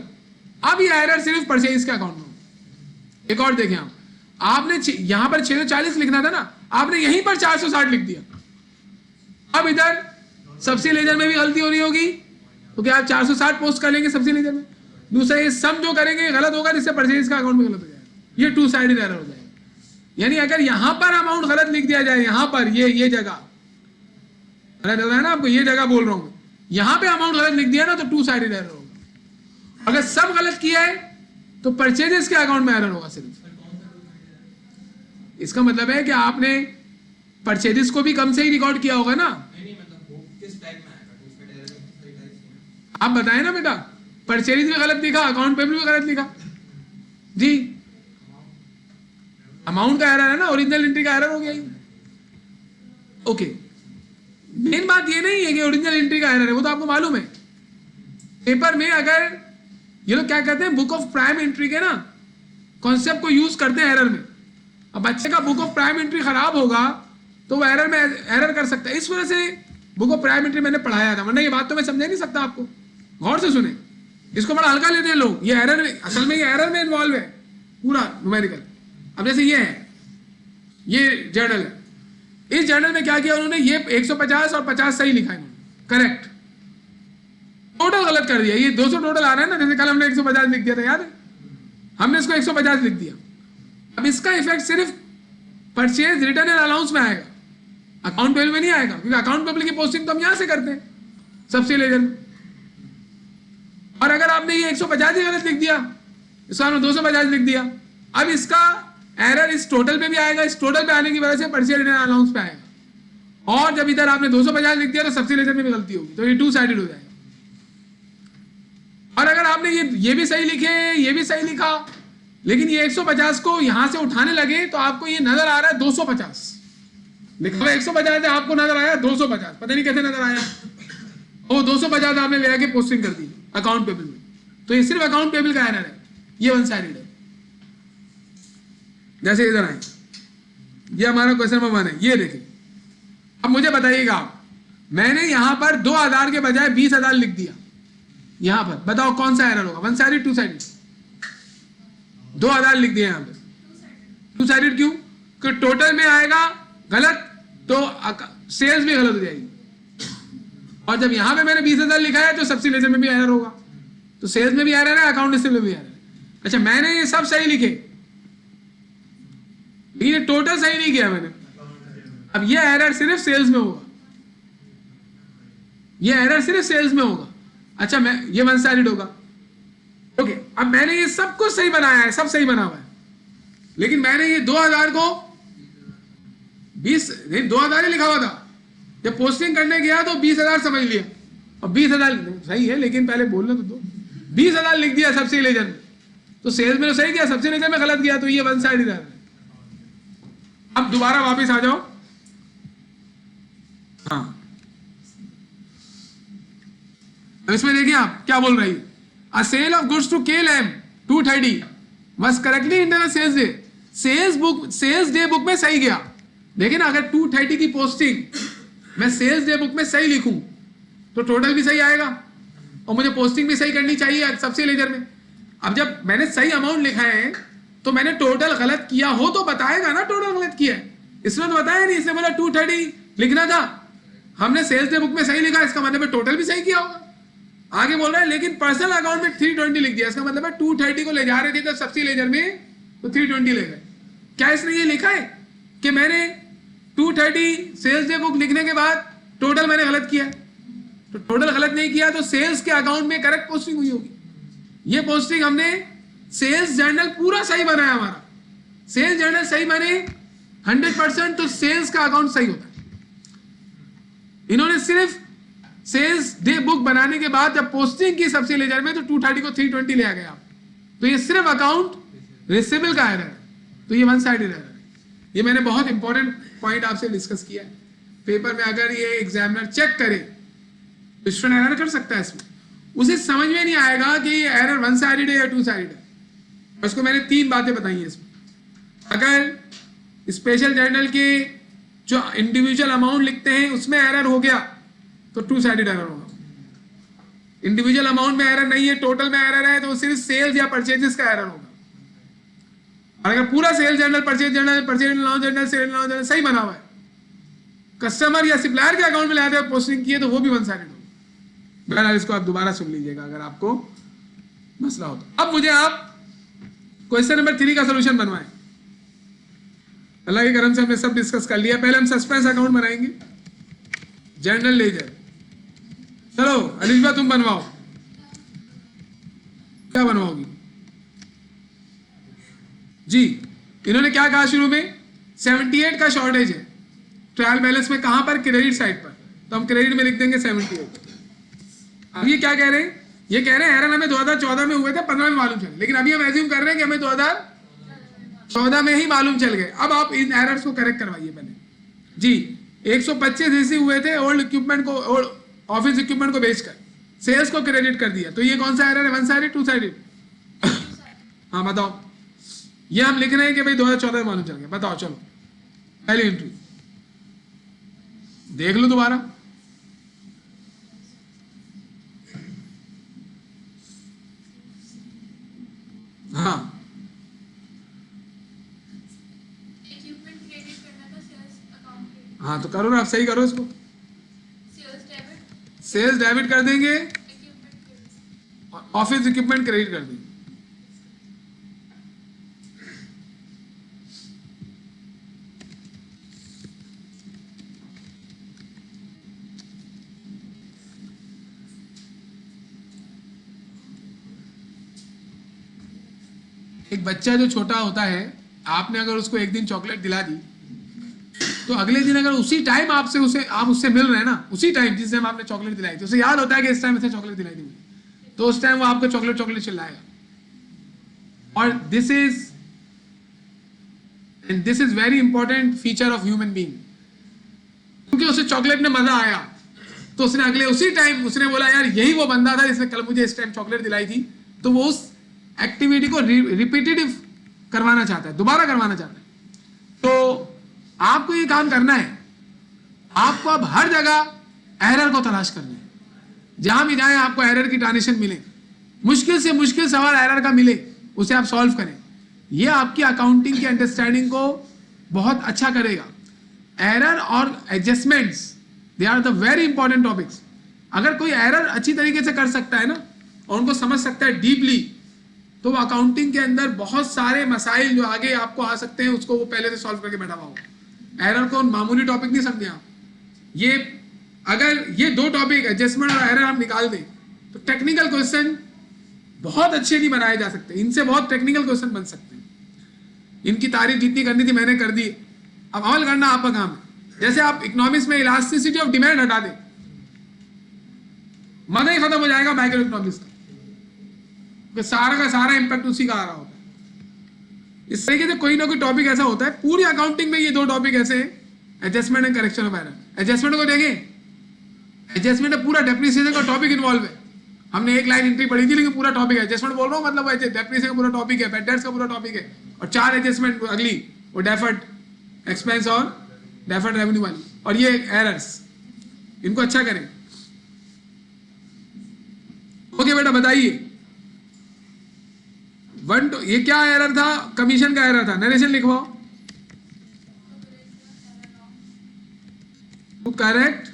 [SPEAKER 1] अब ये एरर सिर्फ परचेज के अकाउंट में होगा। एक और देखें आप, आपने यहां पर 640 लिखना था ना, आपने यहीं पर 460 लिख दिया। अब इधर सब्सिडी लेजर में भी गलती हो रही होगी, तो क्या आप 460 पोस्ट कर लेंगे सब्सिडी लेजर में। दूसरा ये सम जो करेंगे गलत होगा, जिससे परचेज का अकाउंट में गलत हो जाएगा, ये 2 साइडेड एरर हो जाएगा। यानी अगर यहां पर अमाउंट गलत लिख दिया जाए, यहां पर ये जगह गलत हो रहा है ना, आपको ये जगह बोल रहा हूं, यहां पे अमाउंट गलत लिख दिया ना, तो 2 साइडेड एरर होगा। अगर सब गलत किया है तो परचेजेस के अकाउंट में एरर होगा सिर्फ। इसका मतलब है कि आपने परचेजेस को भी कम से ही रिकॉर्ड किया होगा ना। आप बताएं ना बेटा, परचेज भी गलत लिखा, अकाउंट पेबल भी गलत लिखा जी, अमाउंट का एरर है ना, ओरिजिनल एंट्री का एरर हो गया। ओके, मेन बात ये नहीं है कि ओरिजिनल एंट्री का एरर है, वो तो आपको मालूम है। पेपर में अगर ये लोग क्या कहते हैं, बुक ऑफ प्राइम एंट्री के ना कॉन्सेप्ट को यूज करते हैं एरर में। अब बच्चे का बुक ऑफ प्राइम एंट्री खराब होगा तो वो एरर में एरर कर सकता है। इस वजह से बुक ऑफ प्राइम एंट्री मैंने पढ़ाया था, वरना ये बात तो मैं समझा नहीं सकता आपको। गौर से सुने, इसको बड़ा हल्का लेते हैं लोग। ये एरर असल में ये एरर में इन्वॉल्व है पूरा न्यूमेरिकल। अब जैसे ये है, ये जर्नल है, इस जर्नल में क्या किया उन्होंने, ये 150 और 50 सही लिखा है करेक्ट, टोटल गलत कर दिया। ये 200 टोटल आ रहा है ना, जैसे कल हमने 150 लिख दिया था, याद है, हमने इसको 150 लिख दिया। अब इसका इफेक्ट सिर्फ परचेज रिटर्न एंड अलाउंस में आएगा, अकाउंट पेबल में नहीं आएगा, क्योंकि अकाउंट पेबल की पोस्टिंग तो हम यहां से करते हैं सब्सिडी लेजर में। और अगर आपने ये 150 ही गलत लिख दिया, इसको हमने 250 लिख दिया, अब इसका एरर इस टोटल पे भी आएगा, इस टोटल पे आने की वजह से परचेज रिटर्न अलाउंस पे आएगा। और जब इधर आपने 250 लिख दिया तो सबसे लेजर में भी गलती होगी, तो ये टू साइडेड हो जाएगा। और अगर आपने ये भी सही लिखे, ये भी सही लिखा, लेकिन ये 150 को यहां से उठाने लगे तो आपको ये नजर आ रहा है 250, लिखा हुआ 150 है, आपको नजर आया 250, पता नहीं कैसे नजर आया, वो 250 आपने ले आके पोस्टिंग कर दी अकाउंट पेबल में, तो ये सिर्फ अकाउंट पेबल का एरर है, ये वन साइडेड है। जैसे इधर आए, ये हमारा क्वेश्चन नंबर 1 है, ये देखिए। अब मुझे बताइएगा, मैंने यहां पर 2000 के बजाय 20,000 लिख दिया, यहां पर बताओ कौन सा एरर होगा, वन साइडेड टू साइडेड? 2000 लिख दिया यहां पे, टू साइडेड क्यों? कि टोटल में आएगा गलत तो सेल्स भी गलत हो जाएगी, और जब यहां पे मैंने 20,000 लिखा है तो सब्सिडाइजर में भी एरर होगा, तो सेल्स में भी एरर है, अकाउंट रिसीवेबल में भी एरर है। अच्छा, मैंने ये सब सही लिखे, लेकिन ये टोटल सही नहीं किया मैंने, अब ये एरर सिर्फ सेल्स में होगा, ये एरर सिर्फ सेल्स में होगा। अच्छा, मैं ये वन साइडेड होगा, ओके। अब मैंने ये सब कुछ सही बनाया है, सब सही बना हुआ है, लेकिन मैंने ये 2000 को 20 नहीं 2000 ही लिखा हुआ था, जब पोस्टिंग करने गया तो 20,000 समझ लिया, और 20,000 सही है, लेकिन पहले बोलना तो दो, 20,000 लिख दिया सबसे लेजर में, तो सेल्स में तो सही किया, सबसे लेजर में गलत गया, तो ये वन साइडेड है। अब दोबारा वापस आ जाओ, हाँ, अब इसमें देखिए आप क्या बोल रही है, a sale of goods to KLM 230 must correctly enter sales day, sales day book में सही गया। देखिए ना, अगर 230 की पोस्टिंग मैं सेल्स डे बुक में सही लिखूं तो टोटल भी सही आएगा, और मुझे पोस्टिंग भी सही करनी चाहिए सबसे लेजर में। अब जब मैंने सही अमाउंट लिखा है तो मैंने टोटल गलत किया हो तो बताएगा ना टोटल गलत किया है, इसमें तो बताया नहीं, इसने बोला 230 लिखना था, हमने सेल्स डे बुक में सही लिखा, इसका मतलब है टोटल भी सही किया होगा। आगे बोल रहा है लेकिन पर्सनल अकाउंट में 320 लिख दिया, इसका मतलब है 230 को ले जा रहे थे तो सबसे लेजर में तो 320 ले गए। क्या इसने ये लिखा है कि मैंने 230 सेल्स डे बुक लिखने के बाद टोटल मैंने गलत किया? तो टोटल गलत नहीं किया तो सेल्स के अकाउंट में करेक्ट पोस्टिंग हुई होगी। ये पोस्टिंग हमने सेल्स जर्नल पूरा सही बनाया, हमारा सेल्स जर्नल सही बने 100% तो सेल्स का अकाउंट सही होता है। इन्होंने सिर्फ सेल्स डे बुक बनाने के बाद जब पोस्टिंग की सबसे लेजर में तो 230 को 320 ले आ गया, तो ये सिर्फ अकाउंट रिसीवेबल का एरर है, तो ये वन साइडेड एरर है। ये मैंने बहुत इंपॉर्टेंट पॉइंट आपसे डिस्कस किया है। पेपर में अगर ये एग्जामिनर चेक करे तो स्टूडेंट एरर कर सकता है इसमें, उसे समझ में नहीं आएगा कि ये एरर वन साइडेड है या टू साइडेड है। उसको मैंने 3 बातें बताई हैं इसमें। अगर स्पेशल जर्नल के जो इंडिविजुअल अमाउंट लिखते हैं उसमें एरर हो गया तो टू साइडेड एरर होगा। इंडिविजुअल अमाउंट में एरर नहीं है, टोटल में एरर है तो सिर्फ सेल्स या परचेजेस का एरर होगा। और अगर पूरा sales journal, purchase journal, purchase allowance journal, sale allowance journal सही बना हुआ है, कस्टमर या सप्लायर के अकाउंट में लाते हैं पोस्टिंग किए तो वो भी वन साइडेड होगा। बहरहाल इसको आप दोबारा सुन लीजिएगा अगर आपको मसला हो तो। अब मुझे आप क्वेश्चन नंबर 3 का सोल्यूशन बनवाएं। अल्लाह के करम से हमने सब डिस्कस कर लिया। पहले हम सस्पेंस अकाउंट बनाएंगे, जर्नल लेजर। चलो अलिशबा तुम बनवाओ, क्या बनवाओगी जी? इन्होंने क्या कहा शुरू में, 78 का शॉर्टेज है ट्रायल बैलेंस में, कहां पर? क्रेडिट साइड पर, तो हम क्रेडिट में लिख देंगे 78। अब ये क्या कह रहे हैं? ये कह रहे हैं एरर हमें 2014 में हुए थे, 15 में मालूम चले, लेकिन अभी हम एज्यूम कर रहे हैं कि हमें 2014 में ही मालूम चल गए। अब आप इन एरर्स को करेक्ट करवाइए पहले जी। 125 रिसीव हुए थे ओल्ड इक्विपमेंट को, ओल्ड ऑफिस इक्विपमेंट को बेचकर, सेल्स को क्रेडिट कर दिया, तो ये कौन सा एरर है? One sided two sided? हाँ बताओ। ये हम लिख रहे हैं कि भाई 2014 में मालूम चल गया, बताओ। चलो पहली एंट्री देख लो दोबारा। हाँ हाँ तो करो ना, आप सही करो इसको। सेल्स डेबिट कर देंगे, ऑफिस इक्विपमेंट क्रेडिट कर देंगे। एक बच्चा जो छोटा होता है, आपने अगर उसको एक दिन चॉकलेट दिला दी तो तो अगले दिन अगर उसी टाइम आप उससे मिल रहे हैं ना, उसी टाइम जिस टाइम आपने चॉकलेट दिलाई थी, उसे याद होता है कि इस टाइम इसे चॉकलेट दिलाई थी, तो उस टाइम वो आपको चॉकलेट चॉकलेट चिल्लाएगा। और this is very important feature of human being, क्योंकि उसे चॉकलेट में मजा आया, तो उसने अगले उसी टाइम उसने बोला यार यही वो बंदा था जिसने कल मुझे इस टाइम चॉकलेट दिलाई थी, तो वो उस एक्टिविटी को रिपीटेटिव करवाना चाहता है, दोबारा करवाना चाहता है। तो आपको ये काम करना है, आपको अब हर जगह एरर को तलाश करना है, जहां भी जाए आपको एरर की ट्रांजिशन मिले, मुश्किल से मुश्किल सवाल एरर का मिले, उसे आप सॉल्व करें। ये आपकी अकाउंटिंग की अंडरस्टैंडिंग को बहुत अच्छा करेगा। एरर और adjustments, they are the very important topics. अगर कोई एरर अच्छी तरीके से कर सकता है ना, और उनको समझ सकता है डीपली, तो वो अकाउंटिंग के अंदर बहुत सारे मसाइल जो आगे आपको आ सकते हैं उसको वो पहले से सॉल्व करके बैठा हुआ होगा। एरर को मामूली टॉपिक नहीं समझे आप। ये अगर ये दो टॉपिक एडजस्टमेंट और एरर हम निकाल दें तो टेक्निकल क्वेश्चन बहुत अच्छे नहीं बनाए जा सकते, इनसे बहुत टेक्निकल क्वेश्चन बन सकते हैं। इनकी तारीफ जितनी करनी थी मैंने कर दी, अब अमल करना आपका काम है। जैसे आप इकोनॉमिक्स में इलास्टिसिटी ऑफ डिमांड हटा दें, मजा ही खत्म हो जाएगा माइक्रो इकोनॉमिक्स का, सारा का सारा इंपैक्ट उसी का आ रहा होता है। इस तरीके से कोई ना कोई टॉपिक ऐसा होता है पूरी अकाउंटिंग में, ये दो टॉपिक ऐसे हैं, adjustment and correction of error. Adjustment को देखें, एडजस्टमेंट में पूरा डेप्रिसिएशन का टॉपिक इन्वॉल्व है। हमने एक लाइन एंट्री पढ़ी थी लेकिन पूरा टॉपिक है। एडजस्टमेंट बोल रहा हूँ मतलब डेप्रिसिएशन का पूरा टॉपिक है, बैड डेट्स का पूरा टॉपिक है, और 4 एडजस्टमेंट अगली वो डेफर्ड एक्सपेंस और डेफर्ड रेवेन्यू वाली, और ये एरर्स, इनको अच्छा करें। ओके बेटा बताइए, ये क्या एरर था? कमीशन का एरर था। नरेशन लिखवाओ। To correct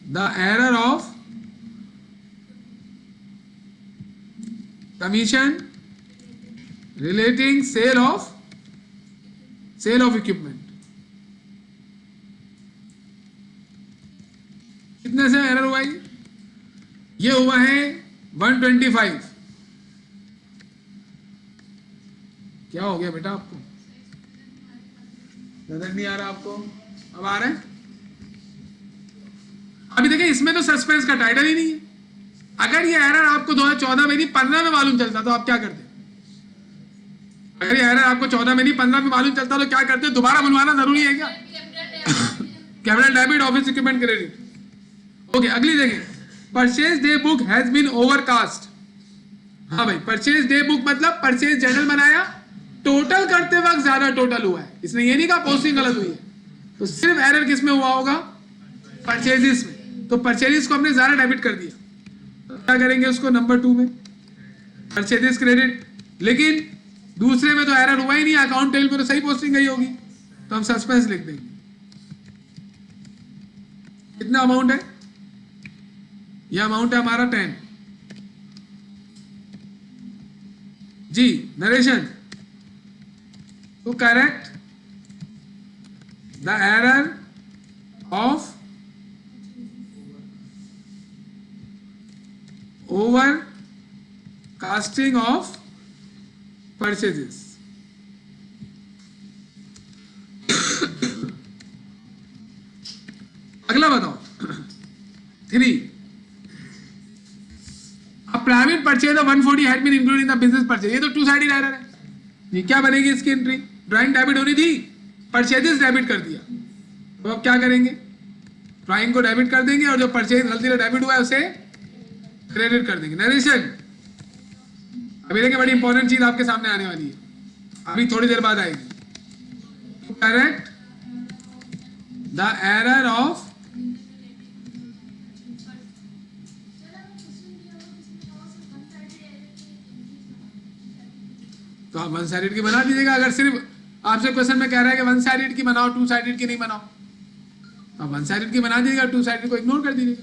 [SPEAKER 1] the error of commission relating sale of equipment. कितने से एरर हुआ ये हुआ है 125। क्या हो गया बेटा आपको? नजर नहीं आ रहा आपको? अब आ रहा है? अभी देखिए इसमें तो सस्पेंस का टाइटल ही नहीं है। अगर ये एरर आपको 2014 में नहीं 15 में मालूम चलता तो आप क्या करते? अगर ये एरर आपको 14 में नहीं 15 में मालूम चलता तो क्या करते? दोबारा बुलवाना जरूरी है क्या? Capital debit, office equipment credit. Okay अगली जगह, purchase day book has been overcast. हाँ भाई, परचेज डे बुक मतलब परचेज जर्नल बनाया, टोटल करते वक्त ज्यादा टोटल हुआ है, इसने ये नहीं कहा पोस्टिंग गलत हुई है। तो सिर्फ एरर किस में हुआ होगा? परचेजेस में। तो परचेजेस को हमने ज्यादा डेबिट कर दिया, तो क्या करेंगे उसको नंबर 2 में परचेजेस क्रेडिट। लेकिन दूसरे में तो एरर हुआ ही नहीं, अकाउंट टेबल में तो सही पोस्टिंग गई होगी, तो हम सस्पेंस लिख देंगे। कितना अमाउंट है? यह अमाउंट है हमारा 10 जी। Narration, to correct the error of overcasting of purchases। अगला बताओ 3, a private purchase of 140 had been included in the business purchase। ये तो 2-sided error है। ये क्या बनेगी इसकी एंट्री? ड्राइंग डेबिट होनी थी, परचेजेस डेबिट कर दिया, तो अब क्या करेंगे? ड्राइंग को डेबिट कर देंगे और जो परचेज गलती से डेबिट हुआ है उसे क्रेडिट कर देंगे। नरेशन, अभी देखिए बड़ी इंपॉर्टेंट चीज आपके सामने आने वाली है, अभी थोड़ी देर बाद आएगी। करेक्ट द एरर ऑफ, तो आप 1 साइडेड की बना दीजिएगा। अगर सिर्फ आपसे क्वेश्चन में कह रहा है कि 1 साइडेड की बनाओ, 2 साइडेड की नहीं बनाओ, तो आप 1 साइडेड की बना दीजिएगा, 2 साइडेड को इग्नोर कर दीजिएगा।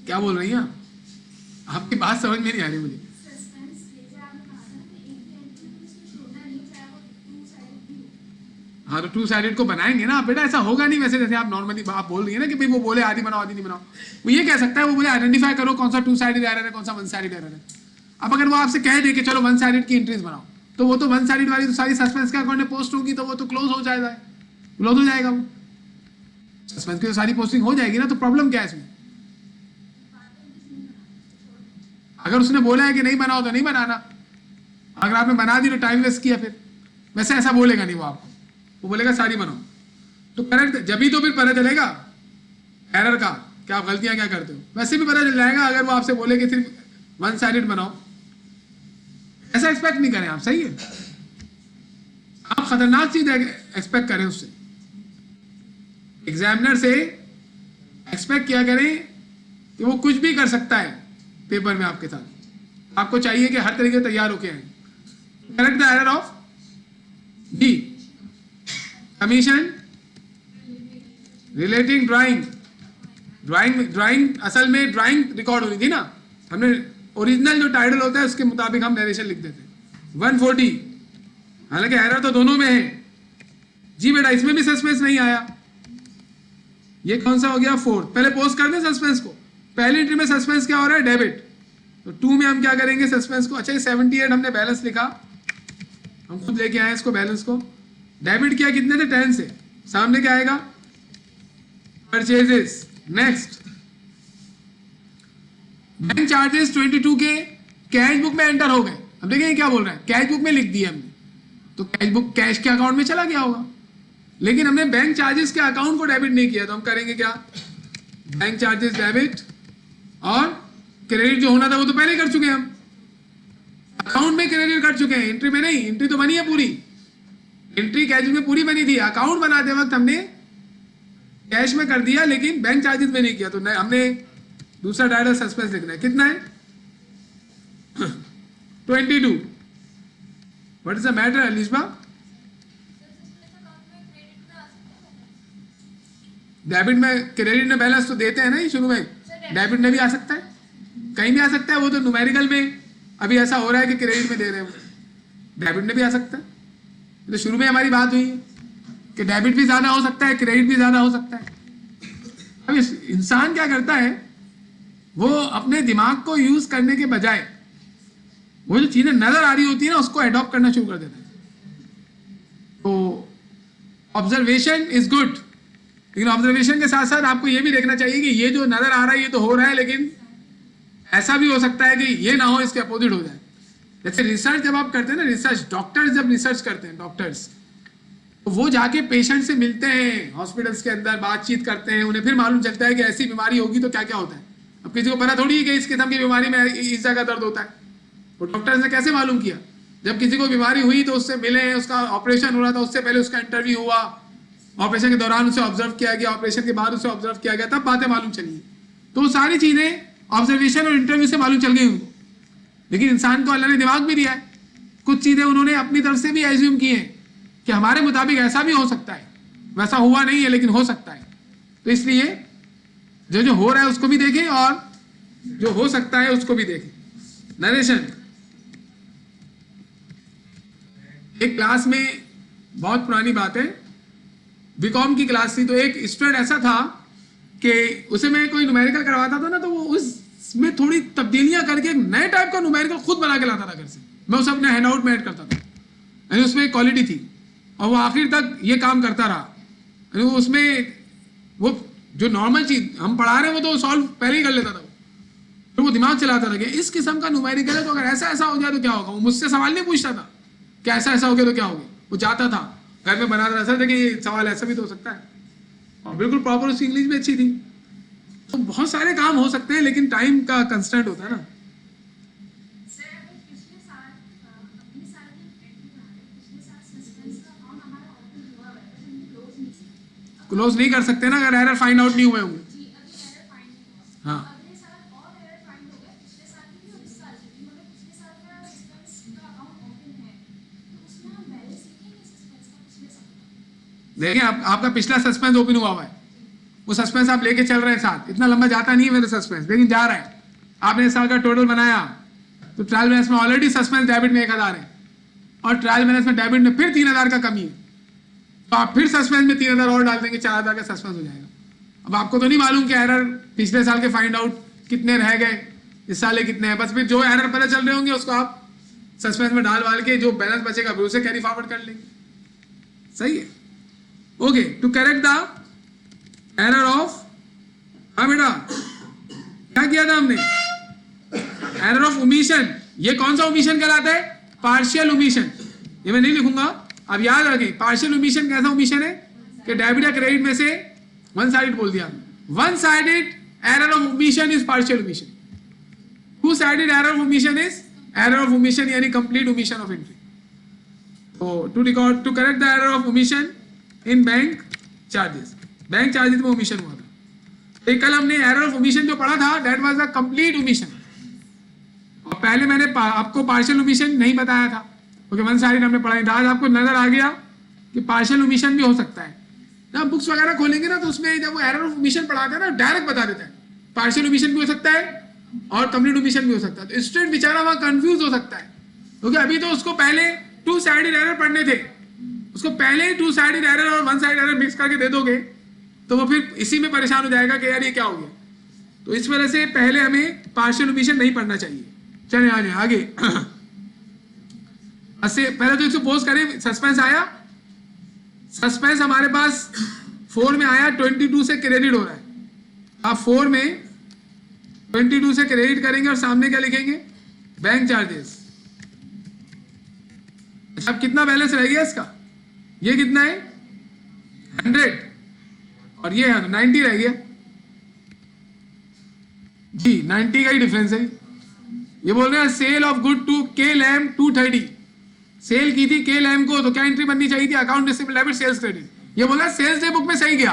[SPEAKER 1] क्या बोल रही हैं आप? आपकी बात समझ में नहीं आ रही मुझे। हाँ तो टू साइडेड को बनाएंगे ना बेटा, ऐसा होगा नहीं वैसे जैसे आप नॉर्मली आप बोल रही है ना कि भाई वो बोले आदि बनाओ आदि नहीं बनाओ, वो ये कह सकता है, वो बोले आइडेंटिफाई करो कौन सा टू साइडेड एरर है कौन सा वन साइडेड एरर है। अब अगर वो आपसे कह दे कि चलो वन साइडेड की एंट्रीज बनाओ, तो वो तो वन साइडेड वाली तो सारी सस्पेंस के अकाउंट में पोस्ट होगी, तो वो तो क्लोज हो जाएगा, क्लोज हो जाएगा, वो सस्पेंस की तो सारी पोस्टिंग हो जाएगी ना, तो प्रॉब्लम क्या है इसमें? अगर उसने बोला है कि नहीं बनाओ तो नहीं बनाना, अगर आपने बना दी तो टाइम वेस्ट किया, फिर वैसे ऐसा बोलेगा नहीं वो आपको, वो बोलेगा सारी बनाओ। तो करेक्ट जब भी तो फिर पता चलेगा एरर का कि आप गलतियां क्या करते हो, वैसे भी पता चल जाएगा अगर वो आपसे बोले कि सिर्फ वन साइडेड बनाओ। ऐसा एक्सपेक्ट नहीं करें आप, सही है, आप खतरनाक चीज एक्सपेक्ट करें उससे, एग्जामिनर से एक्सपेक्ट किया करें कि वो कुछ भी कर सकता है पेपर में आपके साथ, आपको चाहिए कि हर तरीके से तैयार होके आए। Correct the error of D commission relating drawing, drawing असल में ड्राइंग रिकॉर्ड होनी थी ना, हमने ओरिजिनल जो टाइटल होता है उसके मुताबिक हम नरेशन लिख देते हैं 140, हालांकि एरर तो दोनों में है जी बेटा, इसमें भी सस्पेंस नहीं आया, ये कौन सा हो गया 4, पहले पोस्ट कर दें सस्पेंस को, पहली एंट्री में सस्पेंस क्या हो रहा है डेबिट, तो 2 में हम क्या करेंगे सस्पेंस को, अच्छा 78 हमने बैलेंस लिखा, हम खुद लेके आए इसको बैलेंस को, डेबिट किया कितने से 10 से, सामने क्या आएगा परचेजेस, नेक्स्ट बैंक चार्जेस 22 के कैश बुक में एंटर हो गए, अब देखिए क्या बोल रहा है, कैश बुक में लिख दिया हमने, तो कैश बुक कैश के अकाउंट में चला गया होगा, लेकिन हमने बैंक चार्जेस के अकाउंट को डेबिट नहीं किया, तो हम करेंगे क्या, बैंक चार्जेस डेबिट, और क्रेडिट जो होना था वो तो पहले कर चुके हैं हम, अकाउंट में क्रेडिट कर चुके हैं, एंट्री में नहीं, एंट्री तो बनी है पूरी, एंट्री कैश में पूरी बनी थी, अकाउंट बनाते वक्त हमने कैश में कर दिया लेकिन बैंक चार्जेस में नहीं किया, तो हमने दूसरा टाइटल सस्पेंस लिखना है, कितना है 22, what is the matter Alishba, debit में क्रेडिट में बैलेंस तो देते हैं ना, शुरू में डेबिट में भी आ सकता है, कहीं भी आ सकता है, वो तो न्यूमेरिकल में अभी ऐसा हो रहा है कि क्रेडिट में दे रहे हैं, डेबिट में भी आ सकता है, तो शुरू में हमारी बात हुई है कि डेबिट भी ज्यादा हो सकता है क्रेडिट भी ज्यादा हो सकता है। अब इंसान क्या करता है, वो अपने दिमाग को यूज करने के बजाय वो जो चीजें नजर आ रही होती है ना उसको अडॉप्ट करना शुरू कर देता है। तो ऑब्जर्वेशन इज गुड, लेकिन ऑब्जर्वेशन के साथ साथ आपको ये भी देखना चाहिए कि ये जो नजर आ रहा है ये तो हो रहा है, लेकिन ऐसा भी हो सकता है कि ये ना हो, इसके अपोजिट हो जाए। जैसे रिसर्च जब आप करते हैं ना, रिसर्च डॉक्टर्स जब रिसर्च करते हैं, डॉक्टर्स तो वो जाके पेशेंट से मिलते हैं हॉस्पिटल्स के अंदर, बातचीत करते हैं, उन्हें फिर मालूम चलता है कि ऐसी बीमारी होगी तो क्या क्या होता है। अब किसी को पता थोड़ी है कि इस किस्म की बीमारी में इस जगह दर्द होता है, वो डॉक्टर्स ने कैसे मालूम किया, जब किसी को बीमारी हुई तो उससे मिले, उसका ऑपरेशन हो रहा था, उससे पहले उसका इंटरव्यू हुआ, ऑपरेशन के दौरान उसे ऑब्जर्व किया गया, ऑपरेशन के बाद उसे ऑब्जर्व किया गया, तब बातें मालूम चली। तो वो सारी चीजें ऑब्जर्वेशन और इंटरव्यू से मालूम चल गई उनको। लेकिन इंसान को अल्लाह ने दिमाग भी दिया है, कुछ चीजें उन्होंने अपनी तरफ से भी एज्यूम की हैं कि हमारे मुताबिक ऐसा भी हो सकता है, वैसा हुआ नहीं है लेकिन हो सकता है। तो इसलिए जो जो हो रहा है उसको भी देखें और जो हो सकता है उसको भी देखें। नरेशन, एक क्लास में, बहुत पुरानी बात है, बीकॉम की क्लास थी, तो एक स्टूडेंट ऐसा था कि उसे मैं कोई न्यूमेरिकल करवाता था ना, तो वो उसमें थोड़ी तब्दीलियां करके एक नए टाइप का न्यूमेरिकल खुद बना के लाता था घर से, मैं उसे अपने हैंडआउट में ऐड करता था, यानी उसमें एक क्वालिटी थी और वो आखिर तक ये काम करता रहा। यानी वो उसमें वो जो नॉर्मल चीज हम पढ़ा रहे हैं वो तो सॉल्व पहले ही कर लेता था, तो वो दिमाग चलाता था कि इस किस्म का न्यूमेरिकल है तो अगर ऐसा ऐसा हो जाए तो क्या होगा। वो मुझसे सवाल नहीं पूछता था कि ऐसा ऐसा हो गया तो क्या होगा, वो जाता था घर में बनाता था, सर देखिए ये सवाल ऐसा भी तो हो सकता है, और बिल्कुल प्रॉपर उसकी इंग्लिश भी अच्छी थी। तो बहुत सारे काम हो सकते हैं लेकिन टाइम का कंस्टेंट होता है ना। क्लोज नहीं कर सकते ना अगर एरर फाइंड आउट नहीं हुए होंगे। हाँ देखिए आपका पिछला सस्पेंस ओपन हुआ है, वो सस्पेंस आप लेके चल रहे हैं साथ, इतना लंबा जाता नहीं है मेरा सस्पेंस लेकिन जा रहा है। आपने इस साल का टोटल बनाया तो ट्रायल बैलेंस में ऑलरेडी सस्पेंस डेबिट में 1000 है और ट्रायल बैलेंस में डेबिट में फिर 3000 का कमी है, तो आप फिर सस्पेंस में 3,000 और डाल देंगे, 4,000 का सस्पेंस हो जाएगा। अब आपको तो नहीं मालूम कि एरर पिछले साल के फाइंड आउट कितने रह गए, इस साल कितने हैं, बस फिर जो एरर पता चल रहे होंगे उसको आप सस्पेंस में डाल वाल के जो बैलेंस बचेगा फिर उसे कैरी फॉरवर्ड कर लेंगे। सही है। Okay, to correct the error of, हाँ बेटा क्या किया था हमने, एरर ऑफ ओमिशन। ये कौन सा ओमिशन कहलाता है, पार्शियल ओमिशन। ये मैं नहीं लिखूंगा, अब याद रखें पार्शियल ओमिशन कैसा ओमिशन है कि डेबिट या क्रेडिट में से वन साइडेड बोल दिया, one sided error of omission is partial omission, two sided error of omission is error of omission यानी कंप्लीट ओमिशन ऑफ एंट्री। तो to record, to correct the error of omission in bank charges, bank charges में omission हुआ था। तो कल हमने error of omission जो पढ़ा था that was the complete omission, और पहले मैंने आपको पार्शियल ओमिशन नहीं बताया था क्योंकि वन साइडेड हमने पढ़ा था। आज आपको नजर आ गया कि पार्शियल ओमिशन भी हो सकता है ना। बुक्स वगैरह खोलेंगे ना तो उसमें जब वो एरर ऑफ ओमिशन पढ़ाता है ना डायरेक्ट बता देता है पार्शियल ओमिशन भी हो सकता है और कंप्लीट ओमिशन भी हो सकता है। तो स्टूडेंट बेचारा वहां कंफ्यूज हो सकता है क्योंकि अभी तो उसको पहले टू साइडेड एरर पढ़ने थे, उसको पहले टू साइडेड एरर और वन साइड एरर मिक्स करके दे दोगे तो वो फिर इसी में परेशान हो जाएगा कि यार ये क्या हो गया। तो इस वजह से पहले हमें पार्शियल ओमिशन नहीं पढ़ना चाहिए। चले आगे पहले तो इसको पोस्ट करें। सस्पेंस आया, सस्पेंस हमारे पास 4 में आया, 22 से क्रेडिट हो रहा है। आप 4 में 22 से क्रेडिट करेंगे और सामने क्या लिखेंगे, बैंक चार्जेस। अब कितना बैलेंस रह गया इसका, ये कितना है 100 और ये 90 रह गया जी, 90 का ही डिफरेंस है। ये बोल रहे हैं सेल ऑफ गुड टू के लैम 230, सेल की थी के लैम को, तो क्या एंट्री बननी चाहिए थी, account receivable debit sales credit. ये बोल रहा है सेल्स डे बुक में सही गया।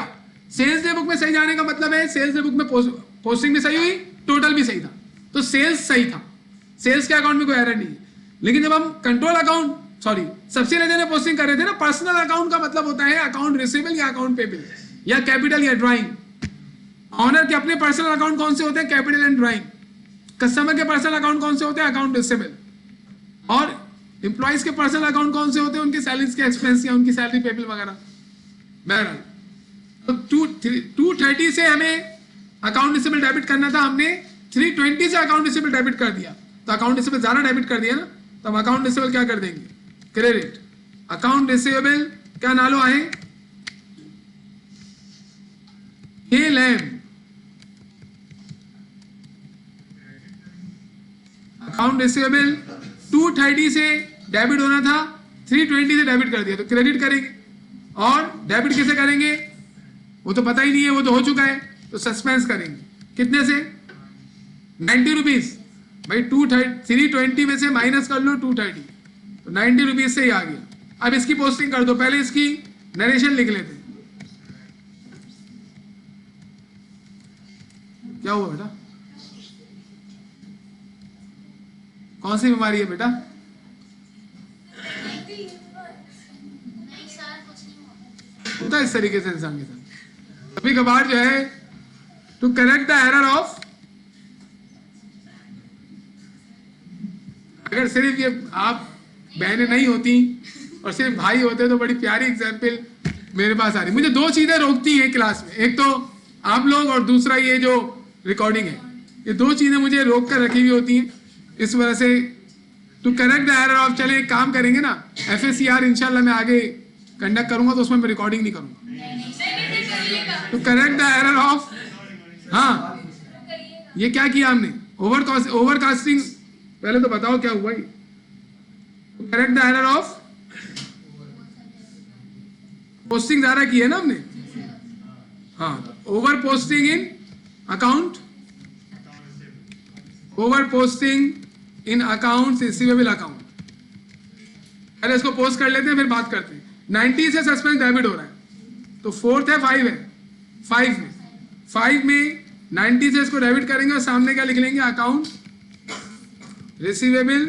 [SPEAKER 1] सेल्स डे बुक में सही जाने का मतलब है सेल्स डे बुक में पोस्टिंग भी सही हुई, टोटल भी सही था, तो सेल्स सही था, सेल्स के अकाउंट में कोई एरर नहीं है। लेकिन जब हम कंट्रोल अकाउंट सॉरी सब्सिडी लेने पोस्टिंग कर रहे थे ना, पर्सनल अकाउंट का मतलब होता है अकाउंट रिसीवेबल या अकाउंट पेबल या कैपिटल या ड्राइंग। ऑनर के अपने पर्सनल अकाउंट कौन से होते हैं, कैपिटल एंड ड्राइंग। कस्टमर के पर्सनल अकाउंट कौन से होते हैं, अकाउंट रिसीवेबल। और एम्प्लॉइज के पर्सनल अकाउंट कौन से होते हैं, उनकी सैलरीज के एक्सपेंस या उनकी सैलरी पेबल वगैरह। बहरहाल तो 230 से हमें अकाउंट रिसीवेबल डेबिट करना था, हमने 320 से अकाउंट रिसीवेबल डेबिट कर दिया। तो अकाउंट रिसीवेबल ज्यादा डेबिट कर दिया ना, तो हम अकाउंट रिसीवेबल क्या कर देंगे, क्रेडिट। अकाउंट रिसीवेबल क्या नालो आए, के लैम। अकाउंट रिसीवेबल 230 से डेबिट होना था, 320 से डेबिट कर दिया, तो क्रेडिट करेंगे। और डेबिट कैसे करेंगे वो तो पता ही नहीं है, वो तो हो चुका है, तो सस्पेंस करेंगे। कितने से, 90 रुपीज। भाई 320 में से माइनस कर लो 230, तो 90 रुपीज से ही आ गया। अब इसकी पोस्टिंग कर दो, पहले इसकी नरेशन लिख लेते हैं। क्या हुआ बेटा, कौन सी बीमारी है बेटा, होता है इस तरीके से इंसान के साथ कभी कभार जो है। To correct the error of, अगर सिर्फ ये आप बहनें नहीं होती और सिर्फ भाई होते तो बड़ी प्यारी एग्जाम्पल मेरे पास आ रही। मुझे दो चीजें रोकती हैं क्लास में, एक तो आप लोग और दूसरा ये जो रिकॉर्डिंग है, ये दो चीजें मुझे रोक कर रखी हुई होती हैं। इस वजह से to correct the error of, चले एक काम करेंगे ना, FACR इंशाल्लाह मैं आगे कंडक्ट करूंगा तो उसमें मैं रिकॉर्डिंग नहीं करूंगा। To correct the error of, हाँ ये क्या किया हमने, ओवरकास्टिंग। पहले तो बताओ क्या हुआ, correct the error of, posting ज्यादा की है ना हमने, हाँ over posting in account, over posting in account receivable account. पहले इसको पोस्ट कर लेते हैं फिर बात करते हैं। 90 से सस्पेंस डेबिट हो रहा है, तो 4th है 5 है, 5 में 90 से इसको डेबिट करेंगे और सामने क्या लिख लेंगे, अकाउंट रिसीवेबल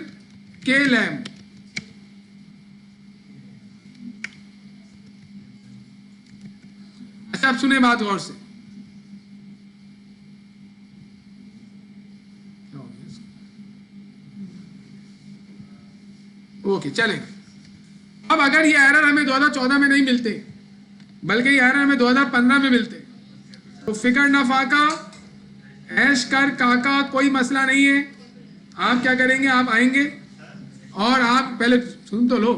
[SPEAKER 1] के लैम। अच्छा अब सुने बात गौर से, ओके चलेंगे। अब अगर ये एरर हमें 2014 में नहीं मिलते बल्कि ये एरर हमें 2015 में मिलते। तो फिकर ना फाका, ऐश कर काका, कोई मसला नहीं है। आप क्या करेंगे, आप आएंगे और आप पहले सुन तो लो,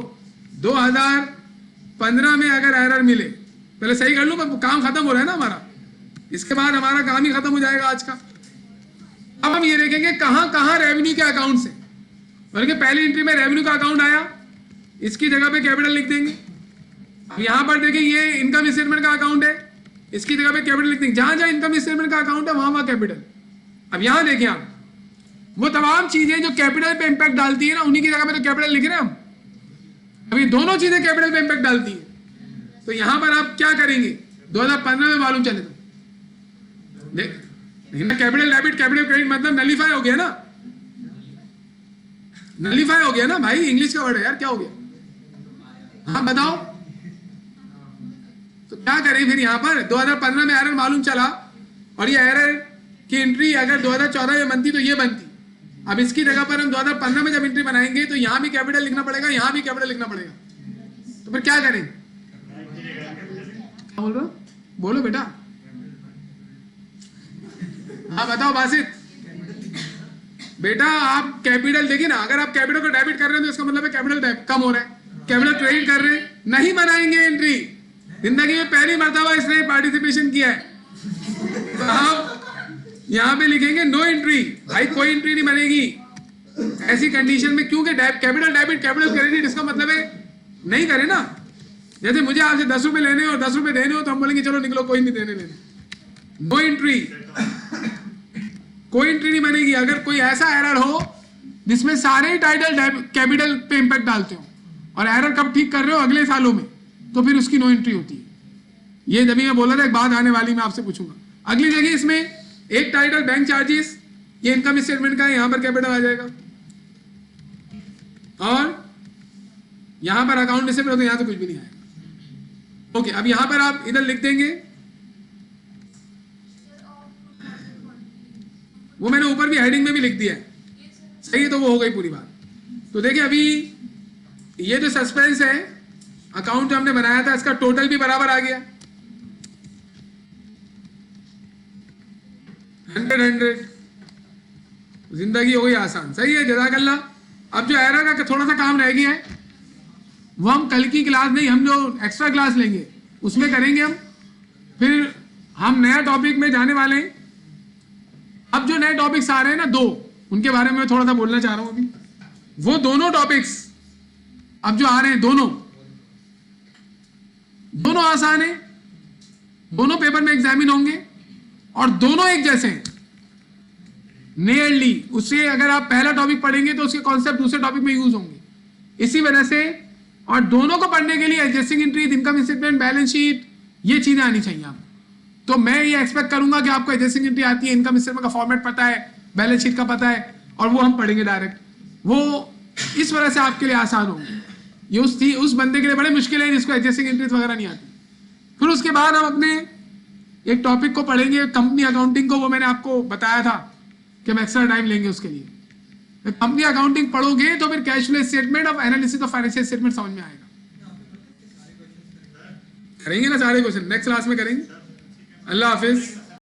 [SPEAKER 1] 2015 में अगर एरर मिले, पहले सही कर लूँ, काम खत्म हो रहा है ना हमारा, इसके बाद हमारा काम ही खत्म हो जाएगा आज का। अब हम ये देखेंगे कहां कहां रेवेन्यू के अकाउंट से, बल्कि पहली एंट्री में रेवेन्यू का अकाउंट आया, इसकी जगह पे कैपिटल लिख देंगे। अब यहां पर देखिए ये इनकम स्टेटमेंट का अकाउंट है, इसकी जगह पे कैपिटल लिख देंगे। जहां जहां इनकम स्टेटमेंट का अकाउंट है वहां वहां कैपिटल। अब यहां देखिए आप, वो तमाम चीजें जो कैपिटल पे इंपैक्ट डालती है ना, उन्हीं की जगह पे तो कैपिटल लिख रहे हैं हम। अब ये दोनों चीजें कैपिटल पे इंपैक्ट डालती है, तो यहां पर आप क्या करेंगे, 2015 में मालूम चले तो देख, कैपिटल डेबिट कैपिटल क्रेडिट मतलब नलीफाई हो गया ना, नलीफाई हो गया ना भाई, इंग्लिश का वर्ड है यार, क्या हो गया, हाँ बताओ। तो क्या करें फिर, यहां पर 2015 में एरर मालूम चला, और ये एरर की एंट्री अगर 2014 में बनती तो ये बनती। अब इसकी जगह पर हम 2015 में जब एंट्री बनाएंगे तो यहां भी कैपिटल लिखना पड़ेगा, यहां भी कैपिटल लिखना पड़ेगा। तो फिर क्या करें, बोल रहा, बोलो बेटा, हाँ बताओ बासित। बेटा आप कैपिटल देखिए ना, अगर आप कैपिटल को डेबिट कर रहे हैं तो इसका मतलब है कैपिटल कम हो रहा है, कैपिटल क्रेडिट कर रहे हैं, नहीं बनाएंगे एंट्री। जिंदगी में पहली मर्तबा इसने पार्टिसिपेशन किया है, तो आप यहां पे लिखेंगे नो एंट्री, भाई कोई एंट्री नहीं बनेगी ऐसी कंडीशन में, क्योंकि कैपिटल डेबिट कैपिटल क्रेडिट इसका मतलब है नहीं करे ना। जैसे मुझे आपसे 10 रुपए लेने और 10 रुपए देने हो तो हम बोलेंगे चलो निकलो, कोई नहीं देने लेने, नो एंट्री, कोई एंट्री नहीं बनेगी। अगर कोई ऐसा एरर हो जिसमें सारे टाइटल कैपिटल पे इंपैक्ट डालते हो और एरर कब ठीक कर रहे हो, अगले सालों में, तो फिर उसकी नो एंट्री होती है। ये जब मैं बोला था एक बात आने वाली, मैं आपसे पूछूंगा। अगली जगह इसमें एक टाइटल बैंक चार्जेस, ये इनकम स्टेटमेंट का है, यहां पर कैपिटल आ जाएगा, और यहां पर अकाउंट रिसीवेबल तो यहां तो कुछ भी नहीं आएगा। ओके, अब यहां पर आप इधर लिख देंगे, वो मैंने ऊपर भी हेडिंग में भी लिख दिया है, सही है, तो वो हो गई पूरी बात। तो देखिए अभी ये जो सस्पेंस है, अकाउंट जो हमने बनाया था इसका टोटल भी बराबर आ गया, 100 जिंदगी हो गई आसान, सही है, जज़ाकल्लाह। अब जो एरर का थोड़ा सा काम रह गया है वो हम कल की क्लास नहीं, हम जो एक्स्ट्रा क्लास लेंगे उसमें करेंगे हम। फिर हम नया टॉपिक में जाने वाले हैं। अब जो नए टॉपिक्स आ रहे हैं ना, 2, उनके बारे में थोड़ा सा बोलना चाह रहा हूं अभी। वो दोनों टॉपिक्स अब जो आ रहे हैं, दोनों आसान है, दोनों पेपर में एग्जामिन होंगे और दोनों एक जैसे हैं नियरली। उससे अगर आप पहला टॉपिक पढ़ेंगे तो उसके कॉन्सेप्ट दूसरे टॉपिक में यूज होंगे, इसी वजह से। और दोनों को पढ़ने के लिए adjusting entry, income statement, balance sheet, ये चीजें आनी चाहिए आपको। तो मैं ये एक्सपेक्ट करूंगा कि आपको एडजस्टिंग एंट्री आती है, इनकम स्टेटमेंट का फॉर्मेट पता है, बैलेंस शीट का पता है, और वो हम पढ़ेंगे डायरेक्ट। वो इस वजह से आपके लिए आसान होंगे। ये उस बंदे के लिए बड़े मुश्किल है जिसको एडजस्टिंग एंट्री वगैरह नहीं आती। फिर उसके बाद हम अपने एक टॉपिक को पढ़ेंगे, कंपनी अकाउंटिंग को। वो मैंने आपको बताया था कि हम एक्स्ट्रा टाइम लेंगे उसके लिए। कंपनी अकाउंटिंग पढ़ोगे तो फिर कैश फ्लो स्टेटमेंट और एनालिसिस ऑफ फाइनेंशियल स्टेटमेंट समझ में आएगा। करेंगे ना सारे क्वेश्चन, नेक्स्ट क्लास में करेंगे। अल्लाह हाफिज।